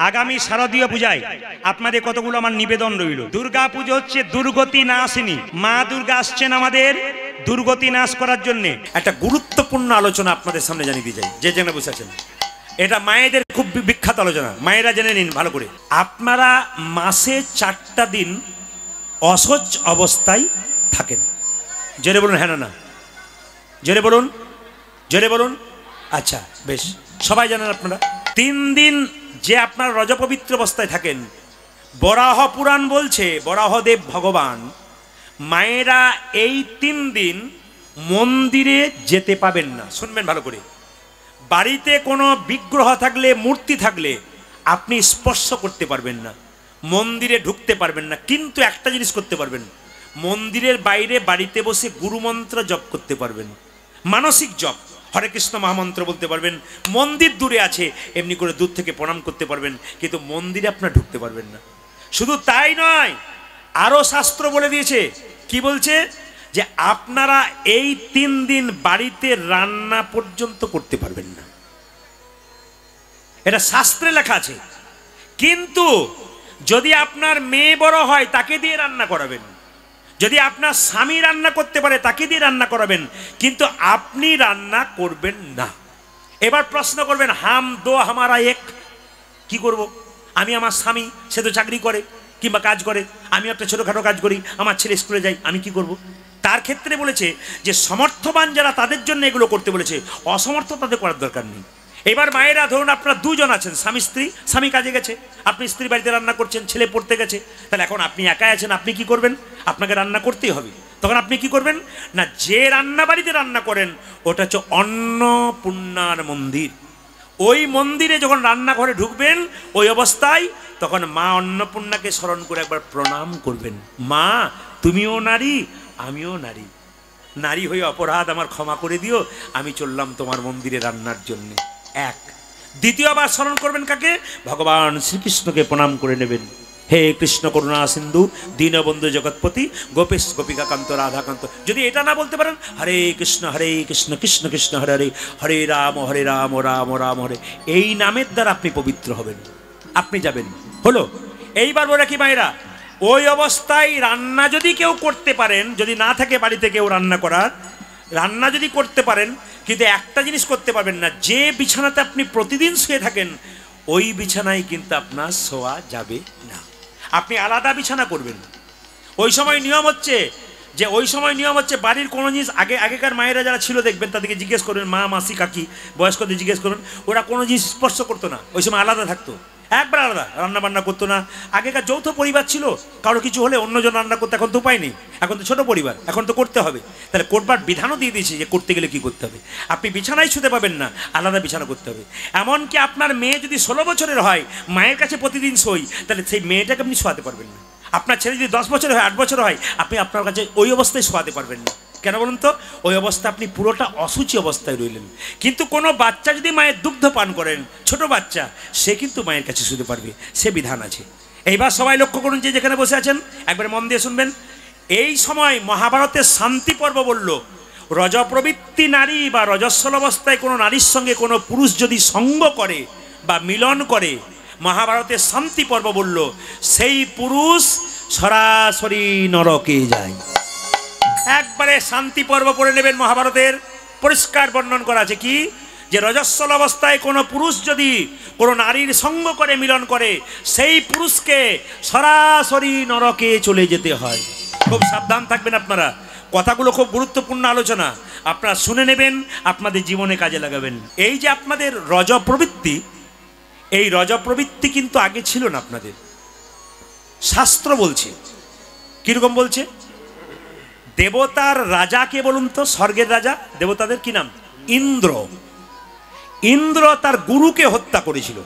আগামী শারদীয় পূজায় আপনাদের কতগুলো আমার নিবেদন রইল। দুর্গা পুজো হচ্ছে দুর্গতি নাশিনী, মা দুর্গা আসছেন আমাদের দুর্গতি নাশ করার জন্য। একটা গুরুত্বপূর্ণ আলোচনা আপনাদের সামনে জানিয়ে দিয়ে যাই, যে জেনে বসে আছেন। এটা মায়েদের খুব বিখ্যাত আলোচনা, মায়েরা জেনে নিন ভালো করে। আপনারা মাসে 4টা দিন অসহ্য অবস্থায় থাকেন। জোরে বলুন হ্যাঁ না, জোরে বলুন, জোরে বলুন। আচ্ছা বেশ, সবাই জানেন আপনারা 3 দিন যে আপনার রজপবিত্র অবস্থায় থাকেন। বরাহ পুরাণ বলছে, বরাহদেব ভগবান, মায়েরা এই 3 দিন মন্দিরে যেতে পাবেন না। শুনবেন ভালো করে। বাড়িতে কোনো বিগ্রহ থাকলে, মূর্তি থাকলে আপনি স্পর্শ করতে পারবেন না, মন্দিরে ঢুকতে পারবেন না। কিন্তু একটা জিনিস করতে পারবেন, মন্দিরের বাইরে বাড়িতে বসে গুরুমন্ত্র জপ করতে পারবেন, মানসিক জপ, হরে কৃষ্ণ মহামন্ত্র বলতে পারবেন। মন্দির দূরে আছে, এমনি করে দূর থেকে প্রণাম করতে পারবেন, কিন্তু মন্দিরে আপনার ঢুকতে পারবেন না। শুধু তাই নয়, আরো শাস্ত্র বলে দিয়েছে। কি বলছে? যে আপনারা এই 3 দিন বাড়িতে রান্না পর্যন্ত করতে পারবেন না। এটা শাস্ত্রে লেখা আছে। কিন্তু যদি আপনার মেয়ে বড় হয়, তাকে দিয়ে রান্না করাবেন। যদি আপনার স্বামী রান্না করতে পারে, তাকে দিয়ে রান্না করাবেন, কিন্তু আপনি রান্না করবেন না। এবার প্রশ্ন করবেন, হাম দো হামারা এক, কি করব? আমি, আমার স্বামী সে তো চাকরি করে কিংবা কাজ করে, আমি একটা ছোটোখাটো কাজ করি, আমার ছেলে স্কুলে যায়, আমি কি করব? তার ক্ষেত্রে বলেছে যে সমর্থবান যারা তাদের জন্য এগুলো করতে বলেছে, অসমর্থ তাদের করার দরকার নেই। এবার মায়েরা ধরুন আপনার 2 জন আছেন, স্বামী স্ত্রী, স্বামী কাজে গেছে, আপনি স্ত্রী বাড়িতে রান্না করছেন, ছেলে পড়তে গেছে, তাহলে এখন আপনি একাই আছেন, আপনি কি করবেন? আপনাকে রান্না করতেই হবে। তখন আপনি কি করবেন না, যে রান্না বাড়িতে রান্না করেন ওটা হচ্ছে অন্নপূর্ণার মন্দির। ওই মন্দিরে যখন রান্নাঘরে ঢুকবেন, ওই অবস্থায় তখন মা অন্নপূর্ণাকে স্মরণ করে একবার প্রণাম করবেন। মা, তুমিও নারী, আমিও নারী, নারী হয়ে অপরাধ আমার ক্ষমা করে দিও, আমি চললাম তোমার মন্দিরে রান্নার জন্য। এক। দ্বিতীয়বার স্মরণ করবেন কাকে? ভগবান শ্রীকৃষ্ণকে প্রণাম করে নেবেন। হে কৃষ্ণ করুণা সিন্ধু দীনবন্ধু জগৎপতি গোপেশ গোপিকাকান্ত রাধাকান্ত। যদি এটা না বলতে পারেন, হরে কৃষ্ণ কৃষ্ণ কৃষ্ণ হরে হরে, হরে রাম রাম রাম হরে, এই নামের দ্বারা আপনি পবিত্র হবেন, আপনি যাবেন। হলো। এইবার বলে কি মায়েরা, ওই অবস্থায় রান্না যদি কেউ করতে পারেন, যদি না থাকে বাড়িতে কেউ রান্না করার, রান্না যদি করতে পারেন, কিন্তু একটা জিনিস করতে পারবেন না, যে বিছানাতে আপনি প্রতিদিন শুয়ে থাকেন ওই বিছানায় কিন্তু আপনার শোয়া যাবে না, আপনি আলাদা বিছানা করবেন। ওই সময় নিয়ম হচ্ছে যে, ওই সময় নিয়ম হচ্ছে বাড়ির কোনো জিনিস, আগেকার মায়েরা যারা ছিল দেখবেন, তাদেরকে জিজ্ঞেস করবেন, মা মাসি কাকি বয়স্কদের জিজ্ঞেস করবেন, ওরা কোনো জিনিস স্পর্শ করতো না, ওই সময় আলাদা থাকতো, একবার আলাদা, রান্না বান্না করতো না। আগেকার যৌথ পরিবার ছিল, কারো কিছু হলে অন্যজন রান্না করতে, এখন তো উপায় নেই, এখন তো ছোট পরিবার, এখন তো করতে হবে। তাহলে করবার বিধানও দিয়ে দিয়েছি যে করতে গেলে কি করতে হবে। আপনি বিছানায় শুতে পাবেন না, আলাদা বিছানা করতে হবে। এমনকি আপনার মেয়ে যদি 16 বছরের হয়, মায়ের কাছে প্রতিদিন শোই, তাহলে সেই মেয়েটাকে আপনি শোয়াতে পারবেন না। আপনার ছেলে যদি 10 বছর হয়, 8 বছর হয়, আপনি আপনার কাছে ওই অবস্থায় শোয়াতে পারবেন না। কেন বলুন তো? ওই অবস্থা আপনি পুরোটা অসুচি অবস্থায় রইলেন। কিন্তু কোনো বাচ্চা যদি মায়ের দুগ্ধ পান করেন, ছোট বাচ্চা, সে কিন্তু মায়ের কাছে শুতে পারবে, সে বিধান আছে। এইবার সবাই লক্ষ্য করুন, যে যেখানে বসে আছেন একবার মন দিয়ে শুনবেন। এই সময় মহাভারতের শান্তি পর্ব বলল, রজপ্রবৃত্তি নারী বা রজস্বল অবস্থায় কোনো নারীর সঙ্গে কোনো পুরুষ যদি সঙ্গ করে বা মিলন করে, মহাভারতের শান্তি পর্ব বলল সেই পুরুষ সরাসরি নরকে যায়। একবারে শান্তি পর্ব পড়ে নেবেন, মহাভারতের পরিষ্কার বর্ণন করা আছে কি, যে রজস্বল অবস্থায় কোনো পুরুষ যদি কোনো নারীর সঙ্গ করে, মিলন করে, সেই পুরুষকে সরাসরি নরকে চলে যেতে হয়। খুব সাবধান থাকবেন আপনারা, কথাগুলো খুব গুরুত্বপূর্ণ আলোচনা, আপনারা শুনে নেবেন, আপনাদের জীবনে কাজে লাগাবেন। এই যে আপনাদের রজপ্রবৃত্তি, এই রজপ্রবৃত্তি কিন্তু আগে ছিল না আপনাদের। শাস্ত্র বলছে, কিরকম বলছে? দেবতার রাজা কে বলুন তো? স্বর্গের রাজা দেবতাদের কি নাম? ইন্দ্র। ইন্দ্র তার গুরুকে হত্যা করেছিল।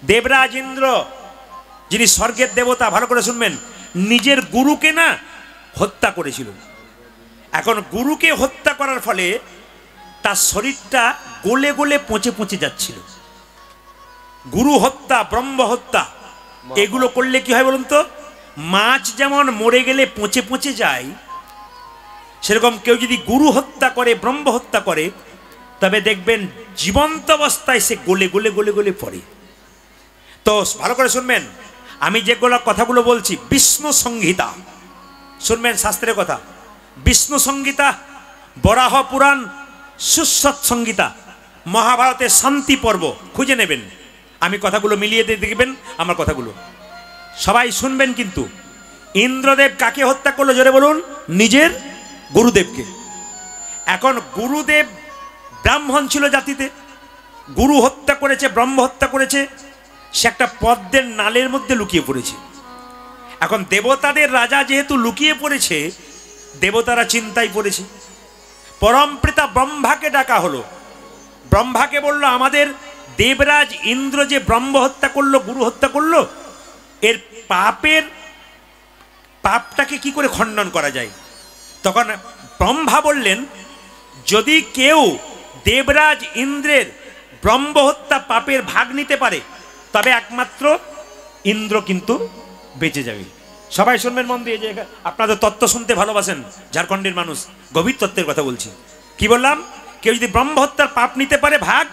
দেবরাজ ইন্দ্র, যিনি স্বর্গের দেবতা, ভালো করে শুনবেন, নিজের গুরুকে না হত্যা করেছিল। এখন গুরুকে হত্যা করার ফলে তার শরীরটা গলে গলে পচে পচে যাচ্ছিল। গুরু হত্যা, ব্রহ্ম হত্যা, এগুলো করলে কি হয় বলুন তো? মাছ যেমন মরে গেলে পচে পচে যায়, সেরকম কেউ যদি গুরু হত্যা করে, ব্রহ্ম হত্যা করে, তবে দেখবেন জীবন্ত অবস্থায় সে গলে গলে গলে গলে পড়ে। তো ভালো করে শুনবেন, আমি যেগুলো কথাগুলো বলছি বিষ্ণু সংহিতা, শুনবেন শাস্ত্রের কথা। বিষ্ণু সংহিতা, বরাহ পুরাণ, সুশ্রত সংহিতা, মহাভারতের শান্তি পর্ব খুঁজে নেবেন। আমি কথাগুলো মিলিয়ে দিয়ে দেখবেন আমার কথাগুলো, সবাই শুনবেন। কিন্তু ইন্দ্রদেব কাকে হত্যা করলো জোরে বলুন? নিজের গুরুদেবকে। এখন গুরুদেব ব্রাহ্মণ ছিল জাতিতে, গুরু হত্যা করেছে, ব্রহ্ম হত্যা করেছে, সে একটা পদ্মের নালের মধ্যে লুকিয়ে পড়েছে। এখন দেবতাদের রাজা যেহেতু লুকিয়ে পড়েছে, দেবতারা চিন্তায় পড়েছে। পরমপিতা ব্রহ্মাকে ডাকা হলো। ব্রহ্মাকে বলল, আমাদের দেবরাজ ইন্দ্র যে ব্রহ্ম হত্যা করলো, গুরু হত্যা করলো, এর পাপটাকে কি করে খণ্ডন করা যায়? তখন ব্রহ্মা বললেন, যদি কেউ দেবরাজ ইন্দ্রের ব্রহ্ম হত্যা পাপের ভাগ নিতে পারে, তবে একমাত্র ইন্দ্র কিন্তু বেঁচে যাবে। সবাই শুনবেন মন দিয়ে, যে আপনাদের তত্ত্ব শুনতে ভালোবাসেন ঝাড়খণ্ডের মানুষ, গভীর তত্ত্বের কথা বলছি। কি বললাম? কেউ যদি ব্রহ্ম হত্যার পাপ নিতে পারে ভাগ,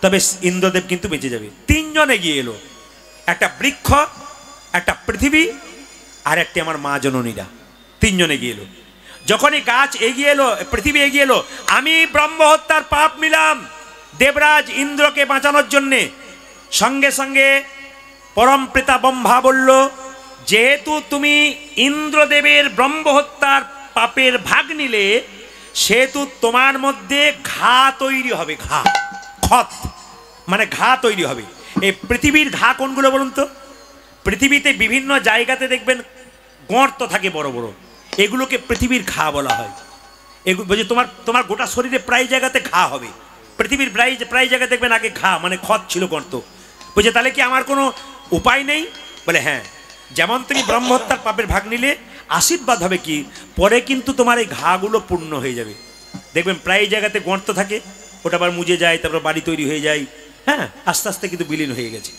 তবে ইন্দ্রদেব কিন্তু বেঁচে যাবে। তিনজন এগিয়ে এলো, একটা বৃক্ষ, একটা পৃথিবী, আর একটি আমার মা জননীরা। তিনজন এগিয়ে এলো। যখনই গাছ এগিয়ে এলো, পৃথিবী এগিয়ে এলো, আমি ব্রহ্ম হত্যার পাপ নিলাম দেবরাজ ইন্দ্রকে বাঁচানোর জন্যে। সঙ্গে সঙ্গে পরমপিতা ব্রহ্মা বলল, যেহেতু তুমি ইন্দ্রদেবের ব্রহ্ম হত্যার পাপের ভাগ নিলে, সেহেতু তোমার মধ্যে ঘা তৈরি হবে। ঘা, ক্ষত মানে ঘা তৈরি হবে। এই পৃথিবীর ঘা কোনগুলো বলুন তো? পৃথিবীতে বিভিন্ন জায়গাতে দেখবেন গর্ত থাকে বড় বড়, এগুলোকে পৃথিবীর ঘা বলা হয়। এগুলো বলছে তোমার গোটা শরীরে প্রায় জায়গাতে ঘা হবে। পৃথিবীর প্রায় জায়গায় দেখবেন আগে ঘা মানে ক্ষত ছিল, গর্ত। বলছে তাহলে কি আমার কোনো উপায় নেই? বলে হ্যাঁ, যেমন তুমি ব্রহ্মহত্যার পাপের ভাগ নিলে, আশীর্বাদ হবে কি, পরে কিন্তু তোমার এই ঘাগুলো পূর্ণ হয়ে যাবে। দেখবেন প্রায় জায়গাতে গর্ত থাকে, ওটা আবার মুজে যায়, তারপর বাড়ি তৈরি হয়ে যায়। হ্যাঁ, আস্তে আস্তে কিন্তু বিলীন হয়ে গেছে।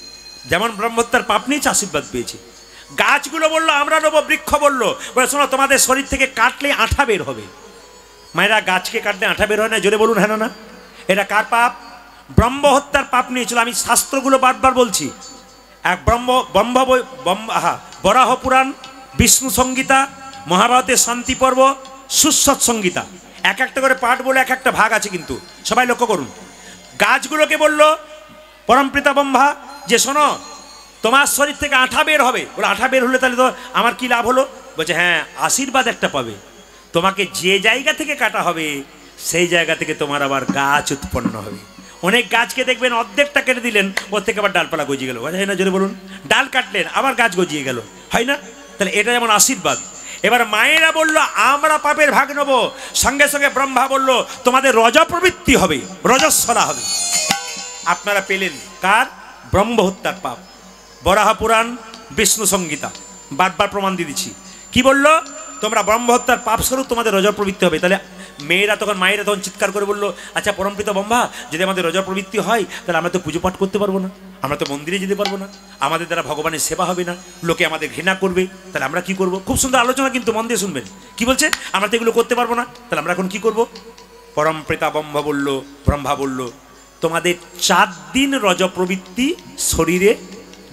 যেমন ব্রহ্মহত্যার পাপ নিয়েছে, আশীর্বাদ পেয়েছে। গাছগুলো বললো আমরা নেবো, বৃক্ষ বললো, বলে শোনো, তোমাদের শরীর থেকে কাটলে আঠা বের হবে। মায়েরা, গাছকে কাটলে আঠা বের হয় না? জোরে বলুন হ্যাঁ না? এটা কার পাপ? ব্রহ্ম হত্যার পাপ নিয়েছিল। আমি শাস্ত্রগুলো বারবার বলছি। এক বরাহ পুরাণ, বিষ্ণু সংহিতা, মহাভারতের শান্তি পর্ব, সুশ্রত সংহিতা, এক একটা করে পাঠ বলে এক একটা ভাগ আছে, কিন্তু সবাই লক্ষ্য করুন। গাছগুলোকে বলল পরমপিতা ব্রহ্মা, যে শোনো, তোমার শরীর থেকে আঠা বের হবে। বলে আঠা বের হলে তাহলে তো আমার কি লাভ হলো? বলছে হ্যাঁ, আশীর্বাদ একটা পাবে। তোমাকে যে জায়গা থেকে কাটা হবে, সেই জায়গা থেকে তোমার আবার গাছ উৎপন্ন হবে। অনেক গাছকে দেখবেন অর্ধেকটা কেটে দিলেন, ওর থেকে আবার ডালপালা গজিয়ে গেল। হয় না? জোরে বলুন। ডাল কাটলেন, আবার গাছ গজিয়ে গেল। হয় না? তাহলে এটা যেমন আশীর্বাদ। এবার মায়েরা বলল আমরা পাপের ভাগ নেব। সঙ্গে সঙ্গে ব্রহ্মা বলল তোমাদের রজ প্রবৃত্তি হবে, রজস্বলা হবে। আপনারা পেলেন কার? ব্রহ্ম হত্যার পাপ। বরাহ পুরাণ, বিষ্ণু সংহিতা, বারবার প্রমাণ দিয়ে দিচ্ছি। কি বলল? তোমরা ব্রহ্ম হত্যার পাপ স্বরূপ তোমাদের রজ প্রবৃত্তি হবে। তাহলে মায়েরা তখন চিৎকার করে বললো, আচ্ছা পরমপিতা ব্রহ্মা, যদি আমাদের রজ প্রবৃত্তি হয়, তাহলে আমরা তো পুজো পাঠ করতে পারবো না, আমরা তো মন্দিরে যেতে পারবো না, আমাদের দ্বারা ভগবানের সেবা হবে না, লোকে আমাদের ঘৃণা করবে, তাহলে আমরা কি করব? খুব সুন্দর আলোচনা, কিন্তু মন দিয়ে শুনবেন। কি বলছে? আমরা তো এগুলো করতে পারবো না, তাহলে আমরা এখন কি করব? পরমপিতা ব্রহ্মা বলল তোমাদের 4 দিন রজ প্রবৃত্তি শরীরে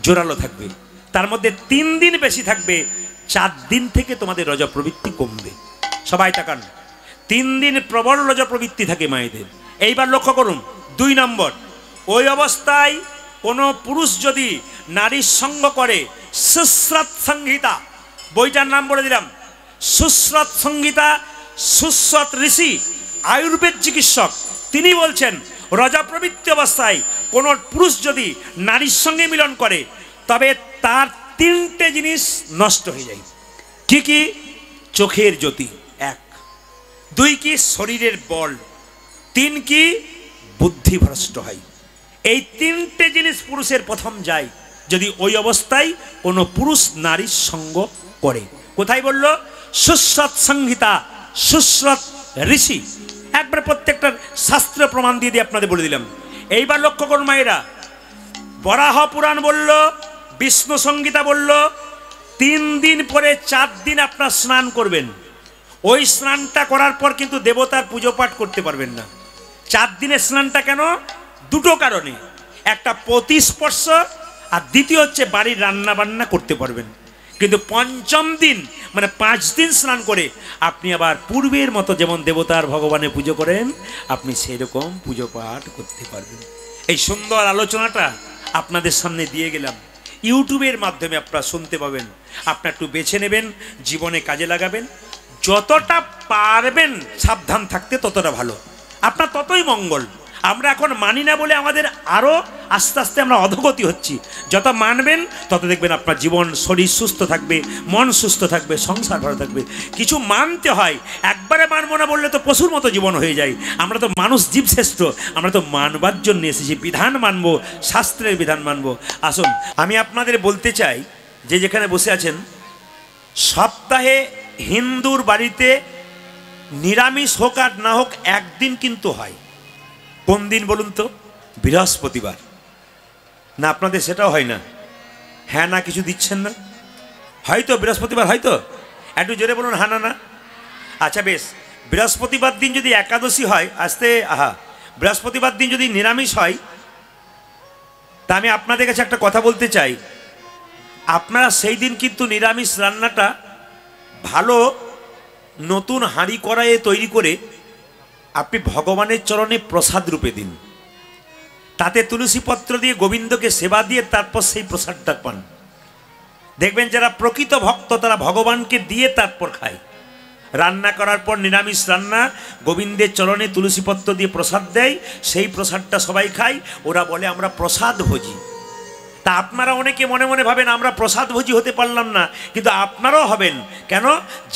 জোরালো থাকবে, তার মধ্যে 3 দিন বেশি থাকবে, 4 দিন থেকে তোমাদের রজ প্রবৃত্তি কমবে। সবাই তাকান। 3 দিন প্রবল রজ প্রবৃত্তি থাকে মায়েদের। এইবার লক্ষ্য করুন 2 নম্বর, ওই অবস্থায় কোনো পুরুষ যদি নারীর সঙ্গ করে, সুশ্রত সংহিতা, বইটার নাম বলে দিলাম, সুশ্রত সংহিতা, সুশ্রত ঋষি আয়ুর্বেদ চিকিৎসক, তিনি বলছেন রজা প্রবৃত্তি অবস্থায় কোনো পুরুষ যদি নারীর সঙ্গে মিলন করে, তবে তার 3টে জিনিস নষ্ট হয়ে যায়। কি কি? চোখের জ্যোতি 1, 2 কি? শরীরের বল, 3 কি? বুদ্ধি ভ্রষ্ট হয়। এই 3টে জিনিস পুরুষের প্রথম যায় যদি ওই অবস্থায় কোনো পুরুষ নারীর সঙ্গ করে। কোথায় বলল? সুশ্রত সংহিতা, সুশ্রত ঋষি, একবার প্রত্যেকটা শাস্ত্র প্রমাণ দিয়ে আপনাদের বলে দিলাম। এইবার লক্ষ্য করুন মায়েরা, বরাহ পুরাণ বলল, বিষ্ণু সংহিতা বলল, 3 দিন পরে 4 দিন আপনার স্নান করবেন। ওই স্নানটা করার পর কিন্তু দেবতার পুজো পাঠ করতে পারবেন না। 4 দিনের স্নানটা কেন? 2টো কারণে। একটা প্রতিস্পর্শ, আর দ্বিতীয় হচ্ছে বাড়ির রান্না বান্না করতে পারবেন। কিন্তু পঞ্চম দিন মানে 5 দিন স্নান করে আপনি আবার পূর্বের মতো যেমন দেবতার ভগবানের পুজো করেন আপনি সেরকম পুজো পাঠ করতে পারবেন। এই সুন্দর আলোচনাটা আপনাদের সামনে দিয়ে গেলাম, ইউটিউবের মাধ্যমে আপনারা শুনতে পাবেন। আপনারা একটু বেছে নেবেন, জীবনে কাজে লাগাবেন। যতটা পারবেন সাবধান থাকতে ততটা ভালো, আপনার ততই মঙ্গল। আমরা এখন মানি না বলে আমাদের আরও আস্তে আস্তে আমরা অধোগতি হচ্ছি। যত মানবেন তত দেখবেন আপনার জীবন, শরীর সুস্থ থাকবে, মন সুস্থ থাকবে, সংসার ভালো থাকবে। কিছু মানতে হয়, একবারে মানবো না বললে তো পশুর মতো জীবন হয়ে যায়। আমরা তো মানুষ, জীব শ্রেষ্ঠ, আমরা তো মানবার জন্য এসেছি, বিধান মানবো, শাস্ত্রের বিধান মানবো। আসুন আমি আপনাদের বলতে চাই, যে যেখানে বসে আছেন, সপ্তাহে হিন্দুর বাড়িতে নিরামিষ হোক আর না হোক একদিন কিন্তু হয়। কোন দিন বলুন তো? বৃহস্পতিবার। না আপনাদের সেটাও হয় না? হ্যাঁ না কিছু দিচ্ছেন না? হয়তো বৃহস্পতিবার, হয়তো একটু জোরে বলুন হ্যাঁ না না। আচ্ছা বেশ, বৃহস্পতিবার দিন যদি একাদশী হয়, আসতে বৃহস্পতিবার দিন যদি নিরামিষ হয়, তা আমি আপনাদের কাছে একটা কথা বলতে চাই। আপনারা সেই দিন কিন্তু নিরামিষ রান্নাটা ভালো নতুন হাঁড়ি কড়াইয়ে তৈরি করে আপনি ভগবানের চরণে প্রসাদ রূপে দিন। তাতে তুলসী পত্র দিয়ে গোবিন্দকে সেবা দিয়ে তারপর সেই প্রসাদটা পান। দেখবেন যারা প্রকৃত ভক্ত তারা ভগবানকে দিয়ে তারপর খায়। রান্না করার পর নিরামিষ রান্না গোবিন্দের চরণে তুলসী পত্র দিয়ে প্রসাদ দেয়, সেই প্রসাদটা সবাই খায়। ওরা বলে আমরা প্রসাদ ভোজি। তা আপনারা অনেকে মনে মনে ভাবেন আমরা প্রসাদ ভোজি হতে পারলাম না, কিন্তু আপনারাও হবেন। কেন?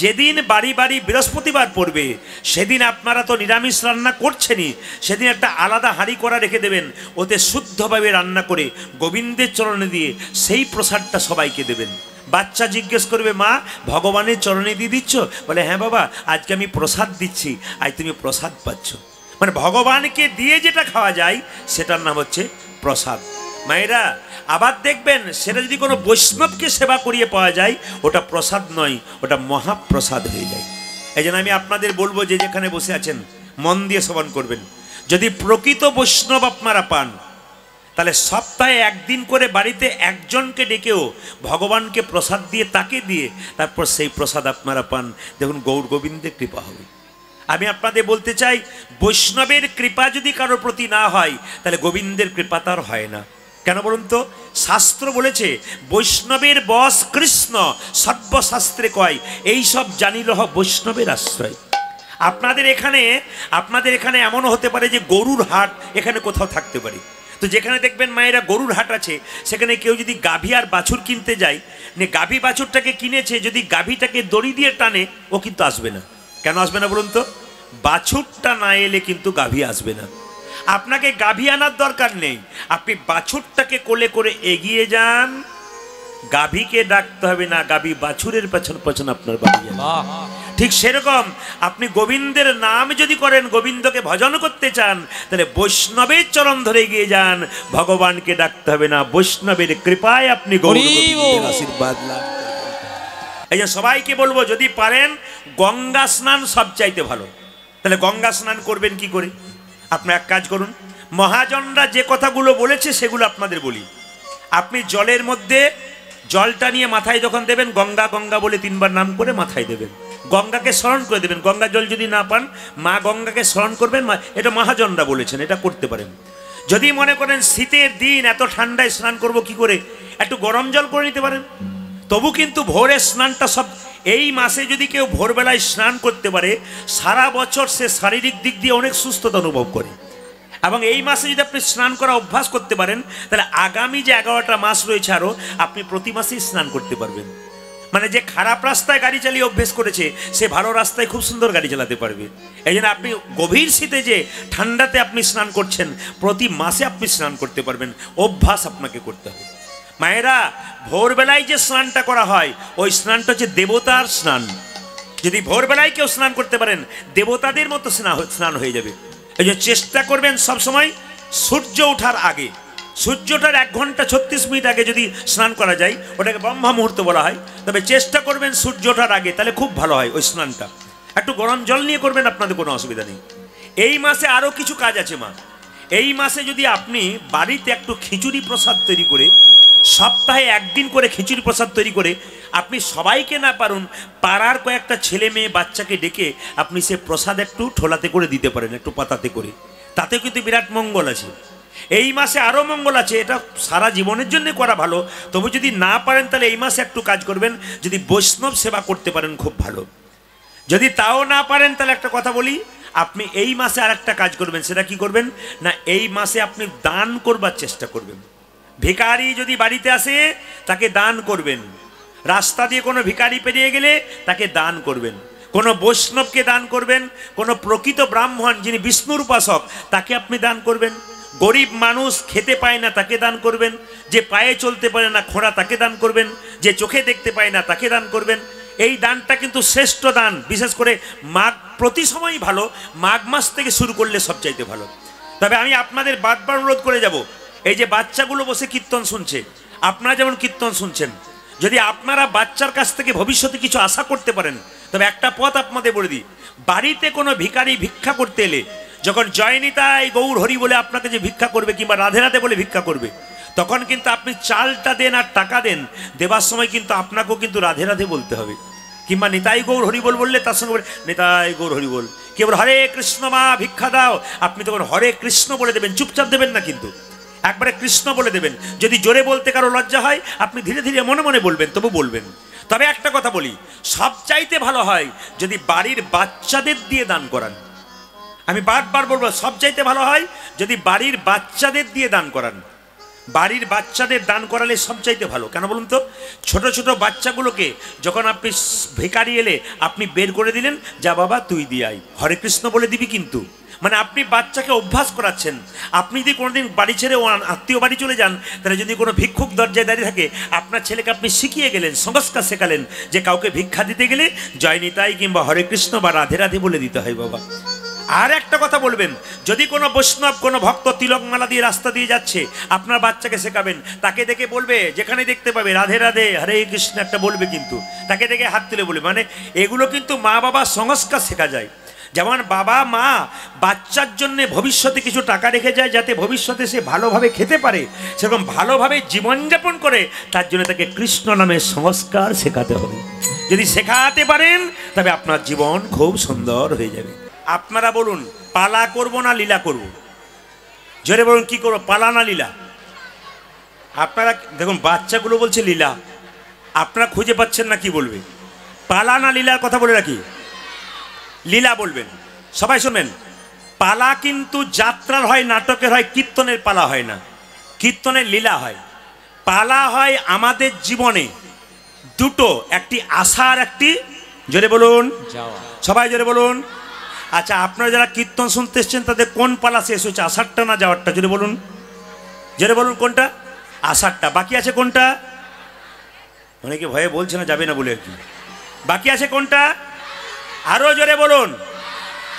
যেদিন বাড়ি বাড়ি বৃহস্পতিবার পড়বে সেদিন আপনারা তো নিরামিষ রান্না করছেনই, সেদিন একটা আলাদা হাঁড়ি করা রেখে দেবেন, ওতে শুদ্ধভাবে রান্না করে গোবিন্দের চরণে দিয়ে সেই প্রসাদটা সবাইকে দেবেন। বাচ্চা জিজ্ঞেস করবে, মা ভগবানের চরণে দিয়ে দিচ্ছ? বলে হ্যাঁ বাবা, আজকে আমি প্রসাদ দিচ্ছি, আজ তুমি প্রসাদ পাচ্ছ। মানে ভগবানকে দিয়ে যেটা খাওয়া যায় সেটার নাম হচ্ছে প্রসাদ। মায়েরা আবার দেখবেন, সেটা যদি কোনো বৈষ্ণবকে সেবা করিয়ে পাওয়া যায় ওটা প্রসাদ নয়, ওটা মহাপ্রসাদ হয়ে যায়। এই জন্য আমি আপনাদের বলবো, যে যেখানে বসে আছেন মন দিয়ে শ্রবণ করবেন। যদি প্রকৃত বৈষ্ণব আপনারা পান, তাহলে সপ্তাহে একদিন করে বাড়িতে একজনকে ডেকেও ভগবানকে প্রসাদ দিয়ে তাকে দিয়ে তারপর সেই প্রসাদ আপনারা পান, দেখুন গৌর গোবিন্দের কৃপা হবে। আমি আপনাদের বলতে চাই, বৈষ্ণবের কৃপা যদি কারোর প্রতি না হয় তাহলে গোবিন্দের কৃপা তার হয় না। কেন বলুন তো? শাস্ত্র বলেছে বৈষ্ণবের বশ কৃষ্ণ, সর্বশাস্ত্রে কয় এই সব জানিলহ বৈষ্ণবের আশ্রয়। আপনাদের এখানে এমনও হতে পারে যে গরুর হাট এখানে কোথাও থাকতে পারে। তো যেখানে দেখবেন মায়েরা গরুর হাট আছে, সেখানে কেউ যদি গাভী আর বাছুর কিনতে যায়, গাভী বাছুরটাকে কিনেছে, যদি গাভীটাকে দড়ি দিয়ে টানে ও কিন্তু আসবে না। কেন আসবে না বলুন তো? বাছুরটা না এলে কিন্তু গাভী আসবে না। আপনাকে গাভী আনার দরকার নেই, আপনি বাছুরটাকে কোলে করে এগিয়ে যান, গাভীকে ডাকতে হবে না, গাভী বাছুরের পেছন পেছন আপনার বাড়ি যাবে। ঠিক সেরকম আপনি গোবিন্দের নাম যদি করেন, গোবিন্দকে ভজন করতে চান, তাহলে বৈষ্ণবের চরণ ধরে এগিয়ে যান, ভগবানকে ডাকতে হবে না, বৈষ্ণবের কৃপায় আপনি গোবিন্দের আশীর্বাদ লাভ করবেন। এই যে সবাইকে বলবো, যদি পারেন গঙ্গা স্নান সবচাইতে ভালো। তাহলে গঙ্গা স্নান করবেন কি করে? আপনি এক কাজ করুন, মহাজনরা যে কথাগুলো বলেছে সেগুলো আপনাদের বলি। আপনি জলের মধ্যে জলটা নিয়ে মাথায় যখন দেবেন, গঙ্গা গঙ্গা বলে 3 বার নাম করে মাথায় দেবেন, গঙ্গাকে স্মরণ করে দেবেন। গঙ্গা জল যদি না পান, মা গঙ্গাকে স্মরণ করবেন। এটা মহাজনরা বলেছেন, এটা করতে পারেন। যদি মনে করেন শীতের দিন এত ঠান্ডায় স্নান করব কি করে, একটু গরম জল করে নিতে পারেন। তবু কিন্তু ভোরের স্নানটা সব, এই মাসে যদি কেউ ভোরবেলায় স্নান করতে পারে, সারা বছর সে শারীরিক দিক দিয়ে অনেক সুস্থতা অনুভব করে। এবং এই মাসে যদি আপনি স্নান করা অভ্যাস করতে পারেন, তাহলে আগামী যে 11টা মাস রয়েছে আরও, আপনি প্রতি মাসেই স্নান করতে পারবেন। মানে যে খারাপ রাস্তায় গাড়ি চালিয়ে অভ্যেস করেছে, সে ভালো রাস্তায় খুব সুন্দর গাড়ি চালাতে পারবে। এই জন্য আপনি গভীর শীতে যে ঠান্ডাতে আপনি স্নান করছেন, প্রতি মাসে আপনি স্নান করতে পারবেন। অভ্যাস আপনাকে করতে হবে। মায়েরা, ভোরবেলায় যে স্নানটা করা হয়, ওই স্নানটা হচ্ছে দেবতার স্নান। যদি ভোরবেলায় কেউ স্নান করতে পারেন, দেবতাদের মতো স্নান হয়ে যাবে। এই যে চেষ্টা করবেন সবসময় সূর্য ওঠার আগে, সূর্যটার 1 ঘন্টা 36 মিনিট আগে যদি স্নান করা যায়, ওটাকে ব্রহ্মা মুহূর্ত বলা হয়। তবে চেষ্টা করবেন সূর্য ওঠার আগে, তাহলে খুব ভালো হয় ওই স্নানটা। একটু গরম জল নিয়ে করবেন, আপনাদের কোনো অসুবিধা নেই। এই মাসে আরও কিছু কাজ আছে মা। এই মাসে যদি আপনি বাড়িতে একটু খিচুড়ি প্রসাদ তৈরি করে সপ্তাহে একদিন করে খিচুড়ি প্রসাদ তৈরি করে আপনি সবাইকে না পারুন, পাড়ার কয়েকটা ছেলে মেয়ে বাচ্চাকে ডেকে আপনি সে প্রসাদ একটু ঠোলাতে করে দিতে পারেন, একটু পাতাতে করে, তাতে কিন্তু বিরাট মঙ্গল আছে। এই মাসে আরও মঙ্গল আছে, এটা সারা জীবনের জন্য করা ভালো। তবু যদি না পারেন তাহলে এই মাসে একটু কাজ করবেন, যদি বৈষ্ণব সেবা করতে পারেন খুব ভালো। যদি তাও না পারেন তাহলে একটা কথা বলি, আপনি এই মাসে আর একটা কাজ করবেন। সেটা কি করবেন না, এই মাসে আপনি দান করবার চেষ্টা করবেন। ভিখারি যদি বাড়িতে আসে তাকে দান করবেন, রাস্তা দিয়ে কোনো ভিখারি পেরিয়ে গেলে তাকে দান করবেন, কোনো বৈষ্ণবকে দান করবেন, কোনো প্রকৃত ব্রাহ্মণ যিনি বিষ্ণুর উপাসক তাকে আপনি দান করবেন, গরিব মানুষ খেতে পায় না তাকে দান করবেন, যে পায়ে চলতে পারে না খোঁড়া তাকে দান করবেন, যে চোখে দেখতে পায় না তাকে দান করবেন। এই দানটা কিন্তু শ্রেষ্ঠ দান। বিশেষ করে মাঘ, প্রতি সময়ই ভালো, মাঘ মাস থেকে শুরু করলে সবচাইতে ভালো। তবে আমি আপনাদের বারবার অনুরোধ করে যাব, এই যে বাচ্চাগুলো বসে কীর্তন শুনছে, আপনারা যেমন কীর্তন শুনছেন, যদি আপনারা বাচ্চার কাছ থেকে ভবিষ্যতে কিছু আশা করতে পারেন, তবে একটা পথ আপনাদের বলে দিই, বাড়িতে কোনো ভিখারি ভিক্ষা করতে এলে, যখন জয়নিতাই গৌর হরি বলে আপনাকে যে ভিক্ষা করবে কিংবা রাধে রাধে বলে ভিক্ষা করবে, তখন কিন্তু আপনি চালটা দেন আর টাকা দেন, দেবার সময় কিন্তু আপনাকেও কিন্তু রাধে রাধে বলতে হবে। কিংবা নিতাই গৌর হরি বল বললে তার সঙ্গে বলে নিতাই গৌর হরি বল। কেউ বলে হরে কৃষ্ণ মা ভিক্ষা দাও, আপনি তখন হরে কৃষ্ণ বলে দেবেন, চুপচাপ দেবেন না, কিন্তু একবারে কৃষ্ণ বলে দেবেন। যদি জোরে বলতে কারো লজ্জা হয়, আপনি ধীরে ধীরে মনে মনে বলবেন, তবু বলবেন। তবে একটা কথা বলি, সবচাইতে ভালো হয় যদি বাড়ির বাচ্চাদের দিয়ে দান করান। আমি বারবার বলবো, সবচাইতে ভালো হয় যদি বাড়ির বাচ্চাদের দিয়ে দান করান। বাড়ির বাচ্চাদের দান করালে সবচাইতে ভালো। কেন বলুন তো, ছোট ছোট বাচ্চাগুলোকে যখন আপনি ভিখারি এলে আপনি বের করে দিলেন, যা বাবা তুই দিয়ে আয়, হরে কৃষ্ণ বলে দিবি, কিন্তু মানে আপনি বাচ্চাকে অভ্যাস করাচ্ছেন। আপনি যদি কোনোদিন বাড়ি ছেড়ে আত্মীয় বাড়ি চলে যান, তাহলে যদি কোনো ভিক্ষুক দরজায় দাঁড়িয়ে থাকে, আপনার ছেলেকে আপনি শিখিয়ে গেলেন, সংস্কার শেখালেন যে কাউকে ভিক্ষা দিতে গেলে জয় নিতাই কিংবা হরে কৃষ্ণ বা রাধে রাধে বলে দিতে হয় বাবা। আর একটা কথা বলবেন, যদি কোনো বৈষ্ণব কোনো ভক্ত তিলকমালা দিয়ে রাস্তা দিয়ে যাচ্ছে, আপনার বাচ্চাকে শেখাবেন, তাকে দেখে বলবে, যেখানে দেখতে পাবে রাধে রাধে হরে কৃষ্ণ একটা বলবে, কিন্তু তাকে দেখে হাত তুলে বলবে। মানে এগুলো কিন্তু মা বাবার সংস্কার শেখা যায়। যেমন বাবা মা বাচ্চার জন্য ভবিষ্যতে কিছু টাকা রেখে যায় যাতে ভবিষ্যতে সে ভালোভাবে খেতে পারে, সেরকম ভালোভাবে জীবনযাপন করে, তার জন্য তাকে কৃষ্ণ নামের সংস্কার শেখাতে হবে। যদি শেখাতে পারেন তবে আপনার জীবন খুব সুন্দর হয়ে যাবে। আপনারা বলুন, পালা করব না লীলা করব? জোরে বলুন, কি করবো, পালা না লীলা? আপনারা দেখুন, বাচ্চাগুলো বলছে লীলা, আপনারা খুঁজে পাচ্ছেন না, কি বলবে? পালা না লীলার কথা বলে রাখি, লীলা বলবেন। সবাই শোনেন, পালা কিন্তু যাত্রার হয়, নাটকের হয়, কীর্তনের পালা হয় না, কীর্তনের লীলা হয়। পালা হয় আমাদের জীবনে দুটো, একটি আশা আর একটি, জোরে বলুন, সবাই জোরে বলুন। আচ্ছা, আপনারা যারা কীর্তন শুনতে এসছেন তাদের কোন পালা শেষ হয়েছে, আষাঢ়টা না যাওয়ারটা? জোরে বলুন, জোরে বলুন, কোনটা? আষাঢ়টা। বাকি আছে কোনটা? অনেকে ভয়ে বলছে না, যাবে না বলে আর কি। বাকি আছে কোনটা? আরো জোরে বলুন।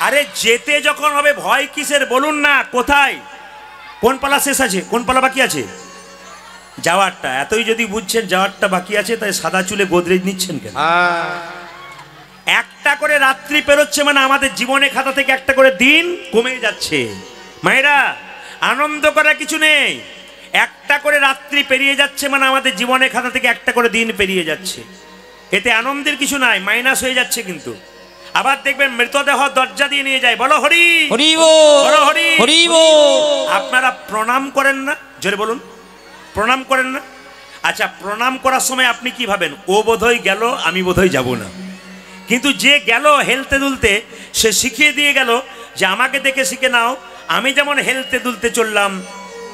আরে যেতে যখন হবে ভয় কিসের, বলুন না কোথায়, কোন পালা শেষ আছে, কোন পালা বাকি আছে? যাওয়ারটা। এতই যদি বুঝছেন যাওয়ারটা বাকি আছে, তাই সাদা চুলে গোদরেজ নিচ্ছেন কেন? একটা করে রাত্রি পেরোচ্ছে মানে আমাদের জীবনে খাতা থেকে একটা করে দিন কমে যাচ্ছে। মায়েরা, আনন্দ করার কিছু নেই, একটা করে রাত্রি পেরিয়ে যাচ্ছে মানে আমাদের জীবনে খাতা থেকে একটা করে দিন পেরিয়ে যাচ্ছে। এতে আনন্দের কিছু নাই, মাইনাস হয়ে যাচ্ছে। কিন্তু আবার দেখবেন মৃতদেহ দরজা দিয়ে নিয়ে যায়, বলো হরি হরি বলো হরি হরি বল। আপনারা প্রণাম করেন না? জোরে বলুন, প্রণাম করেন না? আচ্ছা, প্রণাম করার সময় আপনি কি ভাবেন? ও বোধহয় গেল, আমি বোধহয় যাব না। কিন্তু যে গেল হেলতে দুলতে, সে শিখিয়ে দিয়ে গেল যে আমাকে দেখে শিখে নাও, আমি যেমন হেলতে দুলতে চললাম,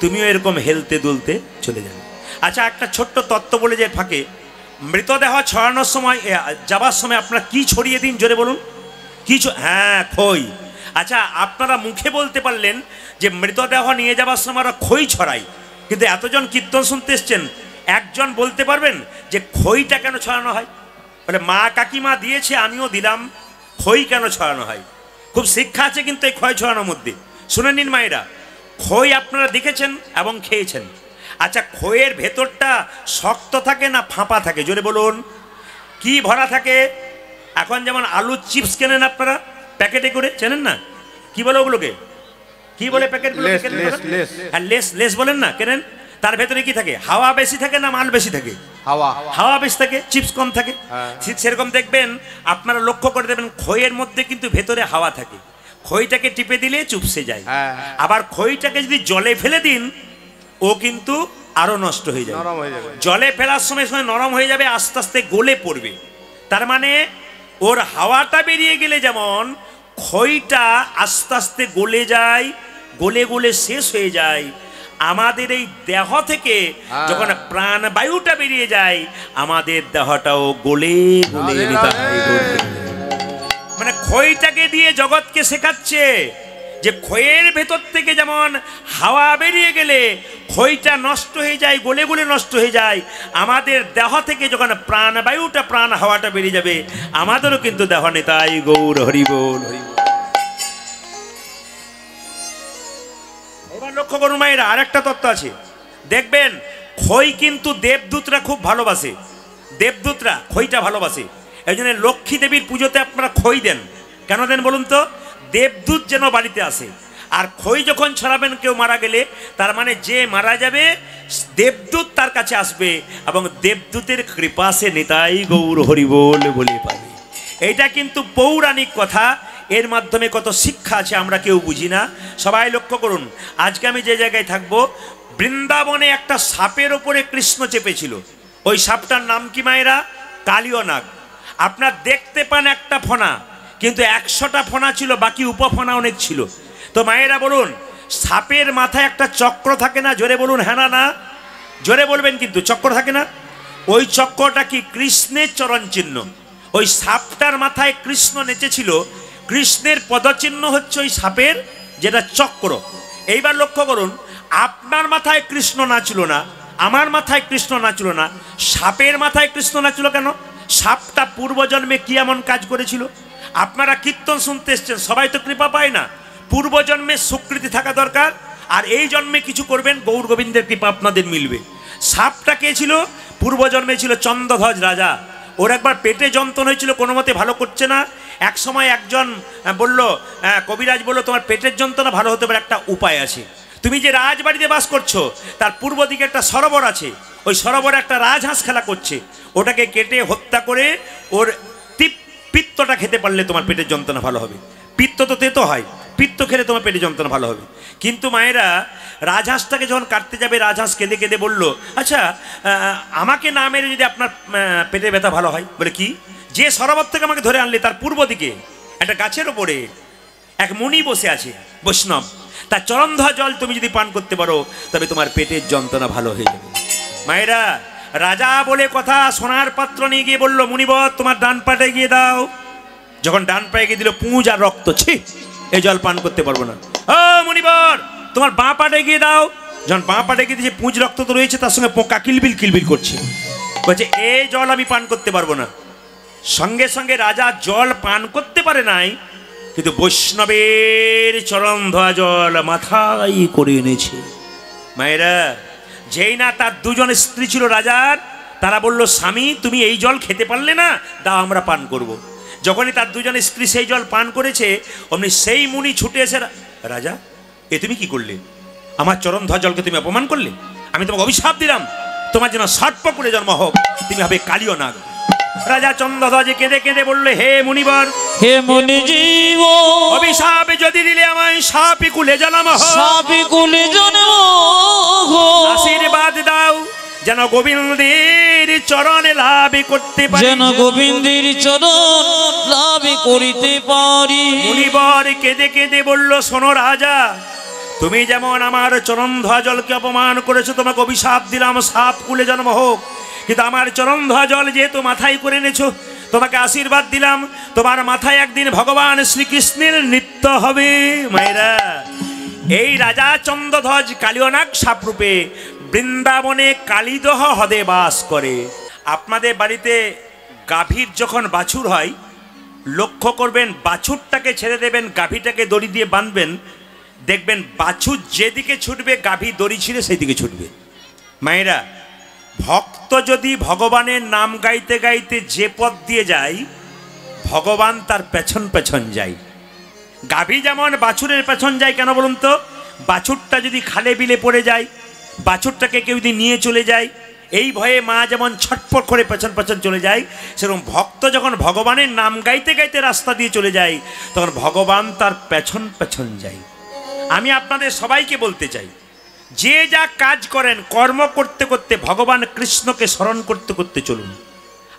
তুমিও এরকম হেলতে দুলতে চলে যাবে। আচ্ছা, একটা ছোট্ট তত্ত্ব বলে যে ফাঁকে, মৃতদেহ ছড়ানোর সময়, যাবার সময় আপনারা কি ছড়িয়ে দিন? জোরে বলুন, কি? হ্যাঁ, খই। আচ্ছা, আপনারা মুখে বলতে পারলেন যে মৃতদেহ নিয়ে যাবার সময় আমরা খই ছড়াই, কিন্তু এতজন কীর্তন শুনতে এসছেন, একজন বলতে পারবেন যে খইটা কেন ছড়ানো হয়? বলে মা কাকিমা দিয়েছে, আমিও দিলাম, খই কেন ছড়ানো হয়? খুব শিক্ষা আছে কিন্তু এই খই ছড়ানোর মধ্যে। শুনে নিন মায়েরা, খই আপনারা দেখেছেন এবং খেয়েছেন। আচ্ছা, খইয়ের ভেতরটা শক্ত থাকে না ফাঁপা থাকে? জোরে বলুন, কি ভরা থাকে? এখন যেমন আলুর চিপস কেনেন আপনারা প্যাকেটে করে, চেনেন না? কি বলে ওগুলোকে, কি বলে প্যাকেটগুলো? হ্যাঁ, লেস, লেস বলেন না, কেনেন? তার ভেতরে কি থাকে? হাওয়া বেশি থাকে না মাল বেশি থাকে? হাওয়া। হাওয়া বেশি থাকে, চিপস কম থাকে। হ্যাঁ। ঠিক সেরকম দেখবেন, আপনারা লক্ষ্য করে দেবেন খইয়ের মধ্যে কিন্তু ভেতরে হাওয়া থাকে। খইটাকে টিপে দিলে চুপসে যায়। হ্যাঁ। আবার খইটাকে যদি জলে ফেলে দিন, ও কিন্তু আরো নষ্ট হয়ে যাবে। নরম হয়ে যাবে। জলে ফেলার সময় সময় নরম হয়ে যাবে, আস্তে আস্তে গলে পড়বে। তার মানে ওর হাওয়াটা বেরিয়ে গেলে যেমন খইটা আস্তে আস্তে গলে যায়, গলে গলে শেষ হয়ে যায়, আমাদের এই দেহ থেকে যখন প্রাণবায়ুটা বেরিয়ে যায়, আমাদের দেহটাও গলে গলে মানে খইটাকে দিয়ে জগৎকে শেখাচ্ছে যে খইয়ের ভেতর থেকে যেমন হাওয়া বেরিয়ে গেলে খইটা নষ্ট হয়ে যায়, গলে গলে নষ্ট হয়ে যায়, আমাদের দেহ থেকে যখন প্রাণবায়ুটা প্রাণ হাওয়াটা বেরিয়ে যাবে, আমাদেরও কিন্তু দেহ নেতাই গৌর হরিবোল। এবার লক্ষ্য করুন মায়েরা, আরেকটা তত্ত্ব আছে। দেখবেন খই কিন্তু দেবদূতরা খুব ভালোবাসে। দেবদূতরা খইটা ভালোবাসে। এই জন্য লক্ষ্মী দেবীর পুজোতে আপনারা খই দেন। কেন দেন বলুন তো? দেবদূত যেন বাড়িতে আসে। আর খই যখন ছড়াবেন কেউ মারা গেলে, তার মানে যে মারা যাবে দেবদূত তার কাছে আসবে এবং দেবদূতের কৃপা সে নিতাই গৌর হরিবোল বলে পাবে। এইটা কিন্তু পৌরাণিক কথা। এর মাধ্যমে কত শিক্ষা আছে আমরা কেউ বুঝি না। সবাই লক্ষ্য করুন, আজকে আমি যে জায়গায় থাকবো, বৃন্দাবনে একটা সাপের ওপরে কৃষ্ণ চেপেছিল। ওই সাপটার নাম কি মায়েরা? কালীয় নাগ। আপনার দেখতে পান একটা ফণা, কিন্তু 100টা ফণা ছিল, বাকি উপফণা অনেক ছিল। তো মায়েরা বলুন, সাপের মাথায় একটা চক্র থাকে না? জোরে বলুন হ্যাঁ না না, জোরে বলবেন কিন্তু। চক্র থাকে না? ওই চক্রটা কি? কৃষ্ণের চরণ চিহ্ন। ওই সাপটার মাথায় কৃষ্ণ নেচেছিল, কৃষ্ণের পদচিহ্ন হচ্ছে ওই সাপের যেটা চক্র। এইবার লক্ষ্য করুন, আপনার মাথায় কৃষ্ণ নাচল না, আমার মাথায় কৃষ্ণ নাচল না, সাপের মাথায় কৃষ্ণ নাচল কেন? সাপটা পূর্বজন্মে কি এমন কাজ করেছিল? আপনারা কীর্তন শুনতে এসছেন, সবাই তো কৃপা পায় না। পূর্বজন্মে স্বীকৃতি থাকা দরকার, আর এই জন্মে কিছু করবেন, গৌর গোবিন্দের কৃপা আপনাদের মিলবে। সাপটা কে ছিল? পূর্বজন্মে ছিল চন্দ্রধ্বজ রাজা। ওর একবার পেটে যন্ত্রণা হয়েছিল, কোনো মতে ভালো করছে না। এক সময় একজন বলল, কবিরাজ বলল, তোমার পেটের যন্ত্রণা ভালো হতে পারে, একটা উপায় আছে। তুমি যে রাজবাড়িতে বাস করছো, তার পূর্ব দিকে একটা সরোবর আছে। ওই সরোবরে একটা রাজহাঁস খেলা করছে, ওটাকে কেটে হত্যা করে ওর পিত্তটা খেতে পারলে তোমার পেটের যন্ত্রণা ভালো হবে। পিত্ত তো তেতো হয়, পিত্ত খেলে তোমার পেটের যন্ত্রণা ভালো হবে। কিন্তু মায়েরা, রাজহাঁসটাকে যখন কাটতে যাবে, রাজহাঁস কেঁদে কেঁদে বলল, আচ্ছা আমাকে না মেরে যদি আপনার পেটে ব্যথা ভালো হয়? বলে কি? যে সরোবর থেকে আমাকে ধরে আনলে, তার পূর্ব দিকে একটা গাছের ওপরে এক মুনি বসে আছে, বৈষ্ণব, তার চরণ ধোয়া জল তুমি যদি পান করতে পারো, তবে তোমার পেটের যন্ত্রণা ভালো হয়ে যাবে। মায়েরা, রাজা বলে কথা, সোনার পাত্র নিয়ে গিয়ে বলল, মুনিবর তোমার ডান পাটে গিয়ে দাও। যখন ডান পায়ে গিয়ে দিল, পুঁজ আর রক্ত, ছি, এই জল পান করতে পারবো না। ও মুনিবর তোমার বাঁ পাটে গিয়ে দাও। যখন বাঁ পাটে গিয়ে দিয়েছে, পুঁজ রক্ত তো রয়েছে, তার সঙ্গে পোকা কিলবিল কিলবিল করছে। বলছে এই জল আমি পান করতে পারবো না। সঙ্গে সঙ্গে রাজা জল পান করতে পারে নাই, কিন্তু বৈষ্ণবের চরণ ধোয়া জল মাথায় করে এনেছে। মায়েরা, যেই না তার দুজন স্ত্রী ছিল রাজার, তারা বলল, স্বামী তুমি এই জল খেতে পারলে না, দাও আমরা পান করব। যখনই তার দুজন স্ত্রী সেই জল পান করেছে, অমনি সেই মুনি ছুটে এসে, রাজা এ তুমি কি করলে? আমার চরণ ধোয়া জলকে তুমি অপমান করলে। আমি তোমাকে অভিশাপ দিলাম, তোমার যেন সর্পকুলে জন্ম হোক, তুমি হবে কালীয় নাগ। রাজা চন্দ্রধ্বজে কেঁদে কেঁদে বললে, হে মুনিবর, হে মুনিজীব, অভিশাপ যদি দিলে আমায় সাপি কুলে জন্ম হোক, সাপি কুলে জন্ম আশীর্বাদ দাও যেন গোবিন্দের চরণে লাভ করতে পারি, যেন গোবিন্দের চরণ লাভ করিতে পারি। মুনিবর কেঁদে কেঁদে বলল, শোনো রাজা, তুমি যেমন আমার চরণ ধোয়া জলকে অপমান করেছো, তোমাকে অভিশাপ দিলাম সাপ কুলে জন্ম হোক। কিন্তু আমার চরণ ধোয়া জল যেহেতু মাথায় করে এনেছো, তোমাকে আশীর্বাদ দিলাম, তোমার মাথায় একদিন ভগবান শ্রীকৃষ্ণের নৃত্য হবে। মায়েরা, এই রাজা চন্দ্রধ্বজ কালীয়নাগ সাপরূপে বৃন্দাবনে কালীদহ হ্রদে বাস করে। আপনাদের বাড়িতে গাভীর যখন বাছুর হয়, লক্ষ্য করবেন, বাছুরটাকে ছেড়ে দেবেন, গাভীটাকে দড়ি দিয়ে বাঁধবেন, দেখবেন বাছুর যেদিকে ছুটবে, গাভী দড়ি ছিঁড়ে সেই দিকে ছুটবে। মায়েরা, ভক্ত যদি ভগবানের নাম গাইতে গাইতে যে পথ দিয়ে যায়, ভগবান তার পেছন পেছন যায়। গাভী যেমন বাছুরের পেছন যায়, কেন বলুন তো? বাছুরটা যদি খালে বিলে পড়ে যায়, বাছুরটাকে কেউ যদি নিয়ে চলে যায়, এই ভয়ে মা যেমন ছটফট করে পেছন পেছন চলে যায়, সেরকম ভক্ত যখন ভগবানের নাম গাইতে গাইতে রাস্তা দিয়ে চলে যায়, তখন ভগবান তার পেছন পেছন যায়। আমি আপনাদের সবাইকে বলতে চাই, যে যা কাজ করেন কর্ম করতে করতে ভগবান কৃষ্ণকে স্মরণ করতে করতে চলুন।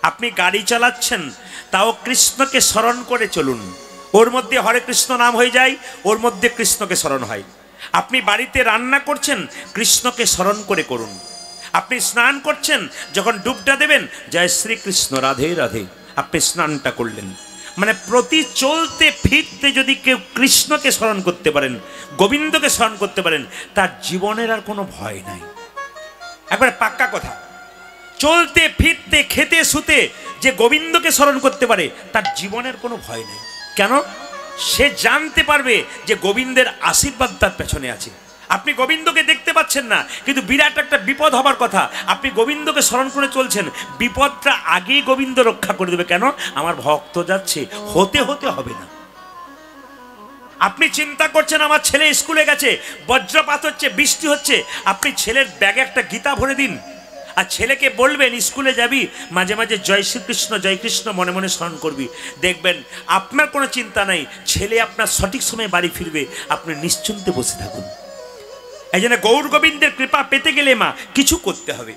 আপনি গাড়ি চালাচ্ছেন, তাও কৃষ্ণকে স্মরণ করে চলুন। ওর মধ্যে হরে কৃষ্ণ নাম হয়ে যায়, ওর মধ্যে কৃষ্ণকে স্মরণ হয়। আপনি বাড়িতে রান্না করছেন, কৃষ্ণকে স্মরণ করে করুন। আপনি স্নান করছেন, যখন ডুবটা দেবেন, জয় শ্রীকৃষ্ণ রাধে রাধে, আপনি স্নানটা করলেন। মানে প্রতি চলতে ফিরতে যদি কেউ কৃষ্ণকে স্মরণ করতে পারেন, গোবিন্দকে স্মরণ করতে পারেন, তার জীবনের আর কোনো ভয় নাই। একবারে পাক্কা কথা। চলতে ফিরতে খেতে শুতে যে গোবিন্দকে স্মরণ করতে পারে, তার জীবনের কোনো ভয় নেই। কেন? সে জানতে পারবে যে গোবিন্দের আশীর্বাদ তার পেছনে আছে। আপনি গোবিন্দকে দেখতে পাচ্ছেন না, কিন্তু বিরাট একটা বিপদ হবার কথা, আপনি গোবিন্দকে স্মরণ করে চলছেন, বিপদটা আগেই গোবিন্দ রক্ষা করে দেবে। কেন? আমার ভক্ত যাচ্ছে, হতে হতে হবে না। আপনি চিন্তা করছেন আমার ছেলে স্কুলে গেছে, বজ্রপাত হচ্ছে, বৃষ্টি হচ্ছে, আপনি ছেলের ব্যাগে একটা গীতা ভরে দিন, আর ছেলেকে বলবেন স্কুলে যাবি, মাঝে মাঝে জয় শ্রীকৃষ্ণ জয় কৃষ্ণ মনে মনে স্মরণ করবি, দেখবেন আপনার কোনো চিন্তা নাই, ছেলে আপনার সঠিক সময়ে বাড়ি ফিরবে, আপনি নিশ্চিন্তে বসে থাকুন। এই জন্য গৌর গোবিন্দের কৃপা পেতে গেলে মা কিছু করতে হবে।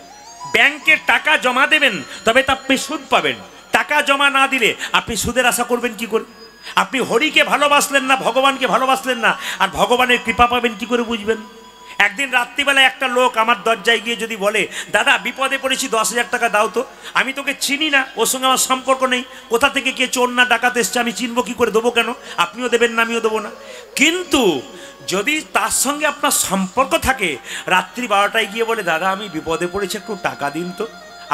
ব্যাংকে টাকা জমা দেবেন, তবে তা আপনি সুদ পাবেন। টাকা জমা না দিলে আপনি সুদের আশা করবেন কি করে? আপনি হরিকে ভালোবাসলেন না, ভগবানকে ভালোবাসলেন না, আর ভগবানের কৃপা পাবেন কি করে বুঝবেন? একদিন রাত্রিবেলায় একটা লোক আমার দরজায় গিয়ে যদি বলে, দাদা বিপদে পড়েছি, 10,000 টাকা দাও তো, আমি তোকে চিনি না, ওর সঙ্গে আমার সম্পর্ক নেই, কোথা থেকে কে চোর না ডাকাত এসছে আমি চিনবো কি করে, দেবো কেন? আপনিও দেবেন না, আমিও দেবো না। কিন্তু যদি তার সঙ্গে আপনার সম্পর্ক থাকে, রাত্রি 12টায় গিয়ে বলে, দাদা আমি বিপদে পড়েছি, একটু টাকা দিন তো,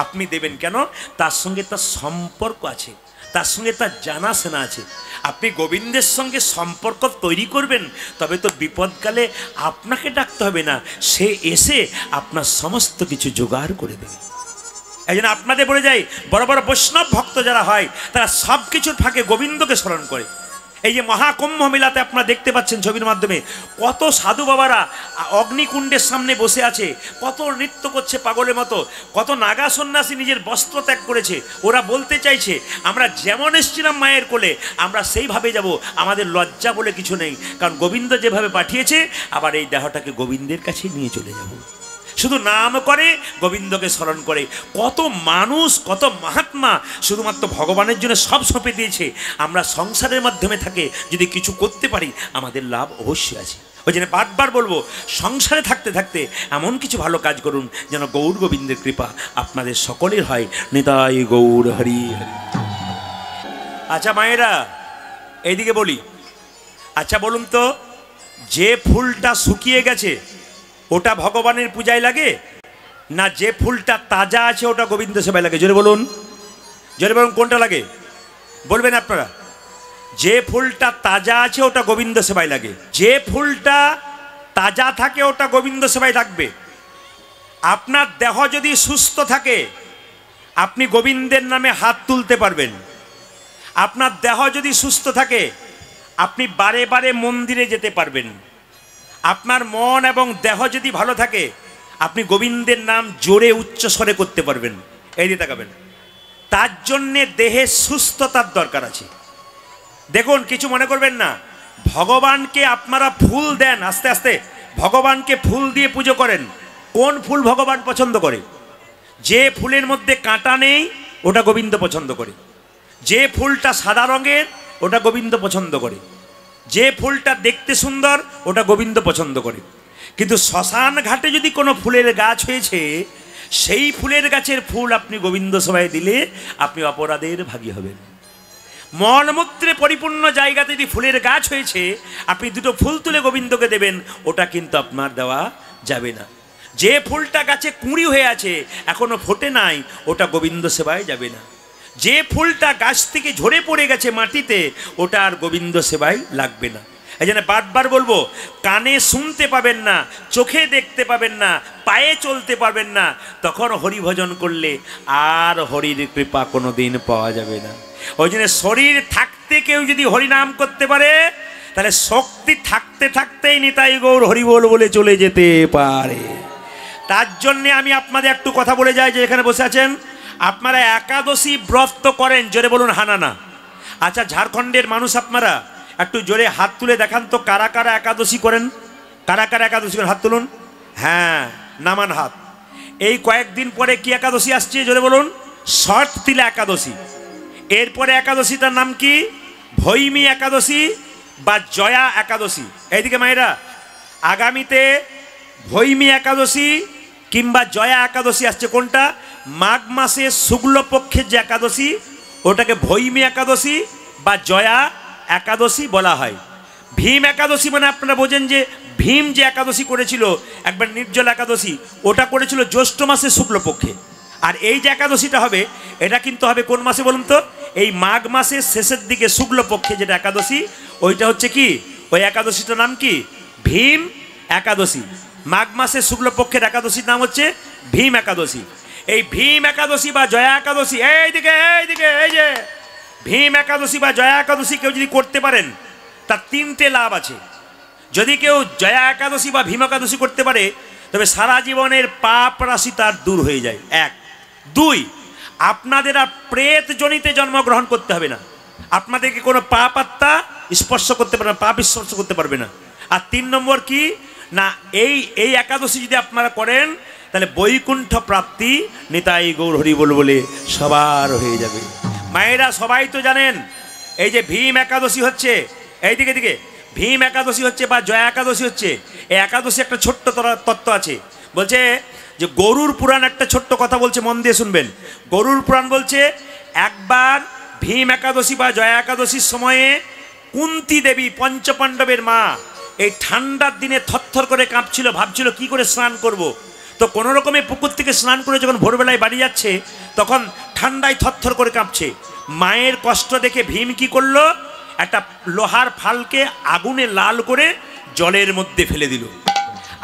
আপনি দেবেন কেন? তার সঙ্গে তার সম্পর্ক আছে, তার সঙ্গে তার জানাশোনা আছে। আপনি গোবিন্দের সঙ্গে সম্পর্ক তৈরি করবেন, তবে তো বিপদকালে আপনাকে ডাকতে হবে না, সে এসে আপনার সমস্ত কিছু জোগাড় করে দেবে। এই জন্য আপনাদের বলে যাই, বড় বড় বৈষ্ণব ভক্ত যারা হয়, তারা সব কিছুর ফাঁকে গোবিন্দকে স্মরণ করে। এই যে মহাকুম্ভ মেলাতে আপনারা দেখতে পাচ্ছেন ছবির মাধ্যমে, কত সাধু বাবারা অগ্নিকুণ্ডের সামনে বসে আছে, কত নৃত্য করছে পাগলের মতো, কত নাগা সন্ন্যাসী নিজের বস্ত্র ত্যাগ করেছে। ওরা বলতে চাইছে, আমরা যেমন এসেছিলাম মায়ের কোলে, আমরা সেইভাবে যাব, আমাদের লজ্জা বলে কিছু নেই, কারণ গোবিন্দ যেভাবে পাঠিয়েছে, আবার এই দেহটাকে গোবিন্দের কাছে নিয়ে চলে যাব। শুধু নাম করে, গোবিন্দকে স্মরণ করে। কত মানুষ, কত মহাত্মা শুধুমাত্র ভগবানের জন্য সব সঁপে দিয়েছে। আমরা সংসারের মাধ্যমে থাকে যদি কিছু করতে পারি, আমাদের লাভ অবশ্যই আছে। ওই জন্য বারবার বলবো, সংসারে থাকতে থাকতে এমন কিছু ভালো কাজ করুন যেন গৌর গোবিন্দের কৃপা আপনাদের সকলের হয়। নিতাই গৌর হরি হরি। আচ্ছা মায়েরা, এইদিকে বলি, আচ্ছা বলুন তো, যে ফুলটা শুকিয়ে গেছে ওটা ভগবানের পূজায় লাগে না যে ফুলটা তাজা আছে ওটা গোবিন্দ সেবায় লাগে? জোরে বলুন, জোরে বলুন, কোনটা লাগে বলবেন আপনারা? যে ফুলটা তাজা আছে ওটা গোবিন্দ সেবায় লাগে, যে ফুলটা তাজা থাকে ওটা গোবিন্দ সেবায় লাগবে। আপনার দেহ যদি সুস্থ থাকে, আপনি গোবিন্দের নামে হাত তুলতে পারবেন। আপনার দেহ যদি সুস্থ থাকে, আপনি বারে বারে মন্দিরে যেতে পারবেন। আপনার মন এবং দেহ যদি ভালো থাকে, আপনি গোবিন্দের নাম জোরে উচ্চস্বরে করতে পারবেন। এই দিয়ে তাকাবেন। তার জন্যে দেহে সুস্থতার দরকার আছে। দেখুন, কিছু মনে করবেন না, ভগবানকে আপনারা ফুল দেন, আস্তে আস্তে ভগবানকে ফুল দিয়ে পুজো করেন। কোন ফুল ভগবান পছন্দ করে? যে ফুলের মধ্যে কাঁটা নেই ওটা গোবিন্দ পছন্দ করে। যে ফুলটা সাদা রঙের ওটা গোবিন্দ পছন্দ করে। যে ফুলটা দেখতে সুন্দর ওটা গোবিন্দ পছন্দ করে। কিন্তু শ্মশান ঘাটে যদি কোনো ফুলের গাছ হয়েছে, সেই ফুলের গাছের ফুল আপনি গোবিন্দ সভায় দিলে আপনি অপরাধের ভাগী হবেন। মলমূত্রে পরিপূর্ণ জায়গাতে যদি ফুলের গাছ হয়েছে, আপনি দুটো ফুল তুলে গোবিন্দকে দেবেন, ওটা কিন্তু আপনার দেওয়া যাবে না। যে ফুলটা গাছে কুঁড়ি হয়ে আছে, এখনো ফোটে নাই, ওটা গোবিন্দ সেবায় যাবে না। যে ফুলটা গাছ থেকে ঝরে পড়ে গেছে মাটিতে, ওটা আর গোবিন্দ সেবায় লাগবে না। এই জন্য বারবার বলবো, কানে শুনতে পাবেন না, চোখে দেখতে পাবেন না, পায়ে চলতে পারবেন না, তখন হরি ভজন করলে আর হরির কৃপা কোনো দিন পাওয়া যাবে না। ওই জন্য শরীর থাকতে কেউ যদি হরিনাম করতে পারে, তাহলে শক্তি থাকতে থাকতেই নিতাই গৌর হরি বল বলে চলে যেতে পারে। তার জন্যে আমি আপনাদের একটু কথা বলে যাই, যে এখানে বসে আছেন আপনারা একাদশী ব্রত তো করেন, জোরে বলুন হানানা। আচ্ছা, ঝাড়খণ্ডের মানুষ আপনারা একটু জোরে হাত তুলে দেখান তো, কারা কারা একাদশী করেন, কারা কারা একাদশী করেন, হাত তুলুন। হ্যাঁ, নামান হাত। এই কয়েকদিন পরে কি একাদশী আসছে জোরে বলুন? ষট তিলা একাদশী। এরপরে একাদশীটার নাম কি? ভৈমী একাদশী বা জয়া একাদশী। এইদিকে মায়েরা, আগামীতে ভৈমী একাদশী কিংবা জয়া একাদশী আসছে। কোনটা? মাঘ মাসে শুক্লপক্ষের যে একাদশী ওটাকে ভৈমী একাদশী বা জয়া একাদশী বলা হয়। ভীম একাদশী মানে আপনারা বোঝেন যে ভীম যে একাদশী করেছিল একবার নির্জল একাদশী, ওটা করেছিল জ্যৈষ্ঠ মাসে শুক্লপক্ষে। আর এই যে একাদশীটা হবে এটা কিন্তু হবে কোন মাসে বলুন তো? এই মাঘ মাসের শেষের দিকে শুক্লপক্ষে যেটা একাদশী, ওইটা হচ্ছে কি, ওই একাদশীটার নাম কি? ভীম একাদশী। মাঘ মাসের শুক্লপক্ষের একাদশীর নাম হচ্ছে ভীম একাদশী। এই ভীম একাদশী বা জয়া একাদশী, এইদিকে এইদিকে, এই যে ভীম একাদশী বা জয়া একাদশী কেউ যদি করতে পারেন তার তিনটে লাভ আছে। যদি কেউ জয়া একাদশী বা ভীম একাদশী করতে পারে তবে সারা জীবনের পাপ রাশি তার দূর হয়ে যায়। এক। দুই, আপনাদের আর প্রেত জনিতে জন্মগ্রহণ করতে হবে না, আপনাদেরকে কোনো পাপ আত্মা স্পর্শ করতে পারবে না, পাপ স্পর্শ করতে পারবে না। আর তিন নম্বর কি না, এই একাদশী যদি আপনারা করেন তাহলে বৈকুণ্ঠ প্রাপ্তি নিতাই গৌর হরি বল বলে সবার হয়ে যাবে। মায়েরা সবাই তো জানেন এই যে ভীম একাদশী হচ্ছে, এইদিকে দিকে ভীম একাদশী হচ্ছে বা জয়া একাদশী হচ্ছে। এই একাদশী একটা ছোট্ট তত্ত্ব আছে, বলছে যে গরুর পুরাণ একটা ছোট্ট কথা বলছে, মন দিয়ে শুনবেন। গরুর পুরাণ বলছে একবার ভীম একাদশী বা জয়া একাদশীর সময়ে কুন্তী দেবী পঞ্চপাণ্ডবের মা এই ঠান্ডার দিনে থরথর করে কাঁপছিল, ভাবছিল কি করে স্নান করব। তো কোনো রকমে পুকুর থেকে স্নান করে যখন ভোরবেলায় বাড়ি যাচ্ছে তখন ঠান্ডায় থরথর করে কাঁপছে। মায়ের কষ্ট দেখে ভীম কি করলো, একটা লোহার ফালকে আগুনে লাল করে জলের মধ্যে ফেলে দিল।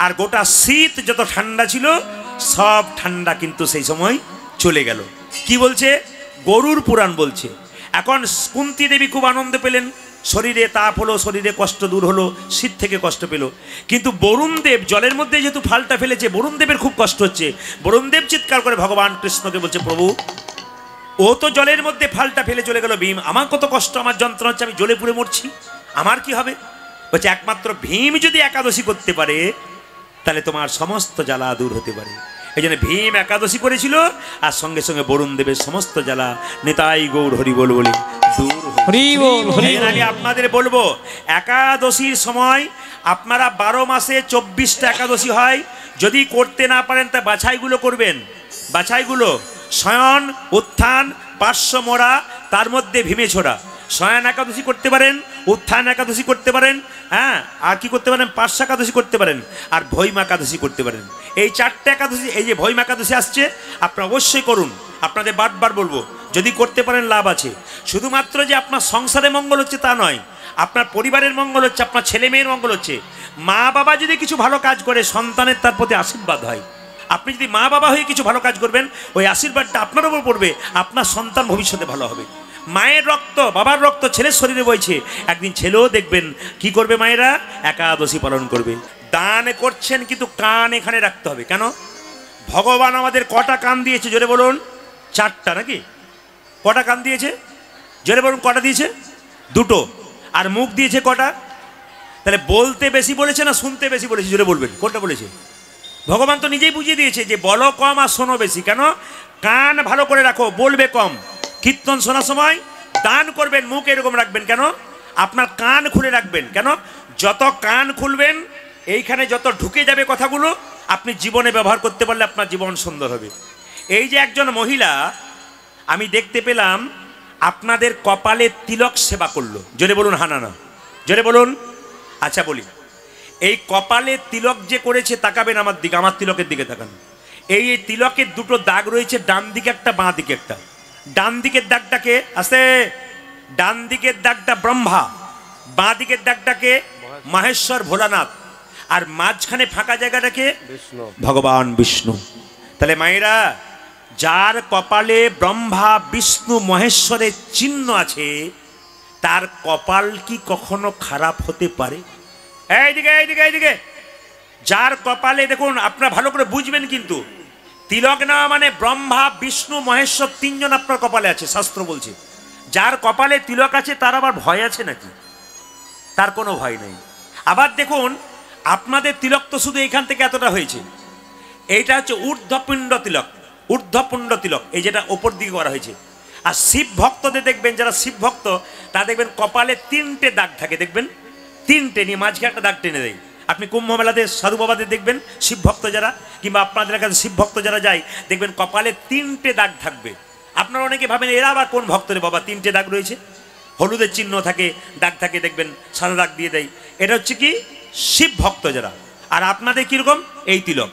আর গোটা শীত যত ঠান্ডা ছিল সব ঠান্ডা কিন্তু সেই সময় চলে গেল। কি বলছে? গরুর পুরাণ বলছে। এখন কুন্তী দেবী খুব আনন্দ পেলেন, শরীরে তাপ হলো, শরীরে কষ্ট দূর হলো, শীত থেকে কষ্ট পেল। কিন্তু বরুণদেব জলের মধ্যে যেহেতু ফালটা ফেলেছে, বরুণদেবের খুব কষ্ট হচ্ছে। বরুণদেব চিৎকার করে ভগবান কৃষ্ণকে বলছে, প্রভু ও তো জলের মধ্যে ফালটা ফেলে চলে গেল, ভীম আমার কত কষ্ট, আমার যন্ত্রণা হচ্ছে, আমি জ্বলে পুড়ে মরছি, আমার কি হবে? বলছে একমাত্র ভীম যদি একাদশী করতে পারে তাহলে তোমার সমস্ত জ্বালা দূর হতে পারে। এই জন্য ভীম একাদশী করেছিল, আর সঙ্গে সঙ্গে বরুণ দেবের সমস্ত জ্বালা নিতাই গৌর হরি বল বলে দূর হয়ে। আমি আপনাদের বলবো একাদশীর সময় আপনারা 12 মাসে 24টা একাদশী হয়, যদি করতে না পারেন তা বাছাইগুলো করবেন। বাছাইগুলো শয়ন, উত্থান, পার্শ্ব মোড়া, তার মধ্যে ভীমে ছোড়া। শয়ন একাদশী করতে পারেন, উত্থান একাদশী করতে পারেন, হ্যাঁ, আর কি করতে পারেন, পার্শ্ব একাদশী করতে পারেন, আর ভৈম একাদশী করতে পারেন। এই 4টে একাদশী, এই যে ভৈম একাদশী আসছে আপনারা অবশ্যই করুন। আপনাদের বারবার বলবো যদি করতে পারেন লাভ আছে। শুধুমাত্র যে আপনার সংসারে মঙ্গল হচ্ছে তা নয়, আপনার পরিবারের মঙ্গল হচ্ছে, আপনার ছেলে মেয়ের মঙ্গল হচ্ছে। মা বাবা যদি কিছু ভালো কাজ করে সন্তানের তার প্রতি আশীর্বাদ হয়। আপনি যদি মা বাবা হয়ে কিছু ভালো কাজ করবেন ওই আশীর্বাদটা আপনার উপর পড়বে, আপনার সন্তান ভবিষ্যতে ভালো হবে। মায়ের রক্ত, বাবার রক্ত ছেলের শরীরে বইছে, একদিন ছেলেও দেখবেন কি করবে, মায়েরা একাদশী পালন করবে। দান করছেন কিন্তু কান এখানে রাখতে হবে। কেন? ভগবান আমাদের কটা কান দিয়েছে জোরে বলুন? 4টা নাকি? কটা কান দিয়েছে জোরে বলুন? কটা দিয়েছে? 2টো। আর মুখ দিয়েছে কটা? তাহলে বলতে বেশি বলেছে না শুনতে বেশি বলেছে জোরে বলবেন? কোনটা বলেছে? ভগবান তো নিজেই বুঝিয়ে দিয়েছে যে বলো কম আর শোনো বেশি। কেন? কান ভালো করে রাখো, বলবে কম। কীর্তন শোনার সময় দান করবেন, মুখ এরকম রাখবেন। কেন? আপনার কান খুলে রাখবেন। কেন? যত কান খুলবেন এইখানে যত ঢুকে যাবে কথাগুলো, আপনি জীবনে ব্যবহার করতে পারলে আপনার জীবন সুন্দর হবে। এই যে একজন মহিলা আমি দেখতে পেলাম আপনাদের কপালে তিলক সেবা করলো, জোরে বলুন হানানা, জোরে বলুন। আচ্ছা বলি, এই কপালে তিলক যে করেছে, তাকাবেন আমার দিকে, আমার তিলকের দিকে তাকান। এই তিলকের 2টো দাগ রয়েছে, ডান দিকে একটা, বাঁ দিকে একটা। ডান দিকের দাগটাকে আছে, ডান দিকের দাগটা ব্রহ্মা, বাঁ দিকের দাগটাকে মহেশ্বর ভোলানাথ, আর মাঝখানে ফাঁকা জায়গাটাকে ভগবান বিষ্ণু। তাহলে মায়েরা যার কপালে ব্রহ্মা বিষ্ণু মহেশ্বরের চিহ্ন আছে তার কপাল কি কখনো খারাপ হতে পারে? এইদিকে এইদিকে এইদিকে, যার কপালে দেখুন, আপনারা ভালো করে বুঝবেন, কিন্তু তিলক নেওয়া মানে ব্রহ্মা বিষ্ণু মহেশ্বর তিনজন আপনার কপালে আছে, শাস্ত্র বলছে। যার কপালে তিলক আছে তার আবার ভয় আছে নাকি? তার কোনো ভয় নেই। আবার দেখুন, আপনাদের তিলক তো শুধু এখান থেকে এতটা হয়েছে, এইটা হচ্ছে ঊর্ধ্বপিণ্ড তিলক, ঊর্ধ্বপুণ্ড তিলক, এই যেটা ওপর দিকে করা হয়েছে। আর শিব ভক্তদের দেখবেন, যারা শিব ভক্ত তারা দেখবেন কপালে 3টে দাগ থাকে, দেখবেন 3টে নিয়ে মাঝখানে একটা দাগ টেনে দেয়। আপনি কুম্ভ মেলাতে সাধু বাবাদের দেখবেন, শিব ভক্ত যারা, কিংবা আপনাদের কাছে শিব ভক্ত যারা যায়, দেখবেন কপালে 3টে দাগ থাকবে। আপনারা অনেকে ভাবেন এরা আবার কোন ভক্ত রে বাবা, 3টে দাগ রয়েছে, হলুদের চিহ্ন থাকে, দাগ থাকে, দেখবেন সাদা দাগ দিয়ে দেয়। এটা হচ্ছে কি শিব ভক্ত যারা। আর আপনাদের কিরকম? এই তিলক,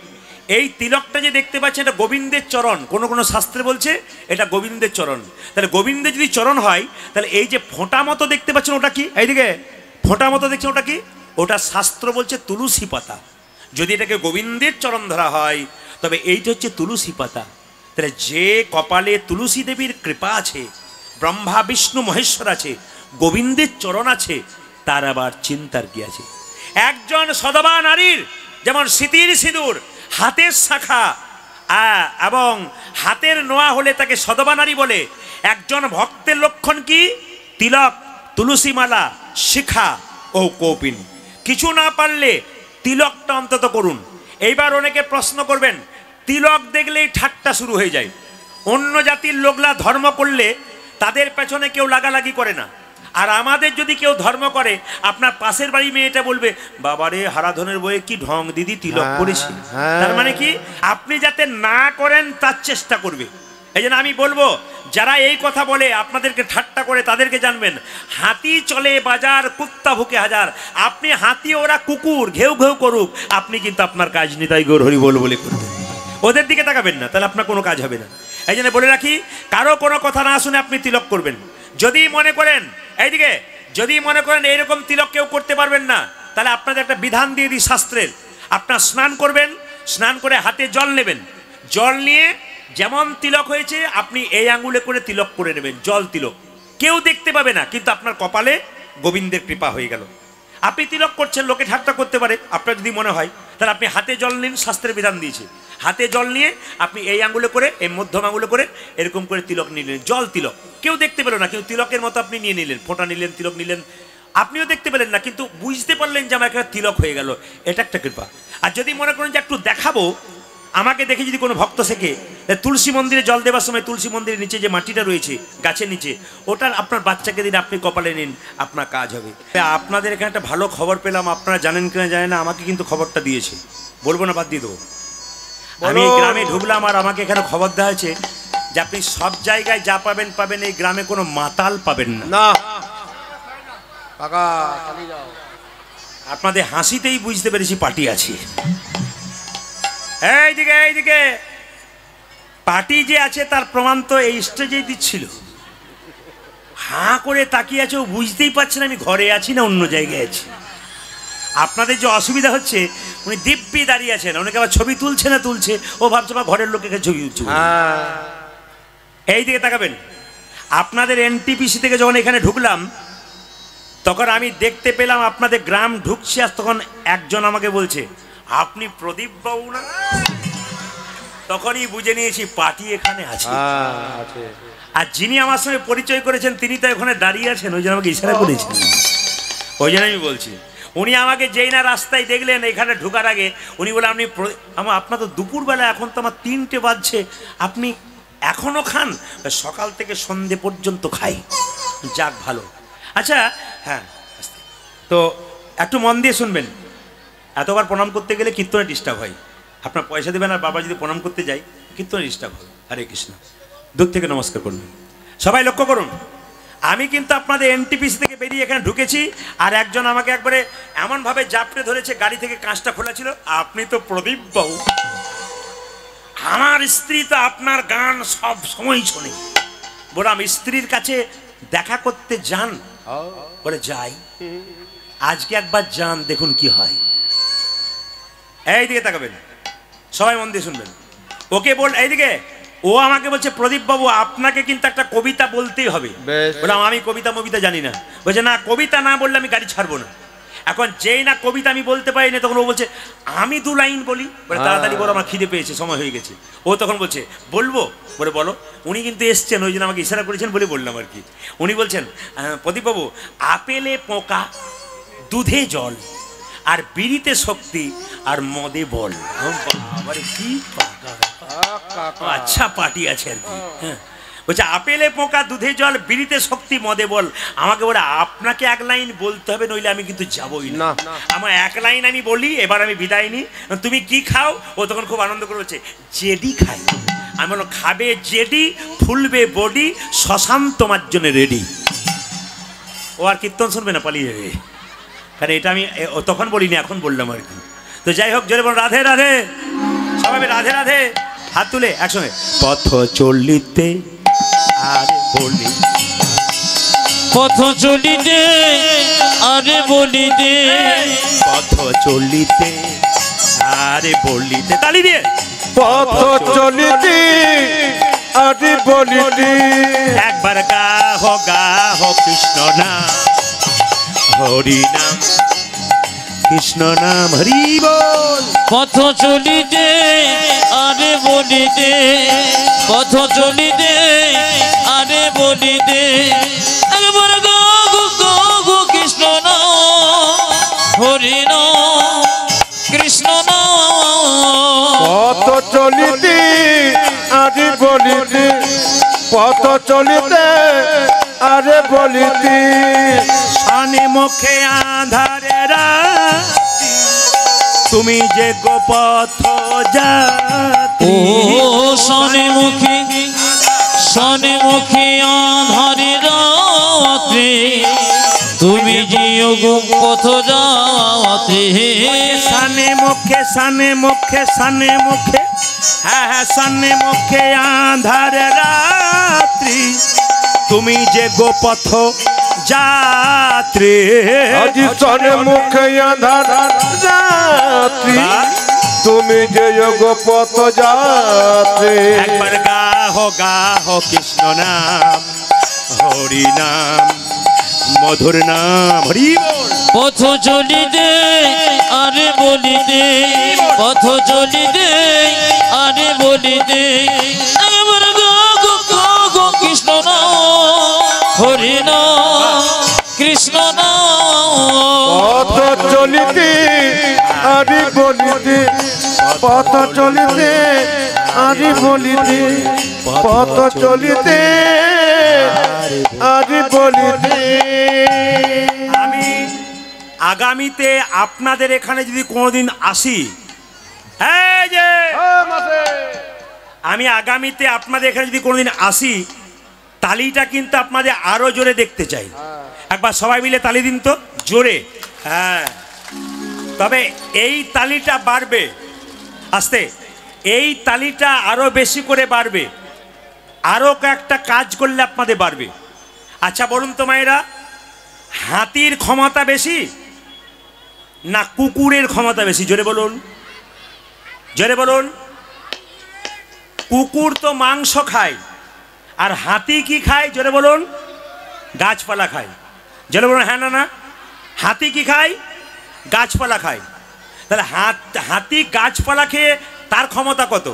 এই তিলকটা যে দেখতে পাচ্ছেন এটা গোবিন্দের চরণ, কোন কোন শাস্ত্রে বলছে এটা গোবিন্দের চরণ। তাহলে গোবিন্দের যদি চরণ হয়, তাহলে এই যে ফোঁটা মতো দেখতে পাচ্ছেন ওটা কি? এইদিকে ফোঁটা মতো দেখছেন ওটা কি? ওটা শাস্ত্র বলছে তুলসী পাতা। যদি এটাকে গোবিন্দের চরণ ধরা হয়, তবে এইটা হচ্ছে তুলসী পাতা। তাহলে যে কপালে তুলসী দেবীর কৃপা আছে, ব্রহ্মা বিষ্ণু মহেশ্বর আছে, গোবিন্দের চরণ আছে, তার আবার চিন্তার কি আছে? একজন সদবা নারীর যেমন স্মৃতির সিঁদুর, হাতের শাখা এবং হাতের নোয়া হলে তাকে সদবা নারী বলে, একজন ভক্তের লক্ষণ কি? তিলক, তুলসী মালা, শিখা ও কৌপিন। কিছু না পারলে তিলকটা অন্তত করুন। এইবার অনেকে প্রশ্ন করবেন, তিলক দেখলেই ঠাট্টা শুরু হয়ে যায়। অন্য জাতির লোকরা ধর্ম করলে তাদের পেছনে কেউ লাগালাগি করে না, আর আমাদের যদি কেউ ধর্ম করে, আপনার পাশের বাড়ি মেয়েটা বলবে, বাবারে হারাধনের বইয়ে কি ঢং দিদি তিলক করেছি। তার মানে কি? আপনি যাতে না করেন তার চেষ্টা করবে। এই জন্য আমি বলবো, যারা এই কথা বলে আপনাদেরকে ঠাট্টা করে, তাদেরকে জানবেন, হাতি চলে বাজার, কুত্তা ভুকে হাজার। আপনি হাতি, ওরা কুকুর, ঘেউ ঘেউ করুক, আপনি কিন্তু আপনার কাজ নিতাই গৌর হরি বল বলে করবেন। ওদের দিকে তাকাবেন না, তাহলে আপনার কোনো কাজ হবে না। এই জন্য বলে রাখি, কারো কোনো কথা না শুনে আপনি তিলক করবেন। যদি মনে করেন, এইদিকে যদি মনে করেন এইরকম তিলক কেউ করতে পারবেন না, তাহলে আপনাদের একটা বিধান দিয়ে দিই শাস্ত্রের। আপনার স্নান করবেন, স্নান করে হাতে জল নেবেন, জল নিয়ে যেমন তিলক হয়েছে আপনি এই আঙ্গুলে করে তিলক করে নেবেন, জল তিলক। কেউ দেখতে পাবে না, কিন্তু আপনার কপালে গোবিন্দের কৃপা হয়ে গেল। আপনি তিলক করছেন, লোকে ঠাট্টা করতে পারে, আপনার যদি মনে হয়, তাহলে আপনি হাতে জল নিন, শাস্ত্রের বিধান দিয়েছে। হাতে জল নিয়ে আপনি এই আঙ্গুলে করে, এই মধ্যম আঙ্গুলে করে এরকম করে তিলক নিলেন, জল তিলক। কেউ দেখতে পেল না, কিন্তু তিলকের মতো আপনি নিয়ে নিলেন, ফোঁটা নিলেন, তিলক নিলেন, আপনিও দেখতে পেলেন না, কিন্তু বুঝতে পারলেন যে আমার একটা তিলক হয়ে গেল। এটা একটা কৃপা। আর যদি মনে করেন যে একটু দেখাবো, আমাকে দেখে যদি কোনো ভক্ত শেখে, তুলসী মন্দিরে জল দেওয়ার সময় তুলসী মন্দিরের নিচে যে মাটিটা রয়েছে গাছের নিচে, ওটার আপনার বাচ্চাকে দিন, আপনি কপালে নিন, আপনার কাজ হবে। আপনাদের এখানে একটা ভালো খবর পেলাম, আপনারা জানেন কিনা জানেন না, আমাকে কিন্তু খবরটা দিয়েছে, বলবো না, বাদ দিয়ে দেবো। আমি এই গ্রামে ঢুকলাম, আর আমাকে এখানে খবর দেওয়া হয়েছে যে আপনি সব জায়গায় যা পাবেন পাবেন, এই গ্রামে কোনো মাতাল পাবেন না। আপনাদের হাসিতেই বুঝতে পেরেছি পার্টি আছে। এইদিকে এইদিকে পার্টি যে আছে তার প্রমাণ তো এই স্টেজেই দিচ্ছিল। হাঁ করে তাকিয়ে আছে, ও বুঝতেই পারছে না আমি ঘরে আছি না অন্য জায়গায় আছি। আপনাদের যে অসুবিধা হচ্ছে, উনি দিব্যি দাঁড়িয়ে আছেন, অনেকে আবার ছবি তুলছে না তুলছে, ও ভাবছে বা ঘরের লোকের ছবি তুলছে। এই দিকে তাকাবেন। আপনাদের এনটিপিসি থেকে যখন এখানে ঢুকলাম, তখন আমি দেখতে পেলাম আপনাদের গ্রাম ঢুকছি, আর তখন একজন আমাকে বলছে, আপনি প্রদীপ বাবু না? তখনই বুঝে নিয়েছি পার্টি এখানে আছে। আর যিনি আমার সঙ্গে পরিচয় করেছেন তিনি তো এখানে দাঁড়িয়ে আছেন, ওই জন্য আমাকে ইশারা করেছেন, ওই জন্য আমি বলছি। উনি আমাকে যেই না রাস্তায় দেখলেন এখানে ঢোকার আগে, উনি বলে, আপনি আপনার তো দুপুরবেলা, এখন তো আমার 3টে বাজছে, আপনি এখনো খান? সকাল থেকে সন্ধে পর্যন্ত খাই। যাক ভালো। আচ্ছা হ্যাঁ, তো একটু মন দিয়ে শুনবেন। এতবার প্রণাম করতে গেলে কীর্তনে ডিস্টার্ব হয়। আপনার পয়সা দেবেন, আর বাবা যদি প্রণাম করতে যাই কীর্তনে ডিস্টার্ব হয়। হরে কৃষ্ণ। দূর থেকে নমস্কার করুন, সবাই লক্ষ্য করুন। আমি কিন্তু আপনাদের এনটিপিসি থেকে বেরিয়ে এখানে ঢুকেছি, আর একজন আমাকে একবারে এমনভাবে জাপটে ধরেছে, গাড়ি থেকে কাঁচটা খোলা ছিল, আপনি তো প্রদীপ বাবু। আমার স্ত্রী তো আপনার গান সব সময় শোনে। বললাম, স্ত্রীর কাছে দেখা করতে যান? বলে যাই। আজকে একবার যান, দেখুন কি হয়। এই দিকে তাকাবেন, সবাই মন দিয়ে শুনবেন। ওকে বল, এইদিকে ও আমাকে বলছে, প্রদীপ বাবু আপনাকে কিন্তু একটা কবিতা বলতেই হবে। বললাম, আমি কবিতা মবিতা জানি না। বলছে, না কবিতা না বললে আমি গাড়ি ছাড়বো না। এখন যেই না কবিতা আমি বলতে পারি না, তখন ও বলছে আমি 2 লাইন বলি, বলে তাড়াতাড়ি বলো, আমার খিদে পেয়েছে, সময় হয়ে গেছে। ও তখন বলছে বলবো, বলে বলো। উনি কিন্তু এসছেন, ওই জন্য আমাকে ইশারা করেছেন বলে বললাম আর কি। উনি বলছেন, প্রদীপবাবু, আপেলে পোকা, দুধে জল, আর বিড়িতে শক্তি, আর মদে বল। বাবারে কি আচ্ছা পার্টি আছে আর কি। হ্যাঁ, বলছে আপেলে পোকা, দুধে জল, বিড়িতে শক্তি, মদে বল। আমাকে বলে আপনাকে 1 লাইন বলতে হবে, নইলে আমি কিন্তু যাবই না। আমার 1 লাইন আমি বলি, এবার আমি বিদায় নিই। তুমি কি খাও? ও তখন খুব আনন্দ করে বলছে জেডি খাই। আমি বললাম খাবে জেডি, ফুলবে বডি, শ্মশান তোমার জন্য রেডি। ও আর কীর্তন শুনবে না, পালিয়ে যাবে। কারণ এটা আমি তখন বলিনি, এখন বললাম আর কি। তো যাই হোক, জোরে বল রাধে রাধে, সবাই রাধে রাধে, হাত তুলে একসঙ্গে। পথ চলিতে আরে বলি, পথ চলিতে আরে বলিতে, পথ চলিতে আরে বলিতে, তালি দিয়ে। পথ চলিতে আরে বলিতে, একবার গাহ কৃষ্ণ নাম, হরি নাম, কৃষ্ণ নাম, হরি বল। পথ চলিতে আরে বলিতে, পথ চলিতে আরে বলিতে, একবার গো গো কৃষ্ণ নাম, হরি নাম, কৃষ্ণ নাম। পথ চলিতে আরে বলিতে, পথ চলিতে আরে বলিতে, শানে মুখে আধারে রাতি, তুমি যে গোপথ যাত্রী। ও শনে মুখে, শনে মুখে আধারে রাত্রে, তুমি যে গো পথ যাত্রী। শানে মুখে, শানে মুখে, শানে মুখে, হ্যাঁ হ্যাঁ, শানে মুখে আধারে রাত্রি, তুমি যে গোপথ যাত্রী। আজি সনে মুখে আধার রাত্রি, তুমি যে গোপথ যাত্রী। একবার গাহ কৃষ্ণ নাম, হরি নাম, মধুর নাম, হরি বল। পথ চলিতে আরে বলিতে, পথ চলিতে আরে বলিতে, একবার গো গো কৃষ্ণ নাম, হরি নাম, কৃষ্ণ নাম। পথ চলিতে আরে বলিতে, পথ চলিতে আরে বলিতে, পথ চলিতে আরে বলিতে। আমি আগামীতে আপনাদের এখানে যদি কোনোদিন আসি, এই যে আমি আগামীতে আপনাদের এখানে যদি কোনোদিন আসি, তালিটা কিন্তু আপনাদের আরো জোরে দেখতে চাই। একবার সবাই মিলে তালি দিন তো জোরে। হ্যাঁ, তবে এই তালিটা বাড়বে আস্তে, এই তালিটা আরো বেশি করে বাড়বে। আরো কয়েকটা কাজ করলে আপনাদের বাড়বে। আচ্ছা বলুন তো মায়েরা, হাতির ক্ষমতা বেশি না কুকুরের ক্ষমতা বেশি? জোরে বলুন, জোরে বলুন। কুকুর তো মাংস খায়, আর হাতি কি খায়? জোরে বলুন। গাছপালা খায়। জোরে বলুন হ্যাঁ না না। হাতি কি খায়? গাছপালা খায়। তাহলে হাতি গাছপালা খেয়ে তার ক্ষমতা কত?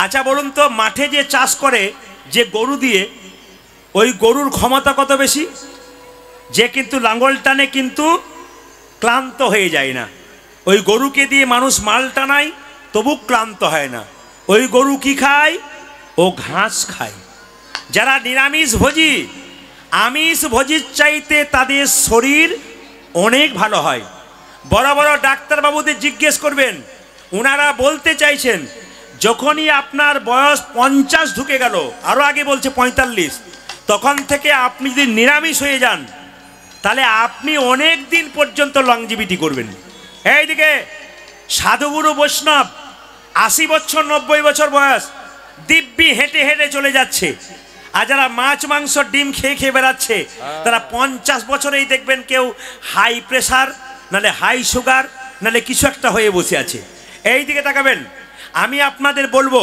আচ্ছা বলুন তো, মাঠে যে চাষ করে যে গরু দিয়ে, ওই গরুর ক্ষমতা কত বেশি? যে কিন্তু লাঙ্গল টানে কিন্তু ক্লান্ত হয়ে যায় না। ওই গরুকে দিয়ে মানুষ মাল টানায়, তবু ক্লান্ত হয় না। ওই গরু কি খায়? ও ঘাস খায়। যারা নিরামিষ ভোজী, আমিষ ভোজির চাইতে তাদের শরীর অনেক ভালো হয়। বড় বড় ডাক্তারবাবুদের জিজ্ঞেস করবেন, ওনারা বলতে চাইছেন যখনই আপনার বয়স 50 ঢুকে গেল, আরও আগে বলছে 45, তখন থেকে আপনি যদি নিরামিষ হয়ে যান, তাহলে আপনি অনেক দিন পর্যন্ত লংজিভিটি করবেন। এইদিকে সাধুগুরু বৈষ্ণব 80 বছর 90 বছর বয়স, দিব্যি হেঁটে হেঁটে চলে যাচ্ছে। আর যারা মাছ মাংস ডিম খেয়ে খেয়ে বেড়াচ্ছে, তারা 50 বছরেই দেখবেন কেউ হাই প্রেশার, নালে হাই সুগার, নালে কিছু একটা হয়ে বসে আছে। এই দিকে তাকাবেন। আমি আপনাদের বলবো,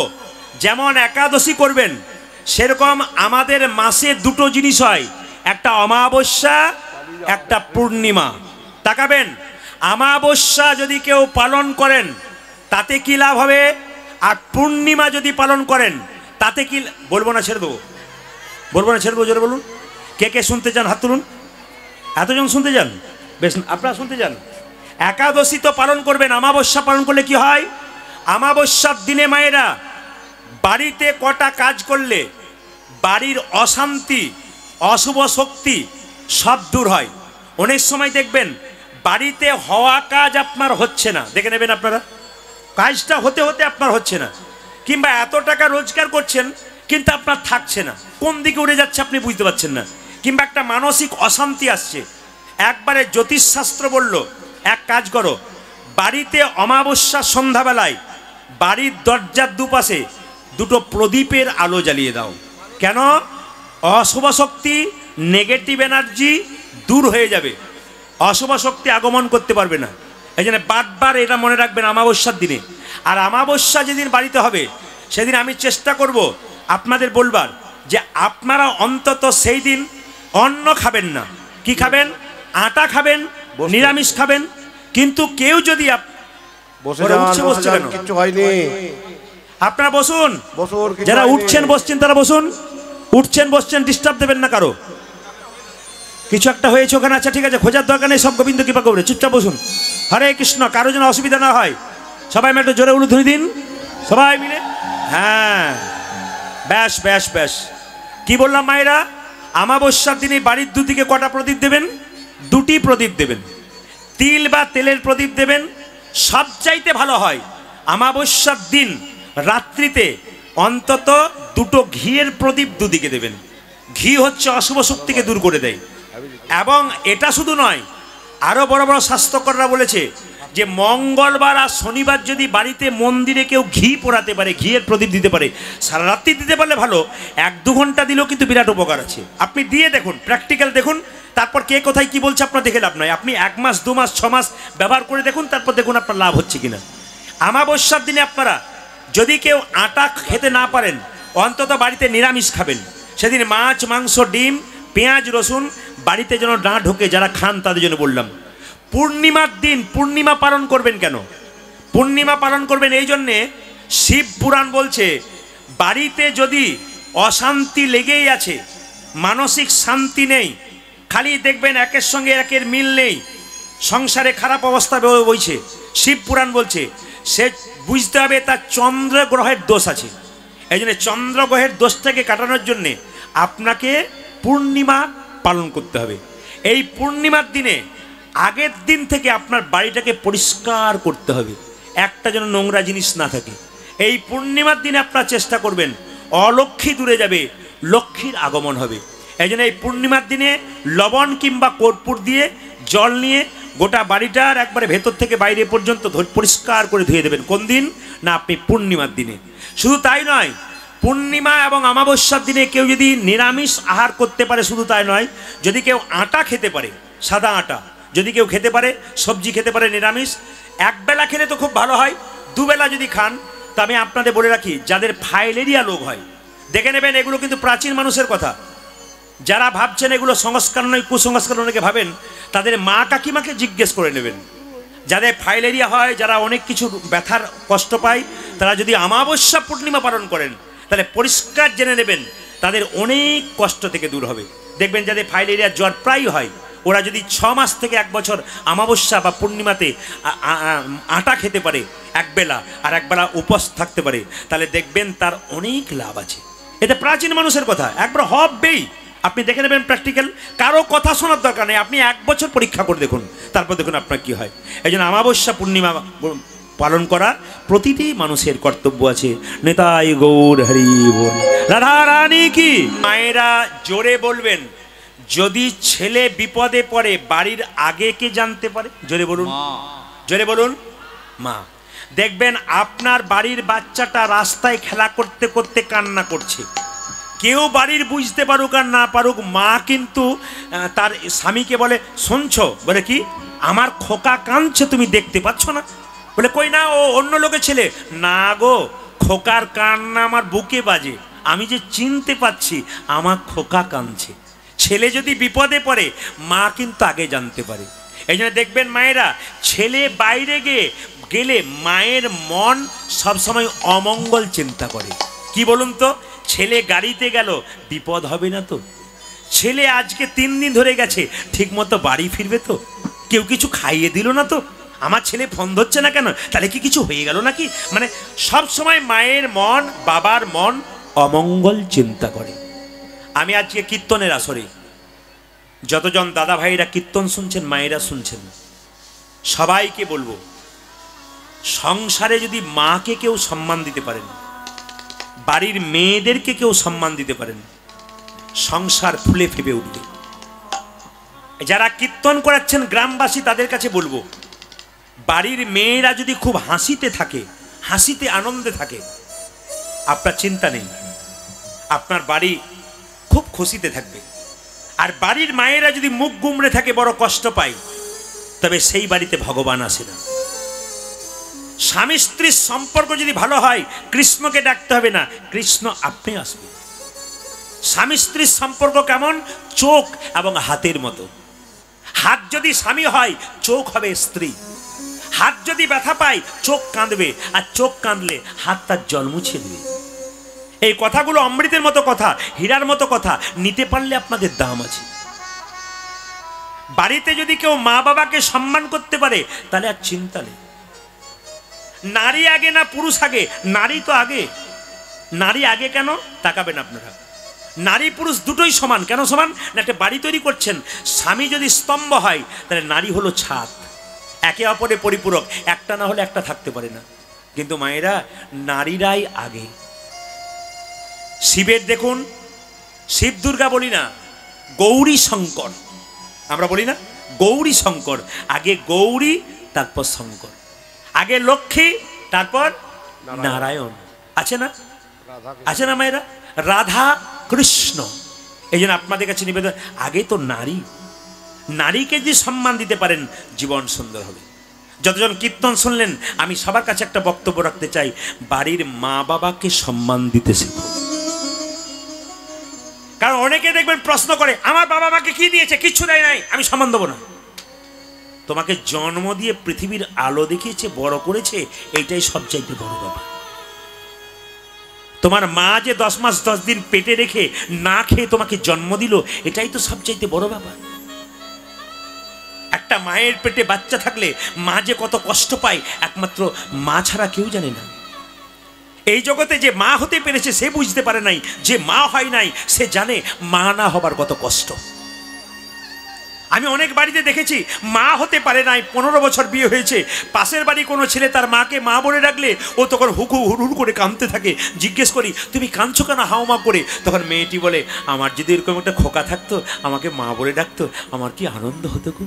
যেমন একাদশী করবেন, সেরকম আমাদের মাসে দুটো জিনিস হয়, একটা অমাবস্যা, একটা পূর্ণিমা। তাকাবেন, আমাবস্যা যদি কেউ পালন করেন তাতে কি লাভ হবে, আর পূর্ণিমা যদি পালন করেন তাতে কি, বলবো না ছেড়ে দেবো, বলবো না ছেড়ে দেবো, জোরে বলুন। কে কে শুনতে চান হাত তুলুন। এতজন শুনতে চান, বেশ, আপনারা শুনতে চান। একাদশী তো পালন করবেন, আমাবস্যা পালন করলে কি হয়, আমাবস্যার দিনে মায়েরা বাড়িতে কটা কাজ করলে বাড়ির অশান্তি, অশুভ শক্তি সব দূর হয়। অনেক সময় দেখবেন বাড়িতে হওয়া কাজ আপনার হচ্ছে না, দেখে নেবেন আপনারা, কাজটা হতে হতে আপনার হচ্ছে না, কিংবা এত টাকা রোজগার করছেন কিন্তু আপনার থাকছে না, কোন দিকে উড়ে যাচ্ছে আপনি বুঝতে পারছেন না, কিংবা একটা মানসিক অশান্তি আসছে। একবারে জ্যোতিষশাস্ত্র বলল, এক কাজ করো, বাড়িতে অমাবস্যার সন্ধ্যাবেলায় বাড়ির দরজার দুপাশে দুটো প্রদীপের আলো জ্বালিয়ে দাও। কেন? অশুভ শক্তি, নেগেটিভ এনার্জি দূর হয়ে যাবে, অশুভ শক্তি আগমন করতে পারবে না। এই জন্য বারবার এটা মনে রাখবেন আমাবস্যার দিনে। আর আমাবস্যা যেদিন বাড়িতে হবে সেদিন আমি চেষ্টা করব আপনাদের বলবার যে আপনারা অন্তত সেই দিন অন্ন খাবেন না। কি খাবেন? আটা খাবেন, নিরামিষ খাবেন। কিন্তু কেউ যদি কিছু হয়নি, আপনারা বসুন, কিছু যারা হয়নি। উঠছেন বসছেন তারা বসুন, উঠছেন বসছেন ডিস্টার্ব দেবেন না কারো। কিছু একটা হয়েছে ওখানে, আচ্ছা ঠিক আছে, খোঁজার দরকার নেই, সব গোবিন্দ কৃপা করবে, চুপচাপ বসুন। হরে কৃষ্ণ। কারো যেন অসুবিধা না হয়, সবাই মিলে একটু জোরে উলুধ্বনি দিন, সবাই মিলে। হ্যাঁ, ব্যাস ব্যাস ব্যাস। কি বললাম মায়েরা? আমাবস্যার দিনে বাড়ির দুদিকে কটা প্রদীপ দেবেন? দুটি প্রদীপ দেবেন। তিল বা তেলের প্রদীপ দেবেন। সবচাইতে ভালো হয় আমাবস্যার দিন রাত্রিতে অন্তত দুটো ঘিয়ের প্রদীপ দুদিকে দেবেন। ঘি হচ্ছে অশুভ শক্তিকে দূর করে দেয়। এবং এটা শুধু নয়, আরো বড় বড় স্বাস্থ্যকররা বলেছে যে মঙ্গলবার আর শনিবার যদি বাড়িতে মন্দিরে কেউ ঘি পোড়াতে পারে, ঘিয়ের প্রদীপ দিতে পারে, সারা রাত্রি দিতে পারলে ভালো, 1-2 ঘন্টা দিলেও কিন্তু বিরাট উপকার আছে। আপনি দিয়ে দেখুন, প্র্যাকটিক্যাল দেখুন, তারপর কে কোথায় কি বলছে আপনার দেখে লাভ নয়। আপনি 1 মাস 2 মাস 6 মাস ব্যবহার করে দেখুন, তারপর দেখুন আপনার লাভ হচ্ছে কিনা। আমাবস্যার দিনে আপনারা যদি কেউ আটা খেতে না পারেন, অন্তত বাড়িতে নিরামিষ খাবেন। সেদিন মাছ, মাংস, ডিম, পেঁয়াজ, রসুন বাড়িতে যেন না ঢোকে। যারা খান তাদের জন্য বললাম। পূর্ণিমার দিন পূর্ণিমা পালন করবেন কেন? পূর্ণিমা পালন করবেন এই জন্যে, শিব পুরাণ বলছে বাড়িতে যদি অশান্তি লেগেই আছে, মানসিক শান্তি নেই, খালি দেখবেন একের সঙ্গে একের মিল নেই, সংসারে খারাপ অবস্থা বইছে, শিব পুরাণ বলছে সে বুঝতে হবে তার চন্দ্র গ্রহের দোষ আছে। এই জন্য চন্দ্র গ্রহের দোষটাকে কাটানোর জন্যে আপনাকে পূর্ণিমা পালন করতে হবে। এই পূর্ণিমার দিনে আগের দিন থেকে আপনার বাড়িটাকে পরিষ্কার করতে হবে, একটা যেন নোংরা জিনিস না থাকে। এই পূর্ণিমার দিনে আপনারা চেষ্টা করবেন, অলক্ষ্মী দূরে যাবে, লক্ষ্মীর আগমন হবে। এই জন্য এই পূর্ণিমার দিনে লবণ কিংবা কর্পূর দিয়ে জল নিয়ে গোটা বাড়িটার একবারে ভেতর থেকে বাইরে পর্যন্ত পরিষ্কার করে ধুয়ে দেবেন। কোন দিন? না, আপনি পূর্ণিমার দিনে। শুধু তাই নয়, পূর্ণিমা এবং অমাবস্যার দিনে কেউ যদি নিরামিষ আহার করতে পারে, শুধু তাই নয়, যদি কেউ আটা খেতে পারে, সাদা আটা যদি কেউ খেতে পারে, সবজি খেতে পারে নিরামিষ, একবেলা খেলে তো খুব ভালো হয়। দুবেলা যদি খান, তা আমি আপনাদের বলে রাখি, যাদের ফাইলেরিয়া রোগ হয়, দেখে নেবেন এগুলো কিন্তু প্রাচীন মানুষের কথা। যারা ভাবছেন এগুলো সংস্কার নয়, কুসংস্কার অনেকে ভাবেন, তাদের মা কাকিমাকে জিজ্ঞেস করে নেবেন। যাদের ফাইলেরিয়া হয়, যারা অনেক কিছু ব্যথার কষ্ট পায়, তারা যদি আমাবস্যা পূর্ণিমা পালন করেন, তাহলে পরিষ্কার জেনে নেবেন তাদের অনেক কষ্ট থেকে দূর হবে। দেখবেন যাদের ফাইলেরিয়ার জ্বর প্রায় হয়, ওরা যদি 6 মাস থেকে 1 বছর আমাবস্যা বা পূর্ণিমাতে আটা খেতে পারে একবেলা, আর একবেলা উপোস থাকতে পারে, তাহলে দেখবেন তার অনেক লাভ আছে। এটা প্রাচীন মানুষের কথা, একবার হবেই। আপনি দেখে নেবেন প্র্যাকটিক্যাল, কারো কথা শোনার দরকার নেই, আপনি 1 বছর পরীক্ষা করে দেখুন, তারপর দেখুন আপনার কি হয়। এই জন্য আমাবস্যা পূর্ণিমা পালন করা প্রতিটি মানুষের কর্তব্য আছে। নেতাই গৌর হরি বল, রাধা রানী কি। মায়েরা জোরে বলবেন, যদি ছেলে বিপদে পড়ে বাড়ির আগে কে জানতে পারে? জোরে বলুন, জোরে বলুন, মা। দেখবেন আপনার বাড়ির বাচ্চাটা রাস্তায় খেলা করতে করতে কান্না করছে, কেউ বাড়ির বুঝতে পারুক আর না পারুক, মা কিন্তু তার স্বামীকে বলে, শুনছো? বলে কি, আমার খোকা কাঁদছে, তুমি দেখতে পাচ্ছ না? বলে কই না, ও অন্য লোকের ছেলে। না গো, খোকার কান্না আমার বুকে বাজে, আমি যে চিনতে পাচ্ছি আমার খোকা কাঁদছে। ছেলে যদি বিপদে পড়ে মা কিন্তু আগে জানতে পারে। এই জন্য দেখবেন মায়েরা, ছেলে বাইরে গেলে মায়ের মন সবসময় অমঙ্গল চিন্তা করে। কি বলুন তো, ছেলে গাড়িতে গেল, বিপদ হবে না তো? ছেলে আজকে 3 দিন ধরে গেছে, ঠিক মতো বাড়ি ফিরবে তো? কেউ কিছু খাইয়ে দিল না তো? আমার ছেলে ফোন ধরছে না কেন? তাহলে কি কিছু হয়ে গেল নাকি? মানে সব সময় মায়ের মন, বাবার মন অমঙ্গল চিন্তা করে। আমি আজকে কীর্তনের আসরে যতজন দাদা ভাইরা কীর্তন শুনছেন, মায়েরা শুনছেন, সবাইকে বলবো, সংসারে যদি মাকে কেউ সম্মান দিতে পারেন, বাড়ির মেয়েদেরকে কেউ সম্মান দিতে পারেন, সংসার ফুলে ফেপে উঠবে। যারা কীর্তন করাচ্ছেন গ্রামবাসী, তাদের কাছে বলবো, বাড়ির মেয়েরা যদি খুব হাসিতে থাকে, হাসিতে আনন্দে থাকে, আপনার চিন্তা নেই, আপনার বাড়ি খুব খুশিতে থাকবে। আর বাড়ির মায়েরা যদি মুখ গুমড়ে থাকে, বড় কষ্ট পায়, তবে সেই বাড়িতে ভগবান আসে না। স্বামী স্ত্রীর সম্পর্ক যদি ভালো হয়, কৃষ্ণকে ডাকতে হবে না, কৃষ্ণ আপনি আসবে। স্বামী স্ত্রীর সম্পর্ক কেমন? চোখ এবং হাতের মতো। হাত যদি স্বামী হয়, চোখ হবে স্ত্রী। হাত যদি ব্যথা পায়, চোখ কাঁদবে, আর চোখ কাঁদলে হাত তার জল মুছে দেবে। এই কথাগুলো অমৃতের মতো কথা, হীরার মতো কথা, নিতে পারলে আপনাদের দাম আছে। বাড়িতে যদি কেউ মা বাবাকে সম্মান করতে পারে, তাহলে আর চিন্তা নেই। নারী আগে না পুরুষ আগে? নারী তো আগে। নারী আগে কেন? তাকাবেন আপনারা, নারী পুরুষ দুটোই সমান। কেন সমান? না, একটা বাড়ি তৈরি করছেন, স্বামী যদি স্তম্ভ হয়, তাহলে নারী হলো ছাদ, একে অপরে পরিপূরক, একটা না হলে একটা থাকতে পারে না। কিন্তু মায়েরা, নারীরাই আগে। শিবের দেখুন, শিব দুর্গা বলি না, গৌরী শঙ্কর আমরা বলি না, গৌরী শঙ্কর। আগে গৌরী, তারপর শঙ্কর। আগে লক্ষ্মী, তারপর নারায়ণ। আছে না? আছে না মায়েরা? রাধা কৃষ্ণ। এই জন্য আপনাদের কাছে নিবেদন, আগে তো নারী। নারীকে যে সম্মান দিতে পারেন, জীবন সুন্দর হবে। যতজন কীর্তন শুনলেন, আমি সবার কাছে একটা বক্তব্য রাখতে চাই, বাড়ির মা বাবাকে সম্মান দিতে শিখো। কারণ অনেকে দেখবেন প্রশ্ন করে, আমার বাবা মাকে কি দিয়েছে? কিচ্ছু দেয় নাই, আমি সম্মান দেবো না। তোমাকে জন্ম দিয়ে পৃথিবীর আলো দেখিয়েছে, বড় করেছে, এইটাই সবচাইতে বড় ব্যাপার। তোমার মা যে 10 মাস 10 দিন পেটে রেখে না খেয়ে তোমাকে জন্ম দিল, এটাই তো সবচাইতে বড় ব্যাপার। একটা মায়ের পেটে বাচ্চা থাকলে মা যে কত কষ্ট পায়, একমাত্র মা ছাড়া কেউ জানে না। এই জগতে যে মা হতে পেরেছে, সে বুঝতে পারে নাই, যে মা হয় নাই সে জানে মা না হবার কত কষ্ট। আমি অনেক বাড়িতে দেখেছি, মা হতে পারে নাই, 15 বছর বিয়ে হয়েছে, পাশের বাড়ি কোনো ছেলে তার মাকে মা বলে ডাকলে ও তখন হুড় করে কাঁদতে থাকে। জিজ্ঞেস করি, তুমি কাঁদছো কেন হাওমা করে? তখন মেয়েটি বলে, আমার যদি এরকম একটা খোকা থাকতো, আমাকে মা বলে ডাকতো, আমার কি আনন্দ হতো গো।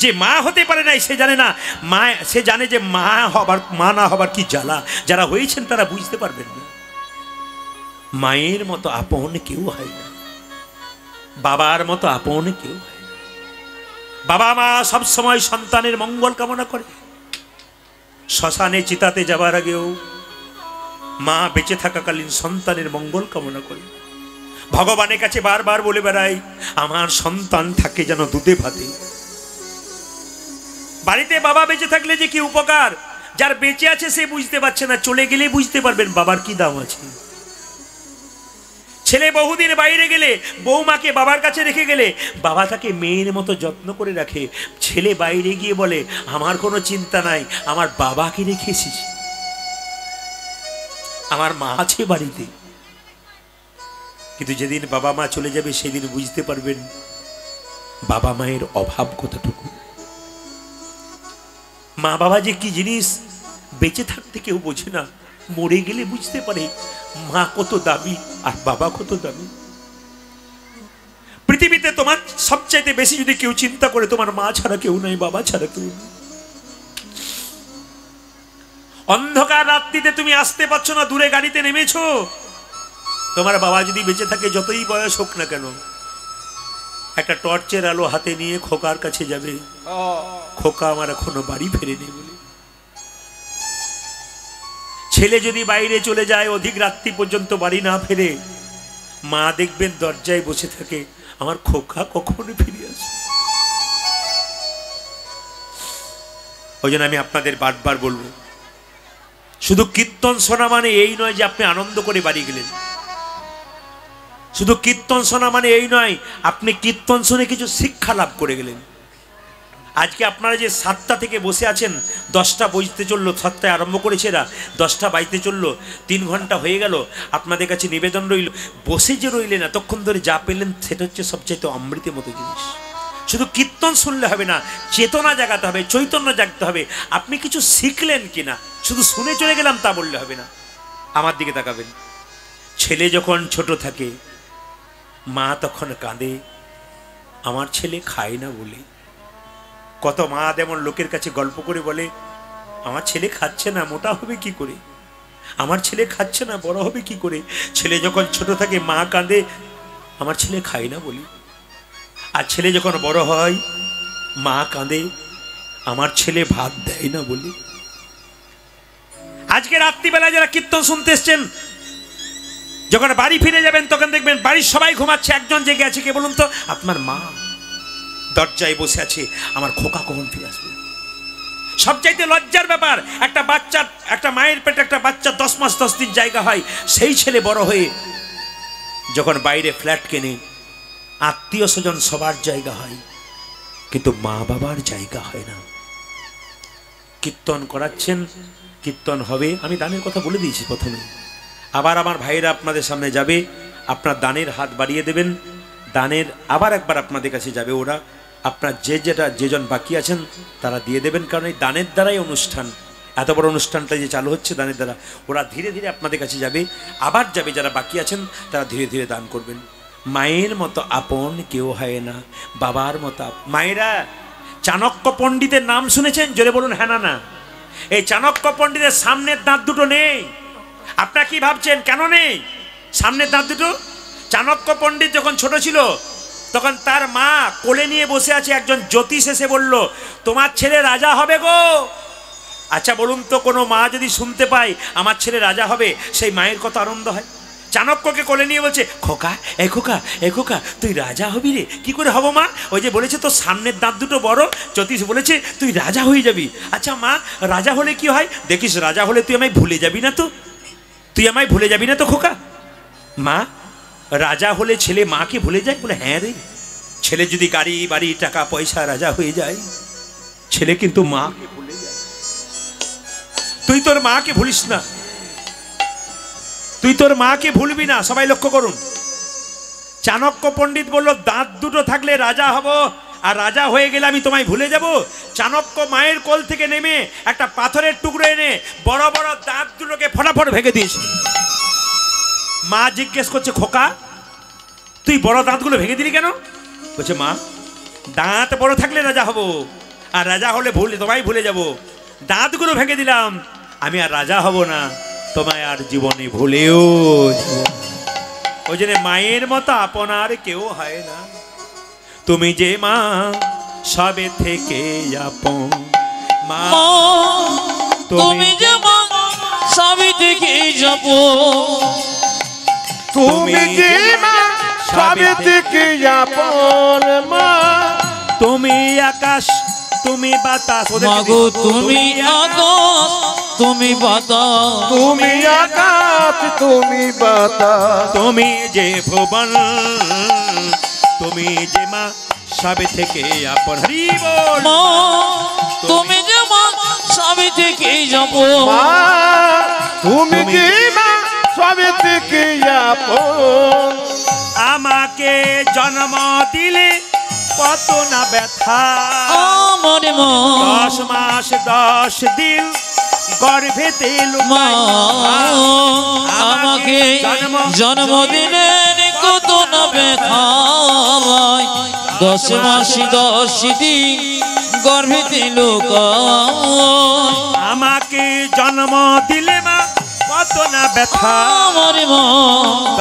যে মা হতে পারে নাই সে জানে না, মা সে জানে যে মা না হবার কি জ্বালা। যারা হয়েছেন তারা বুঝতে পারবেন না। মায়ের মতো আপন কেউ হয় না, বাবার মতো আপন কেউ হয় না। বাবা মা সব সময় সন্তানের মঙ্গল কামনা করে। শ্মশানে চিতাতে যাবার আগেও মা বেঁচে থাকাকালীন সন্তানের মঙ্গল কামনা করে। ভগবানের কাছে বারবার বলে বেড়াই, আমার সন্তান থাকে যেন দুধে ভাতে। বাড়িতে বাবা বেঁচে থাকলে যে কি উপকার, যার বেঁচে আছে সে বুঝতে পারছে না, চলে গেলে বুঝতে পারবেন বাবার কি দাম আছে। ছেলে বহুদিন বাইরে গেলে বৌমাকে বাবার কাছে রেখে গেলে বাবা তাকে মেয়ের মতো যত্ন করে রাখে। ছেলে বাইরে গিয়ে বলে, আমার কোনো চিন্তা নাই, আমার বাবাকে রেখে এসেছি, আমার মা আছে বাড়িতে। কিন্তু যেদিন বাবা মা চলে যাবে, সেদিন বুঝতে পারবেন বাবা মায়ের অভাব কতটুকু। মা বাবা যে কি জিনিস, বেঁচে থাকতে কেউ বোঝে না, মরে গেলে বুঝতে পারে মা কত দামি আর বাবা কত দামি। পৃথিবীতে তোমার সবচাইতে বেশি যদি কেউ চিন্তা করে, তোমার মা ছাড়া কেউ নাই, বাবা ছাড়া কেউ নেই। অন্ধকার রাত্রিতে তুমি আসতে পারছো না, দূরে গাড়িতে নেমেছো, তোমার বাবা যদি বেঁচে থাকে, যতই বয়স হোক না কেন, একটা টর্চের আলো হাতে নিয়ে খোকার কাছে যাবে, খোকা আমার এখনো বাড়ি ফেরেনি বলে। ছেলে যদি বাইরে চলে যায়, অধিক রাত্রি পর্যন্ত বাড়ি না ফেরে, মা দেখবেন দরজায় বসে থাকে, আমার খোকা কখন ফিরে আসে। ওই জন্য আমি আপনাদের বারবার বলবো, শুধু কীর্তন শোনা মানে এই নয় যে আপনি আনন্দ করে বাড়ি গেলেন। শুধু কীর্তন শোনা মানে এই নয় আপনি কীর্তন শুনে কিছু শিক্ষা লাভ করে গেলেন। আজকে আপনারা যে 7টা থেকে বসে আছেন, 10টা বজতে চললো, 7টায় আরম্ভ করেছে এরা, 10টা বাজতে চললো, 3 ঘন্টা হয়ে গেল। আপনাদের কাছে নিবেদন রইল, বসে যে রইলেন এতক্ষণ ধরে যা পেলেন সেটা হচ্ছে সবচাইতে অমৃতের মতো জিনিস। শুধু কীর্তন শুনলে হবে না, চেতনা জাগাতে হবে, চৈতন্য জাগতে হবে। আপনি কিছু শিখলেন কিনা, শুধু শুনে চলে গেলাম তা বললে হবে না। আমার দিকে তাকাবেন, ছেলে যখন ছোট থাকে মা তখন কাঁদে, আমার ছেলে খায় না বলে। কত মা যেমন লোকের কাছে গল্প করে বলে, আমার ছেলে খাচ্ছে না, মোটা হবে কি করে, আমার ছেলে খাচ্ছে না, বড় হবে কি করে। ছেলে যখন ছোট থাকে মা কাঁদে, আমার ছেলে খায় না বলি। আর ছেলে যখন বড় হয় মা কাঁদে, আমার ছেলে ভাত দেয় না বলি। আজকে রাত্রিবেলা যারা কীর্তন শুনতে এসছেন, যখন বাড়ি ফিরে যাবেন তখন দেখবেন বাড়ির সবাই ঘুমাচ্ছে, একজন জেগে আছে। কে বলুন তো? আপনার মা দরজায় বসে আছে, আমার খোকা কখন ফিরে আসবে। সবচাইতে লজ্জার ব্যাপার, একটা বাচ্চা, একটা মায়ের পেটে একটা বাচ্চা 10 মাস 10 দিন জায়গা হয়, সেই ছেলে বড় হয়ে যখন বাইরে ফ্ল্যাট কেনে, আত্মীয় স্বজন সবার জায়গা হয়, কিন্তু মা বাবার জায়গা হয় না। কীর্তন করাচ্ছেন, কীর্তন হবে, আমি দানের কথা বলে দিয়েছি প্রথমে। আবার আমার ভাইরা আপনাদের সামনে যাবে, আপনার দানের হাত বাড়িয়ে দেবেন, দানের আবার একবার আপনাদের কাছে যাবে ওরা। আপনার যেজন বাকি আছেন তারা দিয়ে দেবেন, কারণ এই দানের দ্বারাই অনুষ্ঠান, এত বড় অনুষ্ঠানটা যে চালু হচ্ছে দানের দ্বারা। ওরা ধীরে ধীরে আপনাদের কাছে যাবে, আবার যাবে, যারা বাকি আছেন তারা ধীরে ধীরে দান করবেন। মায়ের মতো আপন কেউ হয় না, বাবার মতো। মায়েরা, চাণক্য পণ্ডিতের নাম শুনেছেন? জোরে বলুন হ্যাঁ না না। এই চাণক্য পণ্ডিতের সামনের দাঁত দুটো নেই। আপনারা কি ভাবছেন কেন নেই সামনের দাঁত দুটো? চাণক্য পণ্ডিত যখন ছোট ছিল তখন তার মা কোলে নিয়ে বসে আছে, একজন জ্যোতিষ এসে বলল, তোমার ছেলে রাজা হবে গো। আচ্ছা বলুন তো, কোনো মা যদি শুনতে পায় আমার ছেলে রাজা হবে, সেই মায়ের কত আনন্দ হয়। চাণক্যকে কোলে নিয়ে বলছে, খোকা এ খোকা এ খোকা, তুই রাজা হবি রে। কি করে হব মা? ওই যে বলেছে তোর সামনের দাঁত দুটো বড়, জ্যোতিষ বলেছে তুই রাজা হয়ে যাবি। আচ্ছা মা, রাজা হলে কি হয়? দেখিস, রাজা হলে তুই আমায় ভুলে যাবি না তো, তুই আমায় ভুলে যাবি না তো খোকা। মা, রাজা হলে ছেলে মাকে ভুলে যায়? বলে হ্যাঁ রে, ছেলে যদি গাড়ি বাড়ি টাকা পয়সা রাজা হয়ে যায়, ছেলে কিন্তু মাকে ভুলে যায়। তুই তোর মাকে ভুলিস না, তুই তোর মাকে ভুলবি না। সবাই লক্ষ্য করুন, চাণক্য পণ্ডিত বলল দাঁত দুটো থাকলে রাজা হব, আর রাজা হয়ে গেলে আমি তোমায় ভুলে যাব। চাণক্য মায়ের কোল থেকে নেমে একটা পাথরের টুকরো এনে বড় বড় দাঁত দুটোকে ফটাফট ভেঙে দিয়েছে। মা জিজ্ঞেস করছে, খোকা তুই বড় দাঁতগুলো ভেঙে দিলি কেন? বলছে, মা, দাঁত বড় থাকলে রাজা হব, আর রাজা হলে তোমায় ভুলে যাব। দাঁতগুলো ভেঙে দিলাম, আমি আর রাজা হব না, তোমায় আর জীবনে ভুলেও। ওই জন্য মায়ের মতো আপনার কেউ হয় না। তুমি যে মা সবে থেকে আপন, মা তুমি যে মা সবে থেকে যাব, তুমি যে মা সবে থেকে আপন মা। তুমি আকাশ, তুমি বাতাস, মাগো তুমি আকাশ, তুমি বাতাস, তুমি আকাশ, তুমি বাতাস, তুমি যে ভুবন, তুমি যে মা সবে থেকে আপন। হরি বল। মা তুমি যে মা সবে থেকে যাব, মা তুমি যে মা সবে থেকে আপন। আমাকে জন্ম দিলে কত না ব্যথা, আমার মা 10 মাস 10 দিন গর্ভেতে মা লুকাই। আমাকে জন্ম দিলেন কত না ব্যথা, 10 মাস 10 দিন গর্ভেতে লুকাই। আমাকে জন্ম দিলে মা কত না ব্যথা, আমার মা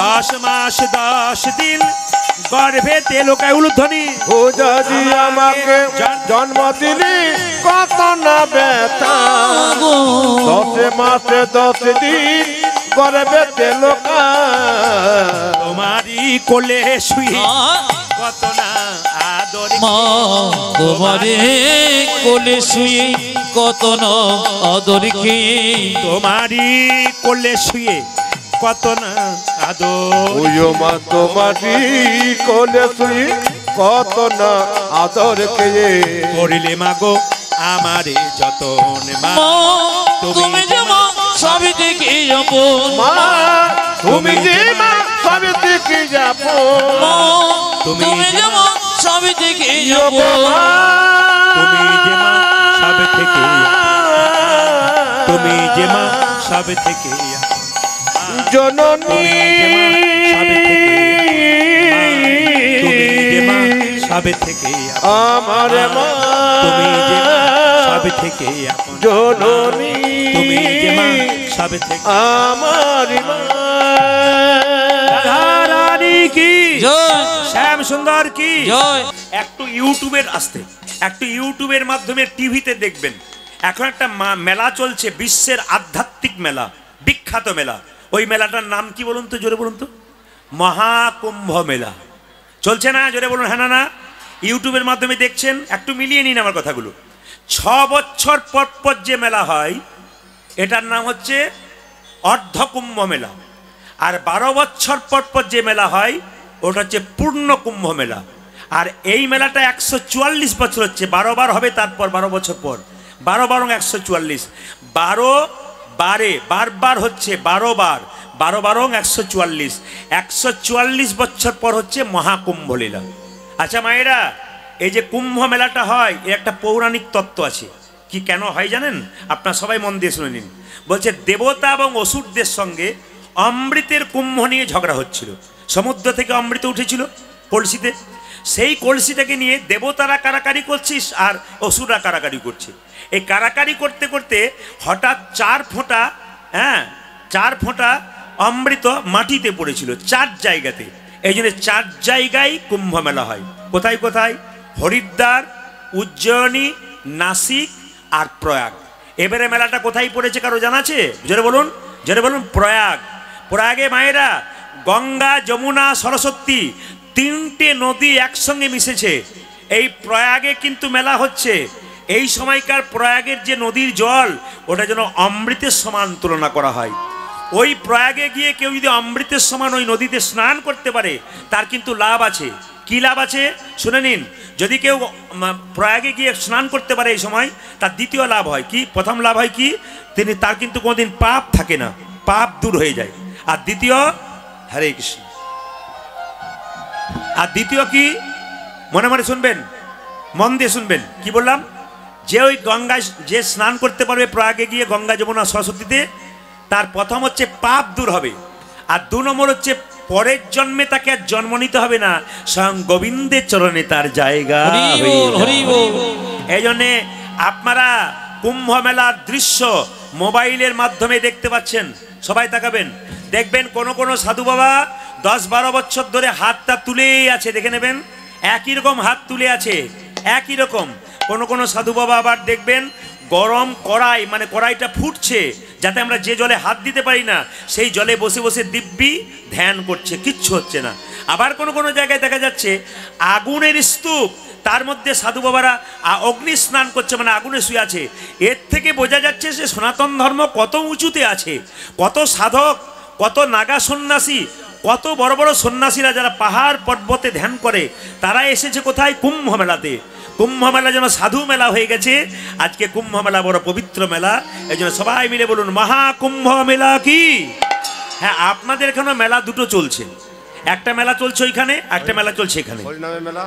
10 মাস 10 দিন গর্ভেতে লুকায়। উলুধ্বনি। ও যদি আমাকে জন্ম দিলি কত না ব্যথা, 10 মাসে 10 দিন গর্ভেতে লোকা। তোমারই কোলে শুয়ে কত না আদর মা তোমারে কোলে শুয়ে কত না আদর খেয়ে তোমারই কোলে শুয়ে কত না আদর ওয়ো মা তোমারি কোলে শুই কত না আদর খেয়ে করিলে মাগো আমারে যতন মা মা তুমি যেমন সবই থেকে আপন মা তুমি যে মা সবে থেকে যাবো মা তুমি যেমন সবই থেকে আপন তুমি যে মা সব থেকে তুমি যে মা সব থেকে জননী তুমি যে মা সব থেকে আমার মা তুমি যে মা সব থেকে জননী তুমি যে মা সব থেকে আমার মা রাধারানী কি জয় শ্যাম সুন্দর কি জয় একটু ইউটিউবের মাধ্যমে টিভিতে দেখবেন এখন একটা মেলা চলছে বিশ্বের আধ্যাত্মিক মেলা বিখ্যাত মেলা ওই মেলাটার নাম কি বলুন তো জোরে বলুন তো মহাকুম্ভ মেলা চলছে না জোরে বলুন হ্যাঁ না ইউটিউবের মাধ্যমে দেখছেন একটু মিলিয়ে নিন আমার কথাগুলো 6 বছর পর পর যে মেলা হয় এটার নাম হচ্ছে অর্ধকুম্ভ মেলা আর 12 বছর পর পর যে মেলা হয় ওটা হচ্ছে পূর্ণ কুম্ভ মেলা আর এই মেলাটা 144 বছর হচ্ছে 12 বার হবে তারপর 12 বছর পর 12 বারং 144 12 বারে বারবার হচ্ছে 12 বার 12 বারং 144 বছর পর হচ্ছে মহাকুম্ভ লীলা। আচ্ছা মায়েরা এই যে কুম্ভ মেলাটা হয় এর একটা পৌরাণিক তত্ত্ব আছে কি কেন হয় জানেন আপনারা সবাই মন দিয়ে শুনে নিন বলছে দেবতা এবং অসুরদের সঙ্গে অমৃতের কুম্ভ নিয়ে ঝগড়া হচ্ছিল সমুদ্র থেকে অমৃত উঠেছিল কলসিতে সেই কলসিটাকে নিয়ে দেবতারা কারাকারি করছিস আর অসুররা কারাকারি করছে এই কারাকারি করতে করতে হঠাৎ 4 ফোঁটা অমৃত মাটিতে পড়েছিল 4 জায়গাতে এই জন্য 4 জায়গায় কুম্ভ মেলা হয় কোথায় কোথায় হরিদ্বার উজ্জয়িনী নাসিক আর প্রয়াগ এবারে মেলাটা কোথায় পড়েছে কারো জানা আছে জোরে বলুন প্রয়াগে মায়েরা গঙ্গা যমুনা সরস্বতী 3টে নদী একসঙ্গে মিশেছে এই প্রয়াগে কিন্তু মেলা হচ্ছে এই সময়কার প্রয়াগের যে নদীর জল ওটা যেন অমৃতের সমান তুলনা করা হয় ওই প্রয়াগে গিয়ে কেউ যদি অমৃতের সমান ওই নদীতে স্নান করতে পারে তার কিন্তু লাভ আছে কি লাভ আছে শুনে নিন যদি কেউ প্রয়াগে গিয়ে স্নান করতে পারে এই সময় তার দ্বিতীয় লাভ হয় কি প্রথম লাভ হয় কি তার কিন্তু কোনোদিন পাপ থাকে না পাপ দূর হয়ে যায় আর দ্বিতীয় হরে কৃষ্ণ আর দ্বিতীয় কি মনে মনে শুনবেন মন দিয়ে শুনবেন কি বললাম যে ওই গঙ্গায় যে স্নান করতে পারবে প্রয়াগে গিয়ে গঙ্গা যমুনা সরস্বতীতে তার প্রথম হচ্ছে পাপ দূর হবে আর 2 নম্বর হচ্ছে পরের জন্মে তাকে আর জন্ম নিতে হবে না স্বয়ং গোবিন্দের চরণে তার জায়গা এই জন্যে আপনারা কুম্ভ মেলার দৃশ্য মোবাইলের মাধ্যমে দেখতে পাচ্ছেন সবাই তাকাবেন দেখবেন কোন সাধু বাবা 10-12 বছর ধরে হাতটা তুলেই আছে দেখে নেবেন একই রকম হাত তুলে আছে একই রকম কোন সাধু বাবা আবার দেখবেন গরম কড়াই মানে কড়াইটা ফুটছে যাতে আমরা যে জলে হাত দিতে পারি না সেই জলে বসে বসে দিব্যি ধ্যান করছে কিচ্ছু হচ্ছে না আবার কোন জায়গায় দেখা যাচ্ছে আগুনের স্তূপ তার মধ্যে সাধু বাবারা অগ্নি স্নান করছে মানে আগুনে শুয়ে আছে এর থেকে বোঝা যাচ্ছে যে সনাতন ধর্ম কত উঁচুতে আছে কত সাধক কত নাগা সন্ন্যাসী কত বড় বড় সন্ন্যাসীরা যারা পাহাড় পর্বতে ধ্যান করে তারা এসেছে কোথায় কুম্ভ মেলাতে কুম্ভ মেলা যেন সাধু মেলা হয়ে গেছে আজকে কুম্ভ মেলা বড় পবিত্র মেলা এই জন্য সবাই মিলে বলুন মহাকুম্ভ মেলা কি হ্যাঁ আপনাদের এখানে মেলা দুটো চলছে একটা মেলা চলছে ওইখানে একটা মেলা চলছে এখানে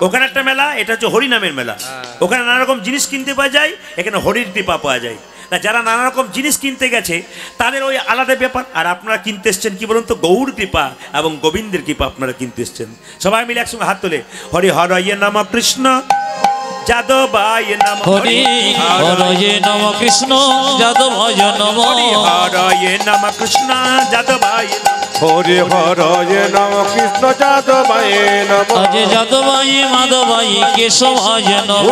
ওখানে একটা মেলা এটা হচ্ছে হরিনামের মেলা ওখানে নানা রকম জিনিস কিনতে পাওয়া যায় এখানে হরির কৃপা পাওয়া যায় যারা নানা রকম জিনিস কিনতে গেছে তাদের ওই আলাদা ব্যাপার আর আপনারা কিনতে এসছেন কি বলুন তো গৌর কৃপা এবং গোবিন্দের কৃপা আপনারা কিনতে এসছেন সবাই মিলে একসঙ্গে হাত তোলে হরি হরয়ে নম কৃষ্ণ যাদবায় নম হরি হরয়ে নম কৃষ্ণ যাদবায় নম হরয়ে নম কৃষ্ণ যাদবায় হরি হরয়ে নম কৃষ্ণ যাদবায় নম অজে যাদবায় মাধবায় কেশবায় নম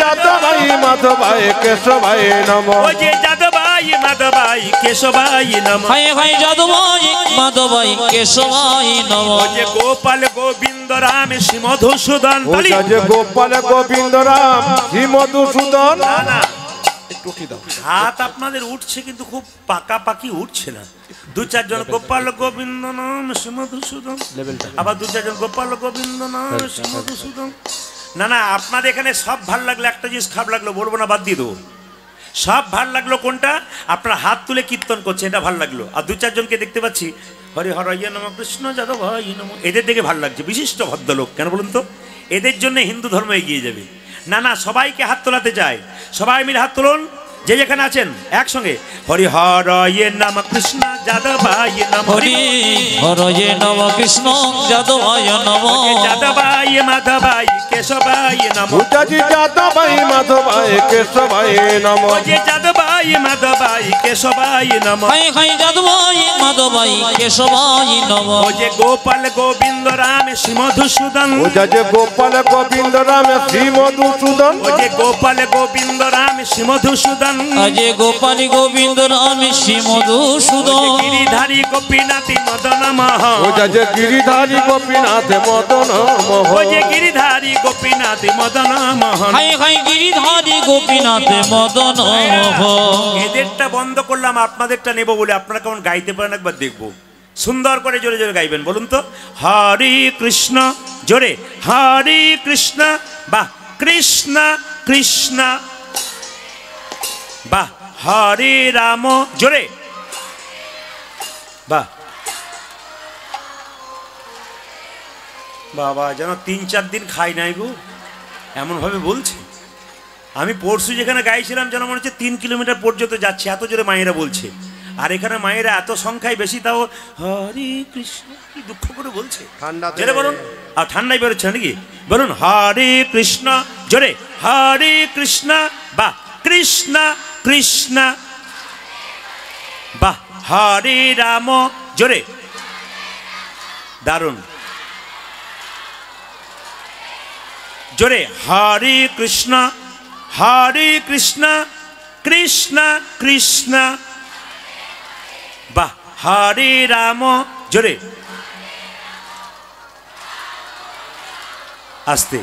যাদবায় মাধবায় কেশবায় নম ওজে যাদবায় মাধবাই কেশবাই নম। হাই হাই যাদবাই মাধবাই কেশবাই নম। ও যে গোপাল গোবিন্দ রাম শ্রী মধুসূদন। ওটা যে গোপাল গোবিন্দ রাম শ্রী মধুসূদন। না না, একটু কি দাও। হাত আপনাদের উঠছে কিন্তু খুব পাকাপাকি উঠছে না। দু চারজন গোপাল গোবিন্দ নাম শ্রী মধুসূদন, আবার দু চারজন গোপাল গোবিন্দ নাম শ্রী মধুসূদন। না না, আপনাদের এখানে সব ভাল লাগলো, একটা জিনিস খারাপ লাগলো বলবো না, বাদ দিয়ে দেবো। সব ভাল লাগলো কোনটা? আপনার হাত তুলে কীর্তন করছে, এটা ভাল লাগলো। আর দু চারজনকে দেখতে পাচ্ছি হরি হরয় নম কৃষ্ণ যাদব নম, এদের দেখে ভাল লাগছে। বিশিষ্ট ভদ্রলোক, কেন বলুন তো? এদের জন্য হিন্দু ধর্ম এগিয়ে যাবে। না না, সবাইকে হাত তোলাতে চায়। সবাই মিলে হাত তুলুন, যে যেখানে আছেন একসঙ্গে। হরি হরয় নম কৃষ্ণ যাদবায় নম। হরি হরয়ে নম কৃষ্ণ যাদবায় নম। যাদবায় মাধবাই কেশবায় নম। ওটা যে যাদবাই মাধবাই কেশবাই নম। যে যাদবাই মাধবাই কেশবায় নম। হাই হাই যাদবাই মাধবাই কেশবাই নম। ও যে গোপাল গোবিন্দ রাম শ্রী মধুসূদন। ওটা যে গোপাল গোবিন্দ রাম শ্রী মধুসূদন। ও যে গোপাল গোবিন্দ রাম শ্রী মধুসূদন। আজে গোপাল গোবিন্দ রাম শ্রী মধুসূদন। গিরিধারী গোপীনাথী মদন মহ। ওটা যে গিরিধারী গোপীনাথ মদন মোহ। ও যে গিরিধারী গোপীনাথী মদন মোহন। হাই হাই গিরিধারী গোপীনাথ মদন মোহ। এদেরটা বন্ধ করলাম, আপনাদেরটা নেব বলে। আপনারা কেমন গাইতে পারেন একবার দেখবো। সুন্দর করে জোরে জোরে গাইবেন, বলুন তো। হরে কৃষ্ণ, জোরে হরে কৃষ্ণ, বাহ কৃষ্ণ কৃষ্ণ, বাহ হরে রাম, জোরে বাহ। বাবা যেন 3-4 দিন খাই নাই গো, এমনভাবে বলছে। আমি পরশু যেখানে গাইছিলাম যেন মনে হচ্ছে 3 কিলোমিটার পর্যন্ত যাচ্ছে, এত জোরে মায়েরা বলছে। আর এখানে মায়েরা এত সংখ্যায় বেশি, তাও হরে কৃষ্ণ, কি দুঃখ করে বলছে। ঠান্ডাতে। জোরে বলুন, আর ঠান্ডায় বেরোচ্ছে নাকি? বলুন হরে কৃষ্ণ, জোরে হরে কৃষ্ণ, বাহ কৃষ্ণ কৃষ্ণ, বাহ হরে রাম, জোরে দারুণ, জোরে হরে কৃষ্ণ কৃষ্ণ কৃষ্ণ, বাহ হরে রাম, জোরে আস্তে।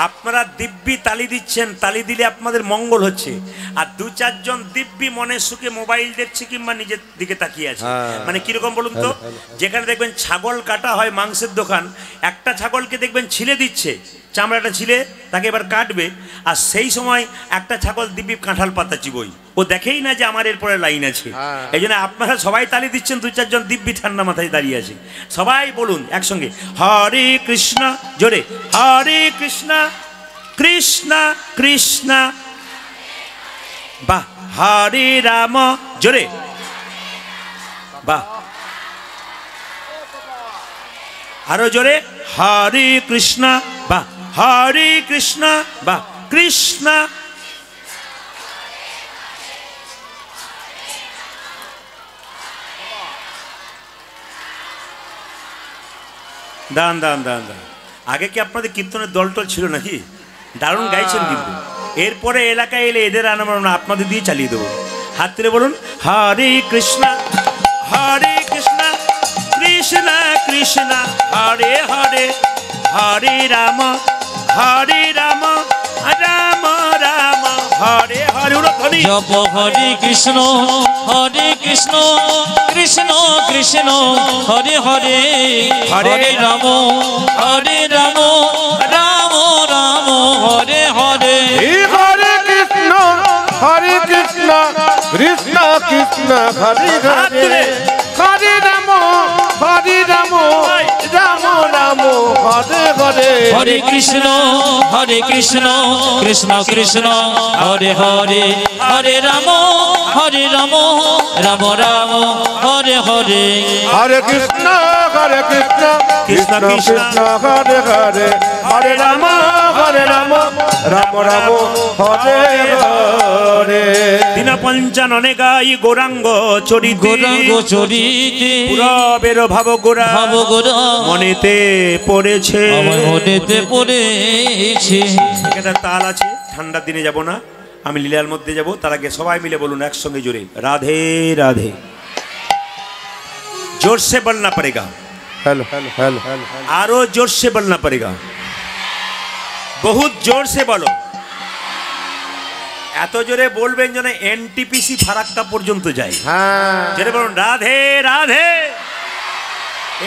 আপনারা দিব্যি তালি দিচ্ছেন, তালি দিলে আপনাদের মঙ্গল হচ্ছে। আর 2-4 জন দিব্যি মনের সুখে মোবাইল দেখছে কিংবা নিজের দিকে তাকিয়ে আছে। মানে কিরকম বলুন তো? যেখানে দেখবেন ছাগল কাটা হয়, মাংসের দোকান, একটা ছাগলকে দেখবেন ছিলে দিচ্ছে, চামড়াটা ছিলে তাকে এবার কাটবে, আর সেই সময় একটা ছাগল দিব্যি কাঁঠাল পাতা চিবোই, ও দেখেই না যে আমার এরপরে লাইন আছে। এই জন্য আপনারা সবাই তালি দিচ্ছেন, 2-4 জন দিব্যি ঠান্ডা মাথায় দাঁড়িয়ে আছে। সবাই বলুন একসঙ্গে হরে কৃষ্ণ, জোরে হরে কৃষ্ণ কৃষ্ণ কৃষ্ণ, বাহ হরে রাম, জোরে বাহ আরো জোরে হরে কৃষ্ণ, বাহ হরে কৃষ্ণ, বাহ কৃষ্ণ, দান দান দান দান। আগে কি আপনাদের কীর্তনের দলটল ছিল নাকি? দারুণ গাইছেন কিন্তু। এরপরে এলাকায় এলে এদের আনামনা আপনাদের দিয়ে চালিয়ে দেবো। হাত তুলে বলুন হরে কৃষ্ণ কৃষ্ণ কৃষ্ণ হরে হরে, হরে রাম রাম রাম হরে হরে। জপ হরে কৃষ্ণ কৃষ্ণ কৃষ্ণ হরে হরে, হরে রাম রাম রাম হরে হরে। হরে কৃষ্ণ কৃষ্ণ কৃষ্ণ হরে হরে, হরে রাম রাম রাম হরে হরে। হরে কৃষ্ণ কৃষ্ণ কৃষ্ণ হরে হরে, হরে রাম রাম রাম হরে হরে। হরে কৃষ্ণ কৃষ্ণ কৃষ্ণ হরে হরে, হরে রাম রাম রাম হরে হরে। দিন পঞ্চাননে গাই গৌরাঙ্গ চরিতে, গৌরাঙ্গ চরিতে পুরবের ভাব গোরা মনেতে পড়েছে, আমার মনেতে পড়েছে। একটা তাল আছে, ঠান্ডার দিনে যাব না, আমি লীলার মধ্যে যাব, তার আগে সবাই মিলে বলুন একসঙ্গে জোরে, রাধে রাধে। जोर से बोलना पड़ेगा, हेलो हेलो हेलो हेलो आरो जोर से बोलना पड़ेगा, बहुत जोर से बोलो। এত জোরে বলবেন যেন এনটিপিসি ফারাক্কা পর্যন্ত যায়। हाँ জোরে বলুন রাধে রাধে।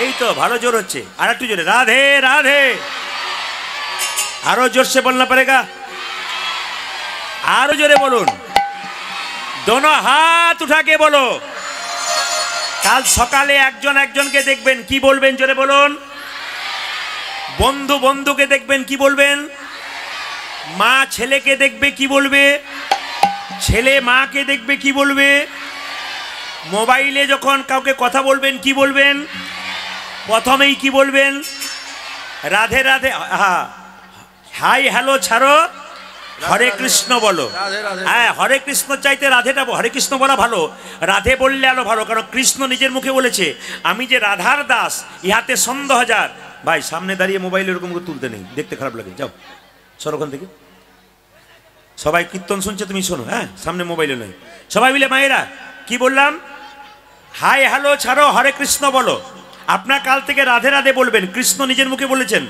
এই তো ভালো জোর হচ্ছে, আর একটু জোরে রাধे राधे। আরো जोर से बोलना पड़ेगा, আরো জোরে বলুন, दोनों हाथ उठा के बोलो। কাল সকালে একজন একজনকে দেখবেন, কি বলবেন জোরে বলুন। বন্ধু বন্ধুকে দেখবেন, কি বলবেন। মা ছেলেকে দেখবে, কি বলবে। ছেলে মাকে দেখবে, কি বলবে। মোবাইলে যখন কাউকে কথা বলবেন, কি বলবেন। প্রথমেই কি বলবেন, রাধে রাধে। হ্যাঁ, হাই হ্যালো ছাড়ো, হরে কৃষ্ণ বলো। হ্যাঁ, হরে কৃষ্ণ চাইতে রাধেটা, হরে কৃষ্ণ বলা ভালো, রাধে বললে আরো ভালো, কারণ কৃষ্ণ নিজের মুখে বলেছে, আমি যে রাধার দাস, ইহাতে সন্দেহ হাজার। ভাই সামনে দাঁড়িয়ে মোবাইল এরকম করে তুলতে নেই, দেখতে খারাপ লাগে, যাও সরোখান থেকে। সবাই কীর্তন শুনছে, তুমি শোনো। হ্যাঁ, সামনে মোবাইলে নয়। সবাই মিলে মায়েরা কি বললাম, হাই হ্যালো ছাড়ো, হরে কৃষ্ণ বলো। আপনার কাল থেকে রাধে রাধে বলবেন। কৃষ্ণ নিজের মুখে বলেছেন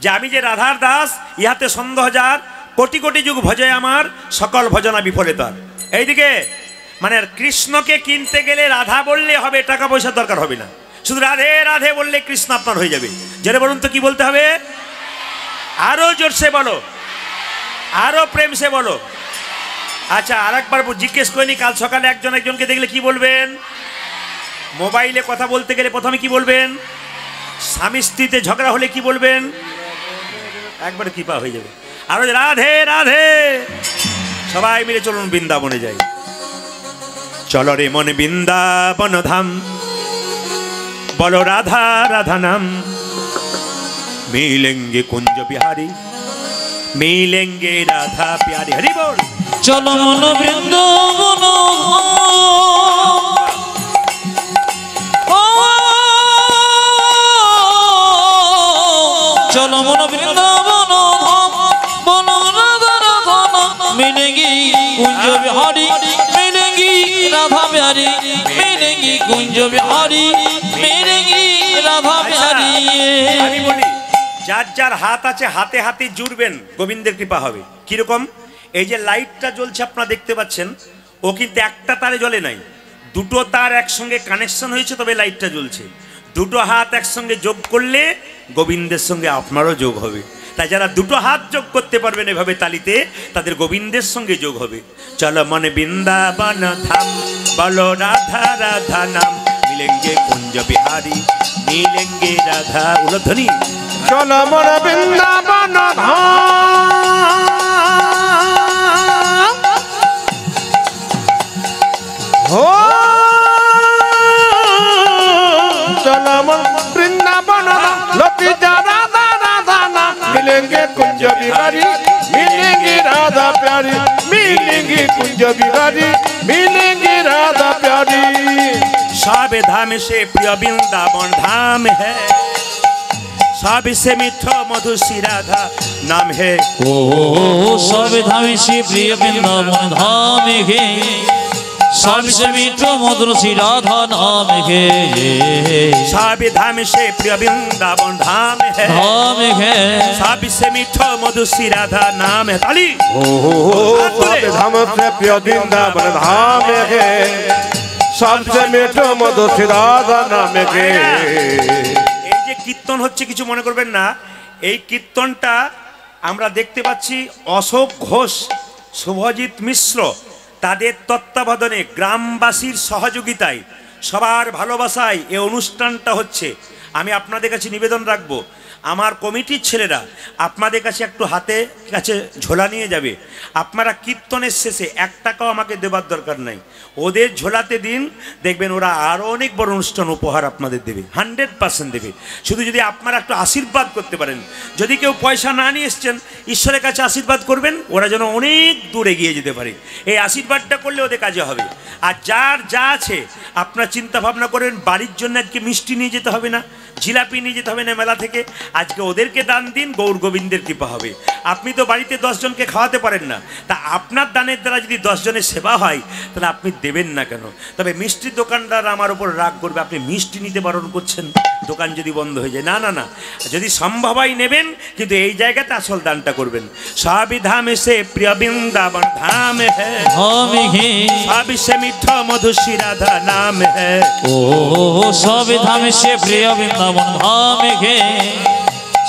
যে আমি যে রাধার দাস, ইহাতে সন্দেহ হাজার, কোটি কোটি যুগ ভজে আমার, সকল ভজনা বিফলে তার। এইদিকে মানে কৃষ্ণকে কিনতে গেলে রাধা বললে হবে, টাকা পয়সার দরকার হবে না, শুধু রাধে রাধে বললে কৃষ্ণ আপনার হয়ে যাবে। জেনে বলুন তো কি বলতে হবে, আরো জোরসে বলো, আরো প্রেম সে বলো। আচ্ছা, আর একবার জিজ্ঞেস করিনি, কাল সকালে একজন একজনকে দেখলে কি বলবেন। মোবাইলে কথা বলতে গেলে প্রথমে কি বলবেন। স্বামী স্ত্রীতে ঝগড়া হলে কি বলবেন, একবারে কৃপা হয়ে যাবে। আরো রাধে রাধে। সবাই মিলে চলুন বৃন্দাবনে যাই। চলো রে মনে বৃন্দাবন ধাম, বলো রাধা রাধা নাম। মিলেঙ্গে কুঞ্জ বিহারি, মিলেঙ্গে রাধা প্যারি। হরি বল। চলো মন বৃন্দাবন, চলো মন বৃন্দাবন ধাম, বলো রাধা রাধা নাম। মিলেঙ্গি কুঞ্জ বিহারি, মিলেঙ্গি রাধা প্যারি, মিলেঙ্গি কুঞ্জ বিহারি, মিলেঙ্গি রাধা প্যারি। আমি বলি, যার যার হাত আছে হাতে হাতে জুড়বেন, গোবিন্দের কৃপা হবে। কিরকম, এই যে লাইটটা জ্বলছে আপনারা দেখতে পাচ্ছেন, ও কিন্তু একটা তারে জ্বলে নাই, দুটো তার একসঙ্গে কানেকশন হয়েছে, তবে লাইটটা জ্বলছে। দুটো হাত একসঙ্গে যোগ করলে গোবিন্দের সঙ্গে আপনারও যোগ হবে। তাই যারা দুটো হাত যোগ করতে পারবেন এভাবে তালিতে, তাদের গোবিন্দের সঙ্গে যোগ হবে। চলো মনে বৃন্দাবন ধাম, বলো রাধা রাধা নাম। মিলেঙ্গে কুঞ্জ বিহারি, মিলেঙ্গে রাধা। উলধ্বনি। चलो मोर वृंदावन धाम, हो चलो मोर वृंदावन धाम, लती जा राधा राधा नाम। मिलेंगे कुंज बिहारी, मिलेंगे राधा प्यारी, मिलेंगे कुंज बिहारी, मिलेंगे राधा प्यारी। सब धाम से प्रिय वृंदावन धाम है, सबसे मीठो मधु श्री राधा नाम है। ओ सब धाम से प्रिय वृंदावन धाम है, सबसे मीठो मधुर श्री राधा नाम है। सब धाम से प्रिय वृंदावन धाम है, धाम है, सबसे मीठो मधु श्री राधा नाम है। ताली। सब धाम से प्रिय वृंदावन धाम है, सबसे मीठो मधु श्री राधा नाम है। এই যে কীর্তন হচ্ছে, কিছু মনে করবেন না, এই কীর্তনটা আমরা দেখতে পাচ্ছি অশোক ঘোষ, শুভজিৎ মিশ্র, তাদের তত্ত্বাবধানে গ্রামবাসীর সহযোগিতায়, সবার ভালোবাসায় এই অনুষ্ঠানটা হচ্ছে। আমি আপনাদের কাছে নিবেদন রাখবো, আমার কমিটির ছেলেরা আপনাদের কাছে একটু হাতে কাছে ঝোলা নিয়ে যাবে। আপনারা কীর্তনের শেষে 1 টাকাও আমাকে দেবার দরকার নাই, ওদের ঝোলাতে দিন, দেখবেন ওরা আরও অনেক বড় অনুষ্ঠান উপহার আপনাদের দেবে, 100% দেবে। শুধু যদি আপনারা একটু আশীর্বাদ করতে পারেন, যদি কেউ পয়সা না নিয়ে এসছেন, ঈশ্বরের কাছে আশীর্বাদ করবেন, ওরা যেন অনেক দূর এগিয়ে যেতে পারে। এই আশীর্বাদটা করলে ওদের কাজে হবে। আর যার যা আছে আপনারা চিন্তা ভাবনা করবেন, বাড়ির জন্য আজকে মিষ্টি নিয়ে যেতে হবে না, জিলাপি নিয়ে যেতে হবে না মেলা থেকে, আজকে ওদেরকে দান দিন, গৌর গোবিন্দের কৃপা হবে। আপনি তো বাড়িতে 10 জনকে খাওয়াতে পারেন না, তা আপনার দানের দ্বারা যদি 10 জনের সেবা হয় তাহলে আপনি দেবেন না কেন? তবে মিষ্টির দোকানদার আমার উপর রাগ করবে, আপনি মিষ্টি নিতে বারণ করছেন, দোকান যদি বন্ধ হয়ে যায়। না না না, যদি সম্ভব হয় নেবেন, কিন্তু এই জায়গাতে আসল দানটা করবেন। সবই ধাম সে প্রিয় বৃন্দাবন ধাম হ্যাঁ, সবই সে মিঠা মধুশ্রী রাধা নাম হ্যাঁ। ও সবে ধামে সে প্রিয় বৃন্দাবন ধামে ঘে,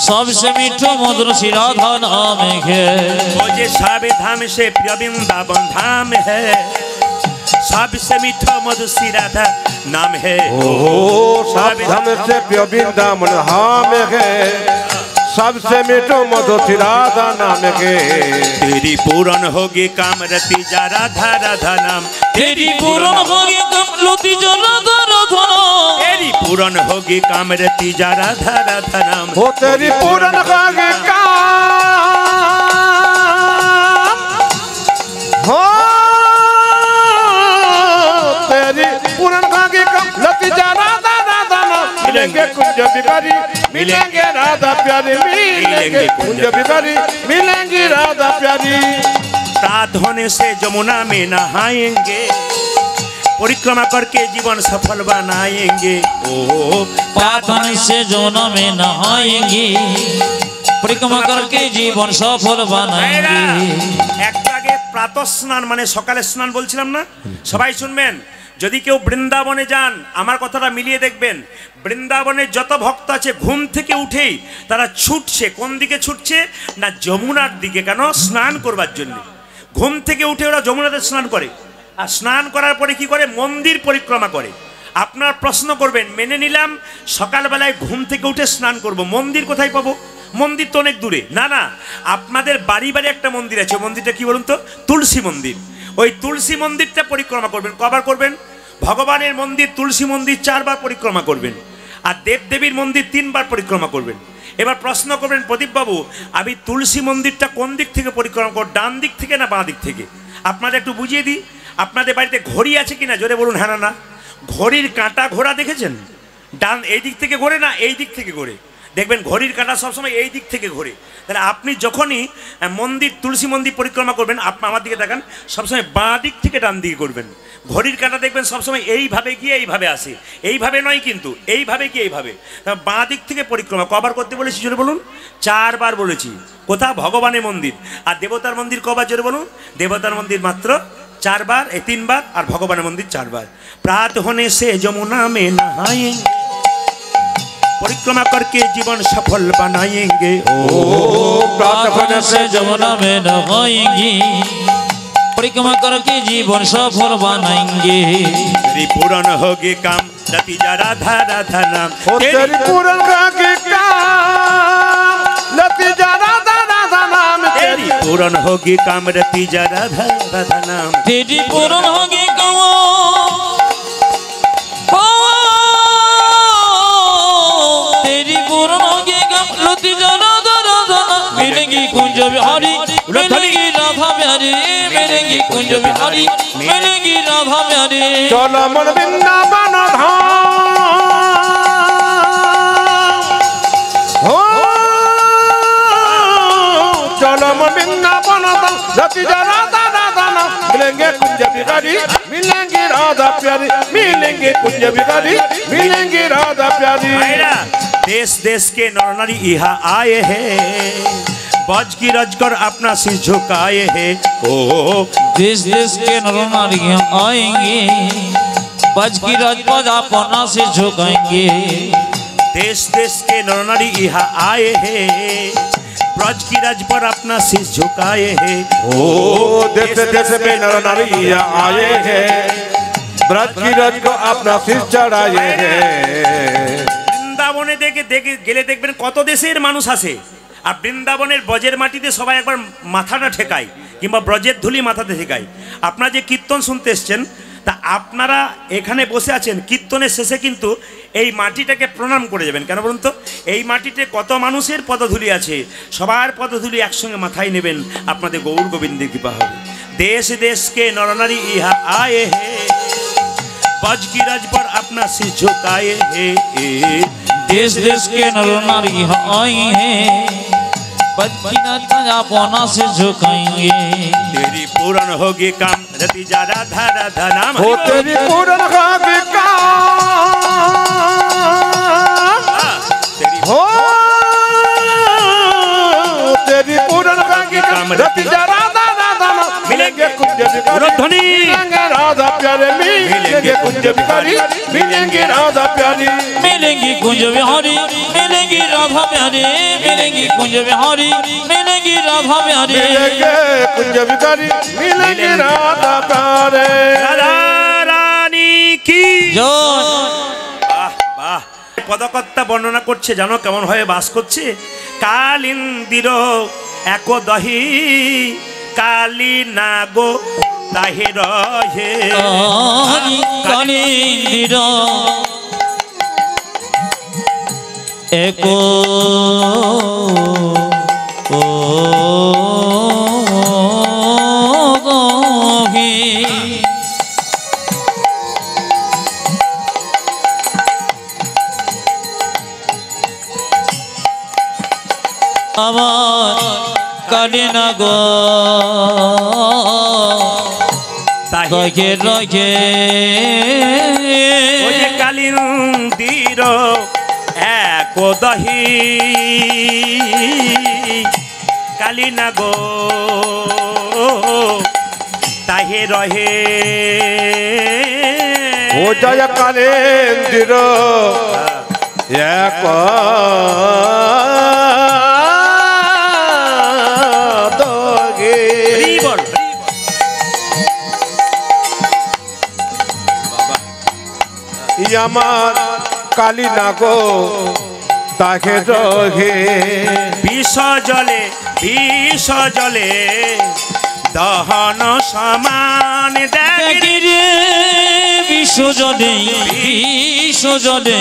सबसे मीठो मधुर श्री राधा नाम है। वो जे सबे धाम से प्रिय वृंदावन धाम है, सबसे मीठो मधुर श्री राधा नाम है। ओ सब धाम से प्रिय वृंदावन धाम है, सबसे मीठो मधुर श्री राधा नाम है। तेरी पूर्ण होगी कामरती जा राधा राधा नाम, तेरी पूर्ण होगी कामरती जा राधा राधा नाम, तेरी पूर्ण होगी कामरती जा राधा राधा नाम। हो तेरी पूर्ण होगी काम, हो तेरी पूर्ण होगी कामरती जा राधा राधा नाम। मिलेंगे कुंज बिहारी, मिलेंगे राधा प्यारी, मिलेंगे कुंज बिहारी, मिलेंगी राधा प्यारी। प्रात होने से जमुना में नहाएंगे, परिक्रमा करके जीवन सफल बनाएंगे। ओ प्रार्थना से जमुना में नहाएंगे, परिक्रमा करके जीवन सफल बनाएंगे। একটু আগে প্রাতঃ স্নান মানে সকালে স্নান বলছিলাম না, সবাই শুনবেন। যদি কেউ বৃন্দাবনে যান, আমার কথাটা মিলিয়ে দেখবেন, বৃন্দাবনে যত ভক্ত আছে ঘুম থেকে উঠেই তারা ছুটছে। কোন দিকে ছুটছে না? যমুনার দিকে। কেন? স্নান করবার জন্য। ঘুম থেকে উঠে ওরা যমুনাতে স্নান করে, আর স্নান করার পরে কি করে? মন্দির পরিক্রমা করে। আপনার প্রশ্ন করবেন, মেনে নিলাম সকালবেলায় ঘুম থেকে উঠে স্নান করব, মন্দির কোথায় পাবো? মন্দির তো অনেক দূরে। না না, আপনাদের বাড়ি বাড়ি একটা মন্দির আছে। মন্দিরটা কি বলুন তো? তুলসী মন্দির। ওই তুলসী মন্দিরটা পরিক্রমা করবেন। কবার করবেন? ভগবানের মন্দির তুলসী মন্দির 4 বার পরিক্রমা করবেন, আর দেবদেবীর মন্দির 3 বার পরিক্রমা করবেন। এবার প্রশ্ন করবেন, প্রদীপবাবু আমি তুলসী মন্দিরটা কোন দিক থেকে পরিক্রমা করব, ডান দিক থেকে না বাঁ দিক থেকে? আপনাদের একটু বুঝিয়ে দিই। আপনাদের বাড়িতে ঘড়ি আছে কিনা? জোরে বলুন হ্যাঁ না না। ঘড়ির কাঁটা ঘোরা দেখেছেন? ডান এই দিক থেকে ঘোরে না এই দিক থেকে ঘোরে? দেখবেন ঘড়ির কাঁটা সবসময় এই দিক থেকে ঘোরে। তাহলে আপনি যখনই মন্দির তুলসী মন্দির পরিক্রমা করবেন, আপনি আমার দিকে তাকান, সবসময় বাঁ দিক থেকে ডান দিকে করবেন। ঘড়ির কাঁটা দেখবেন সবসময় এইভাবে গিয়ে এইভাবে আসে, এইভাবে নয় কিন্তু, এইভাবে গিয়ে এইভাবে। বাঁ দিক থেকে পরিক্রমা কবার করতে বলেছি জোরে বলুন? 4 বার বলেছি। কোথা? ভগবানের মন্দির। আর দেবতার মন্দির কবার জোরে বলুন? দেবতার মন্দির মাত্র 4 বার, এই 3 বার, আর ভগবানের মন্দির 4 বার। प्रात होने से जमुना में नहाएंगे, परिक्रमा करके जीवन सफल बनाएंगे। ओ प्रात होने से जमुना में नहाएंगे, परिक्रमा करके जीवन सफल बनाएंगे। तेरी पूर्ण होगी काम रति जा राधा राधा नाम, हो तेरी पूर्ण होगी काम रति जा राधा राधा नाम। तेरी पूर्ण होगी काम रति जा राधा राधा नाम, तेरी पूर्ण होगी काम तेरी पूर्ण होगी काम रति जा राधा राधा नाम। मिलेंगी कुंज बिहारी, मिलेंगी राधा प्यारी, मिलेंगी कुंज बिहारी, मिलेंगी राधा प्यारी। चलो मन वृंदावन धाम, हो चलो मन वृंदावन धाम रति जा राधा राधा नाम। मिलेंगे कुंज बिहारी, मिलेंगी राधा प्यारी, मिलेंगे कुंज बिहारी, मिलेंगी राधा प्यारी। देश देश के नर नारी यहाँ आए हैं, बज की रज कर अपना सिर झुकाए हैं। ओ देश देश के नर नारियां आएंगे, बज की रज पर अपना सिर झुकाएंगे। देश देश के नर नारी यहाँ आए हैं, ब्रज की रज पर अपना सिर झुकाए हैं। ओ देश देश में नर नारी आए हैं, ब्रज की रज को अपना सिर चढ़ाए हैं। বৃন্দাবনে দেখে গেলে দেখবেন কত দেশের মানুষ আসে, আর বৃন্দাবনের ব্রজের মাটিতে সবাই একবার মাথাটা ঠেকায়, কিংবা ব্রজের ধুলি মাথাতে ঠেকায়। আপনারা যে কীর্তন শুনতে এসছেন, তা আপনারা এখানে বসে আছেন, কীর্তনের শেষে কিন্তু এই মাটিটাকে প্রণাম করে যাবেন। কেন বলুন তো? এই মাটিতে কত মানুষের পদধূলি আছে, সবার পদধূলি একসঙ্গে মাথায় নেবেন, আপনাদের গৌর গোবিন্দের কৃপা হবে। দেশ দেশ কে নরনারী ইহা আয়ে হে, बज की रज पर अपना सिर झुकाए है। देश देश के नर नारी आई हैं बदकिना अपना से झुकाएंगे तेरी पूर्ण होगी काम रति जा राधा राधा नाम हो तेरी पूर्ण होगी काम हो तेरी पूर्ण होगी काम रति जा राधा राधा नाम मिलेंगे कुंज बिहारी मिलेंगे राधा प्यारे मिलेंगे कुंज बिहारी मिलेंगे राधा प्यारी मिलेंगी कुंज बिहारी मिलेंगी राधा प्यारी मिलेंगी कुंज बिहारी मिलेंगी राधा प्यारी मिलेंगे कुंज बिहारी मिलेंगे राधा प्यारे राधा रानी की जय বাহ বাহ পদকর্তা বর্ণনা করছে জানো কেমন ভাবে বাস করছে কালিন্দির এক দহি কালী নাগো তাহে রহে কালিন্দির এক ও গভী আমার কালি না গো তাকে রগে ওই যে কালিন্দির এক দহি কালী নাগো তাহে রহে ও জয় কালেন্দির এক দগে হরি বল আমার কালী নাগো তাকে রহে বিষ জলে দহন সমান দেখি রে বিশ্বজনে বিশ্বজনে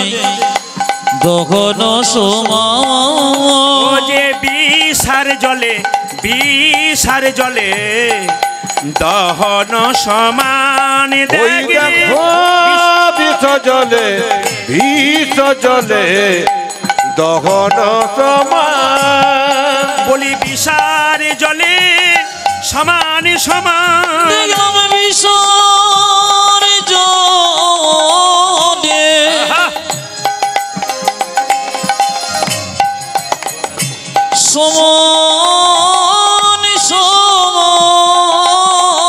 দহন সমান যে বিষার জলে দহন সমান ওই দেখো বিষ জলে দহন সমান বলি বিষার জলে সমান সমান দেখলাম বিষর জলে সমান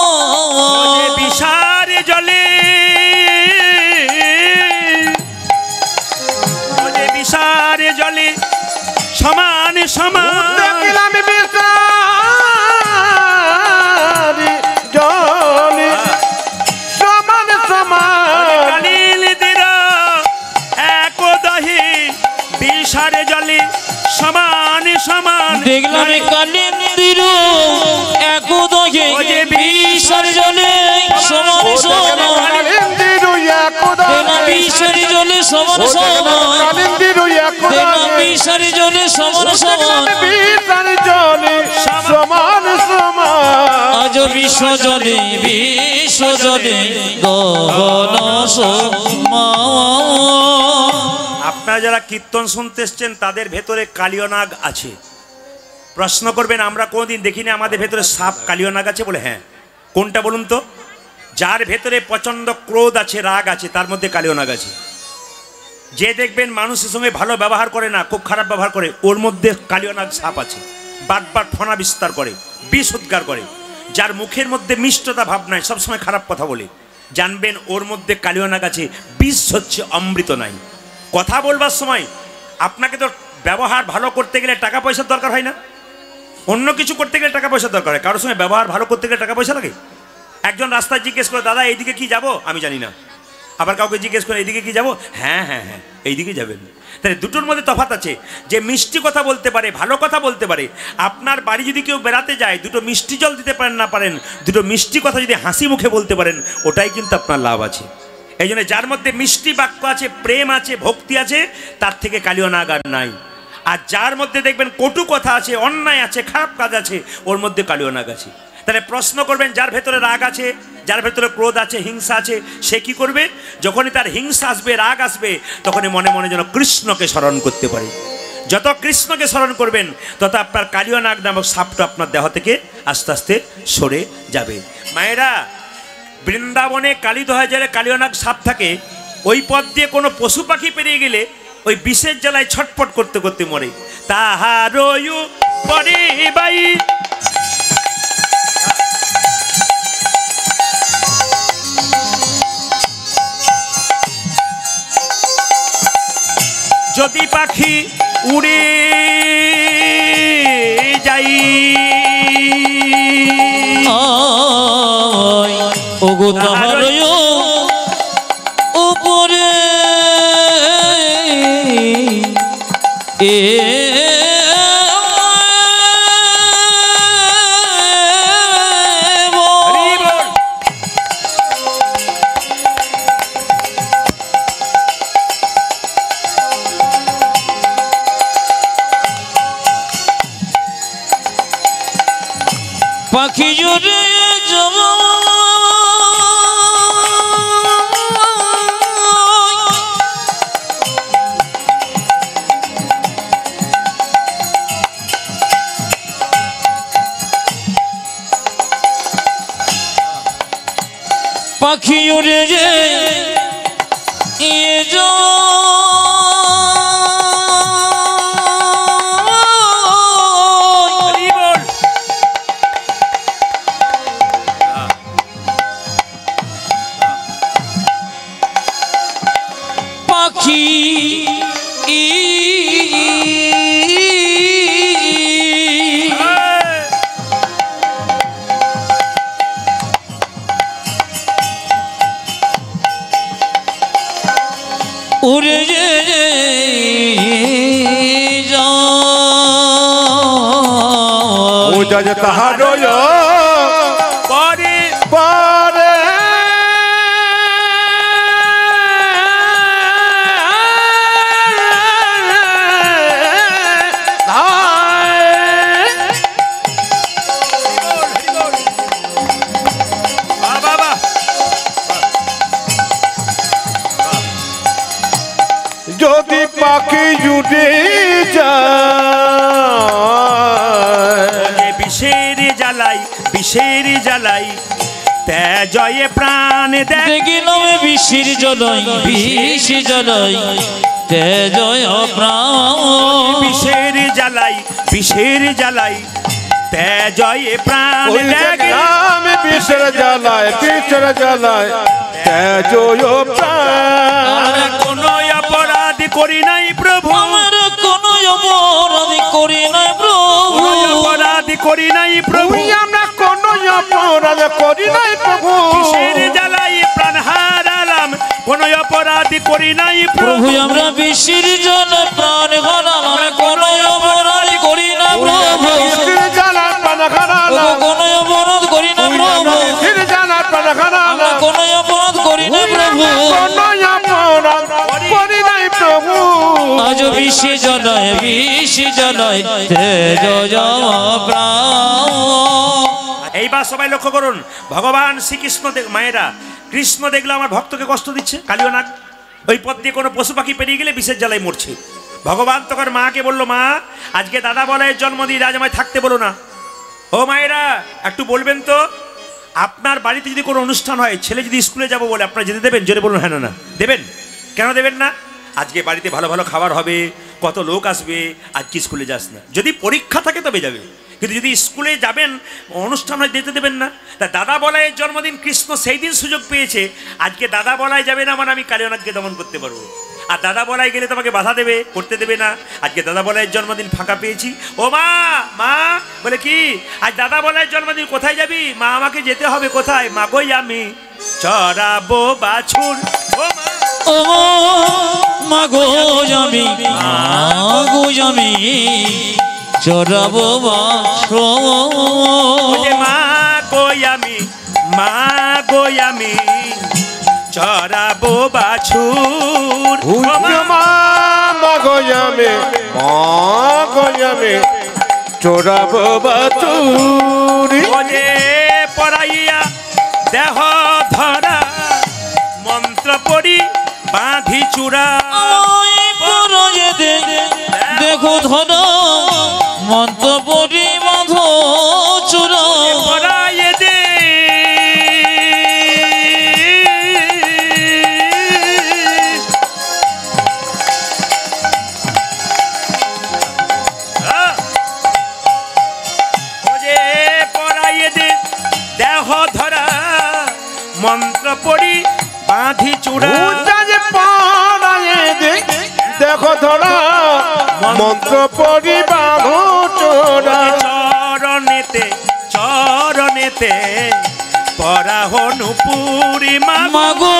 সমান বিষার জলে বিষার জলে সমান সমান দেখিলাম বিষারি জলে সমান সমান কালিন্দির এক দহি বিষার জলে সমান সমান দেখলাম কালিন্দির এক দহে বিষর জলে সমান সমান কালিন্দির এক দেখলাম বিষর জলে সমান সমান কালিন্দির এক দেখলাম বিষর জলে সমান সমান বিষার জলে সমান সমান আজ বিশ্বজনে বিশ্বজনে দহন সমান আপনারা যারা কীর্তন শুনতে এসছেন তাদের ভেতরে কালীয় নাগ আছে প্রশ্ন করবেন আমরা কোনদিন দেখিনি আমাদের ভেতরে সাপ কালীয় নাগ আছে বলে হ্যাঁ কোনটা বলুন তো যার ভেতরে প্রচন্ড ক্রোধ আছে রাগ আছে তার মধ্যে কালীয় নাগ আছে যে দেখবেন মানুষের সঙ্গে ভালো ব্যবহার করে না খুব খারাপ ব্যবহার করে ওর মধ্যে কালীয় নাগ সাপ আছে বারবার ফনা বিস্তার করে বিষ উদ্গার করে যার মুখের মধ্যে মিষ্টতা ভাব নাই সবসময় খারাপ কথা বলে জানবেন ওর মধ্যে কালীয় নাগ আছে বিষ হচ্ছে অমৃত নাই কথা বলবার সময় আপনাকে তো ব্যবহার ভালো করতে গেলে টাকা পয়সার দরকার হয় না অন্য কিছু করতে গেলে টাকা পয়সার দরকার হয় কারোর সঙ্গে ব্যবহার ভালো করতে গেলে টাকা পয়সা লাগে একজন রাস্তায় জিজ্ঞেস করে দাদা এইদিকে কি যাব আমি জানি না আবার কাউকে জিজ্ঞেস করে এইদিকে কি যাব হ্যাঁ হ্যাঁ হ্যাঁ এইদিকে যাবেন তাহলে দুটোর মধ্যে তফাৎ আছে যে মিষ্টি কথা বলতে পারে ভালো কথা বলতে পারে আপনার বাড়ি যদি কেউ বেড়াতে যায় দুটো মিষ্টি জল দিতে পারেন না পারেন দুটো মিষ্টি কথা যদি হাসি মুখে বলতে পারেন ওটাই কিন্তু আপনার লাভ আছে এই জন্য যার মধ্যে মিষ্টি বাক্য আছে প্রেম আছে ভক্তি আছে তার থেকে কালীয় নাগ আর নাই আর যার মধ্যে দেখবেন কটু কথা আছে অন্যায় আছে খারাপ কাজ আছে ওর মধ্যে কালীয় নাগ আছে তাহলে প্রশ্ন করবেন, যার ভেতরে রাগ আছে, যার ভেতরে ক্রোধ আছে, হিংসা আছে, সে কি করবে? যখনই তার হিংসা আসবে, রাগ আসবে, তখনই মনে মনে যেন কৃষ্ণকে স্মরণ করতে পারে। যত কৃষ্ণকে স্মরণ করবেন তত আপনার কালীয় নাগ নামক সাপটা আপনার দেহ থেকে আস্তে আস্তে সরে যাবে। মায়েরা, বৃন্দাবনে কালী দোহাজারে কালীয় নাগ সাপ থাকে, ওই পথ দিয়ে কোনো পশু পাখি পেরিয়ে গেলে ওই বিষের জ্বালায় ছটপট করতে করতে মরে। তাহারও পরে বাই যদি পাখি উড়ে যাই, ওগো তাহারও উপরে পাখি জুড়ে যাব পাখি উড়ে যে পাখি উড়ে যে যায় তাহারও পরে পরে যদি পাখি জুড়ে যায়, বিষের জ্বালাই, বিষের জ্বালাই তেজয়ে প্রাণ দেখি নবে বিষের জলই, বিষ জলই তেজয় প্রাণ, বিষের জ্বালাই, বিষের জ্বালাই তেজয়ে প্রাণ দেখলাম বিষের জ্বালায়, বিষের জ্বালায় তেজয় প্রাণ। কোন অপরাধ করি নাই প্রভু, আমার কোন অপরাধ করি নাই প্রভু, অপরাধ করি নাই প্রভু, আমরা কোন অপরাধ করি নাই প্রভু, বিষের জ্বালাই প্রাণ হারালাম, কোন অপরাধ করি নাই প্রভু, আমরা বিষের জল প্রাণ হারালাম, আমরা কোন অপরাধ করি না প্রভু, বিষের জ্বালায় প্রাণ হারালাম, কোন অপরাধ করি না প্রভু, বিষের জ্বালায় প্রাণ হারালাম, কোন অপরাধ করি না প্রভু, কোন অপরাধ করি নাই প্রভু। আজ বিষে জলয়, বিষ জলয় তেজয় প্রাণ। এইবার সবাই লক্ষ্য করুন, ভগবান শ্রীকৃষ্ণ মায়েরা, কৃষ্ণ দেখলো আমার ভক্তকে কষ্ট দিচ্ছে, কালীয় নাগ, ওই পথ দিয়ে কোনো পশু পাখি পেরিয়ে গেলে বিষের জ্বালায় মরছে। ভগবান তখন মাকে বললো, মা আজকে দাদা বলাইয়ের জন্মদিন, আজ আমায় থাকতে বলো না। ও মায়েরা, একটু বলবেন তো, আপনার বাড়িতে যদি কোনো অনুষ্ঠান হয়, ছেলে যদি স্কুলে যাবো বলে, আপনারা যেতে দেবেন? জোরে বলুন হ্যাঁ না না। দেবেন? কেন দেবেন না? আজকে বাড়িতে ভালো ভালো খাবার হবে, কত লোক আসবে, আজকে স্কুলে যাস না। যদি পরীক্ষা থাকে তবে যাবে, কিন্তু যদি স্কুলে যাবেন, অনুষ্ঠান হয়, যেতে দেবেন না। তা দাদা বলাইয়ের জন্মদিন, কৃষ্ণ সেই দিন সুযোগ পেয়েছে, আজকে দাদা বলাই যাবে না মানে আমি কালীয় নাগকে দমন করতে পারবো। আর দাদা বলাই গেলে তোমাকে বাধা দেবে, করতে দেবে না। আজকে দাদা বলাইয়ের জন্মদিন ফাঁকা পেয়েছি। ও মা, মা বলে কি, আজ দাদা বলাইয়ের জন্মদিন, কোথায় যাবি? মা আমাকে যেতে হবে। কোথায়? মা গই আমি চড়াবো বাছুর। ও মা, ও মাগো আমি, মাগো আমি চড়াবো বাছুর, মা গই আমি, মা গই আমি চড়াবো বাছুর। মা গয়ামে, মা গয়ামে চোরাবো বাতুরি ওরে পড়াইয়া দেহ ধরা মন্ত্র পড়ি বাঁধি চূড়া দেখো ধরা মন্ত্র পড়ি বাঁধ চূড়া পড়াইয়ে দে পড়াইয়ে দে দেহ ধরা মন্ত্র পড়ি বাঁধি চূড়া দেখো ধরা মন্ত্র পড়ি বাঁধো চোরা চরণেতে চরণেতে পরাহনু পুরি মাগো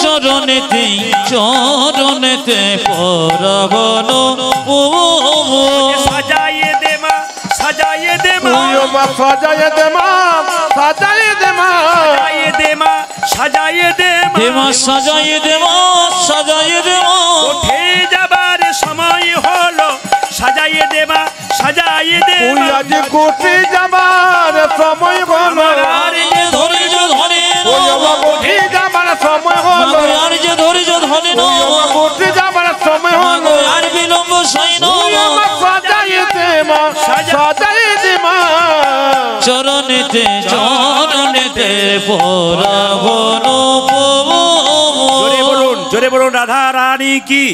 চরণেতে চরণেতে পরাবন সাজাইয়ে দে মা সাজাইয়ে দে মা সাজায় দে মা সাজায় দে মা সাজাইয়ে দে মা সাজাইয়ে দে দেমা সাজাইয়ে দেমা সাজাইয়ে দেমা উঠে যাবার সময় হলো সাজাইয়ে দে মা সাজাইয়ে দে আজ কোটি যাবার সময় হলো আর যে ধৈর্য ধরে কোটি যাবার সময় হলো আর যে ধৈর্য ধরে কোটি যাবার সময় হলো আর বিলম্ব সৈন সাজায় দে মা সাজায় দে মা চরণেতে চরণেতে পরাবন জোরে বলুন রাধা রানী কি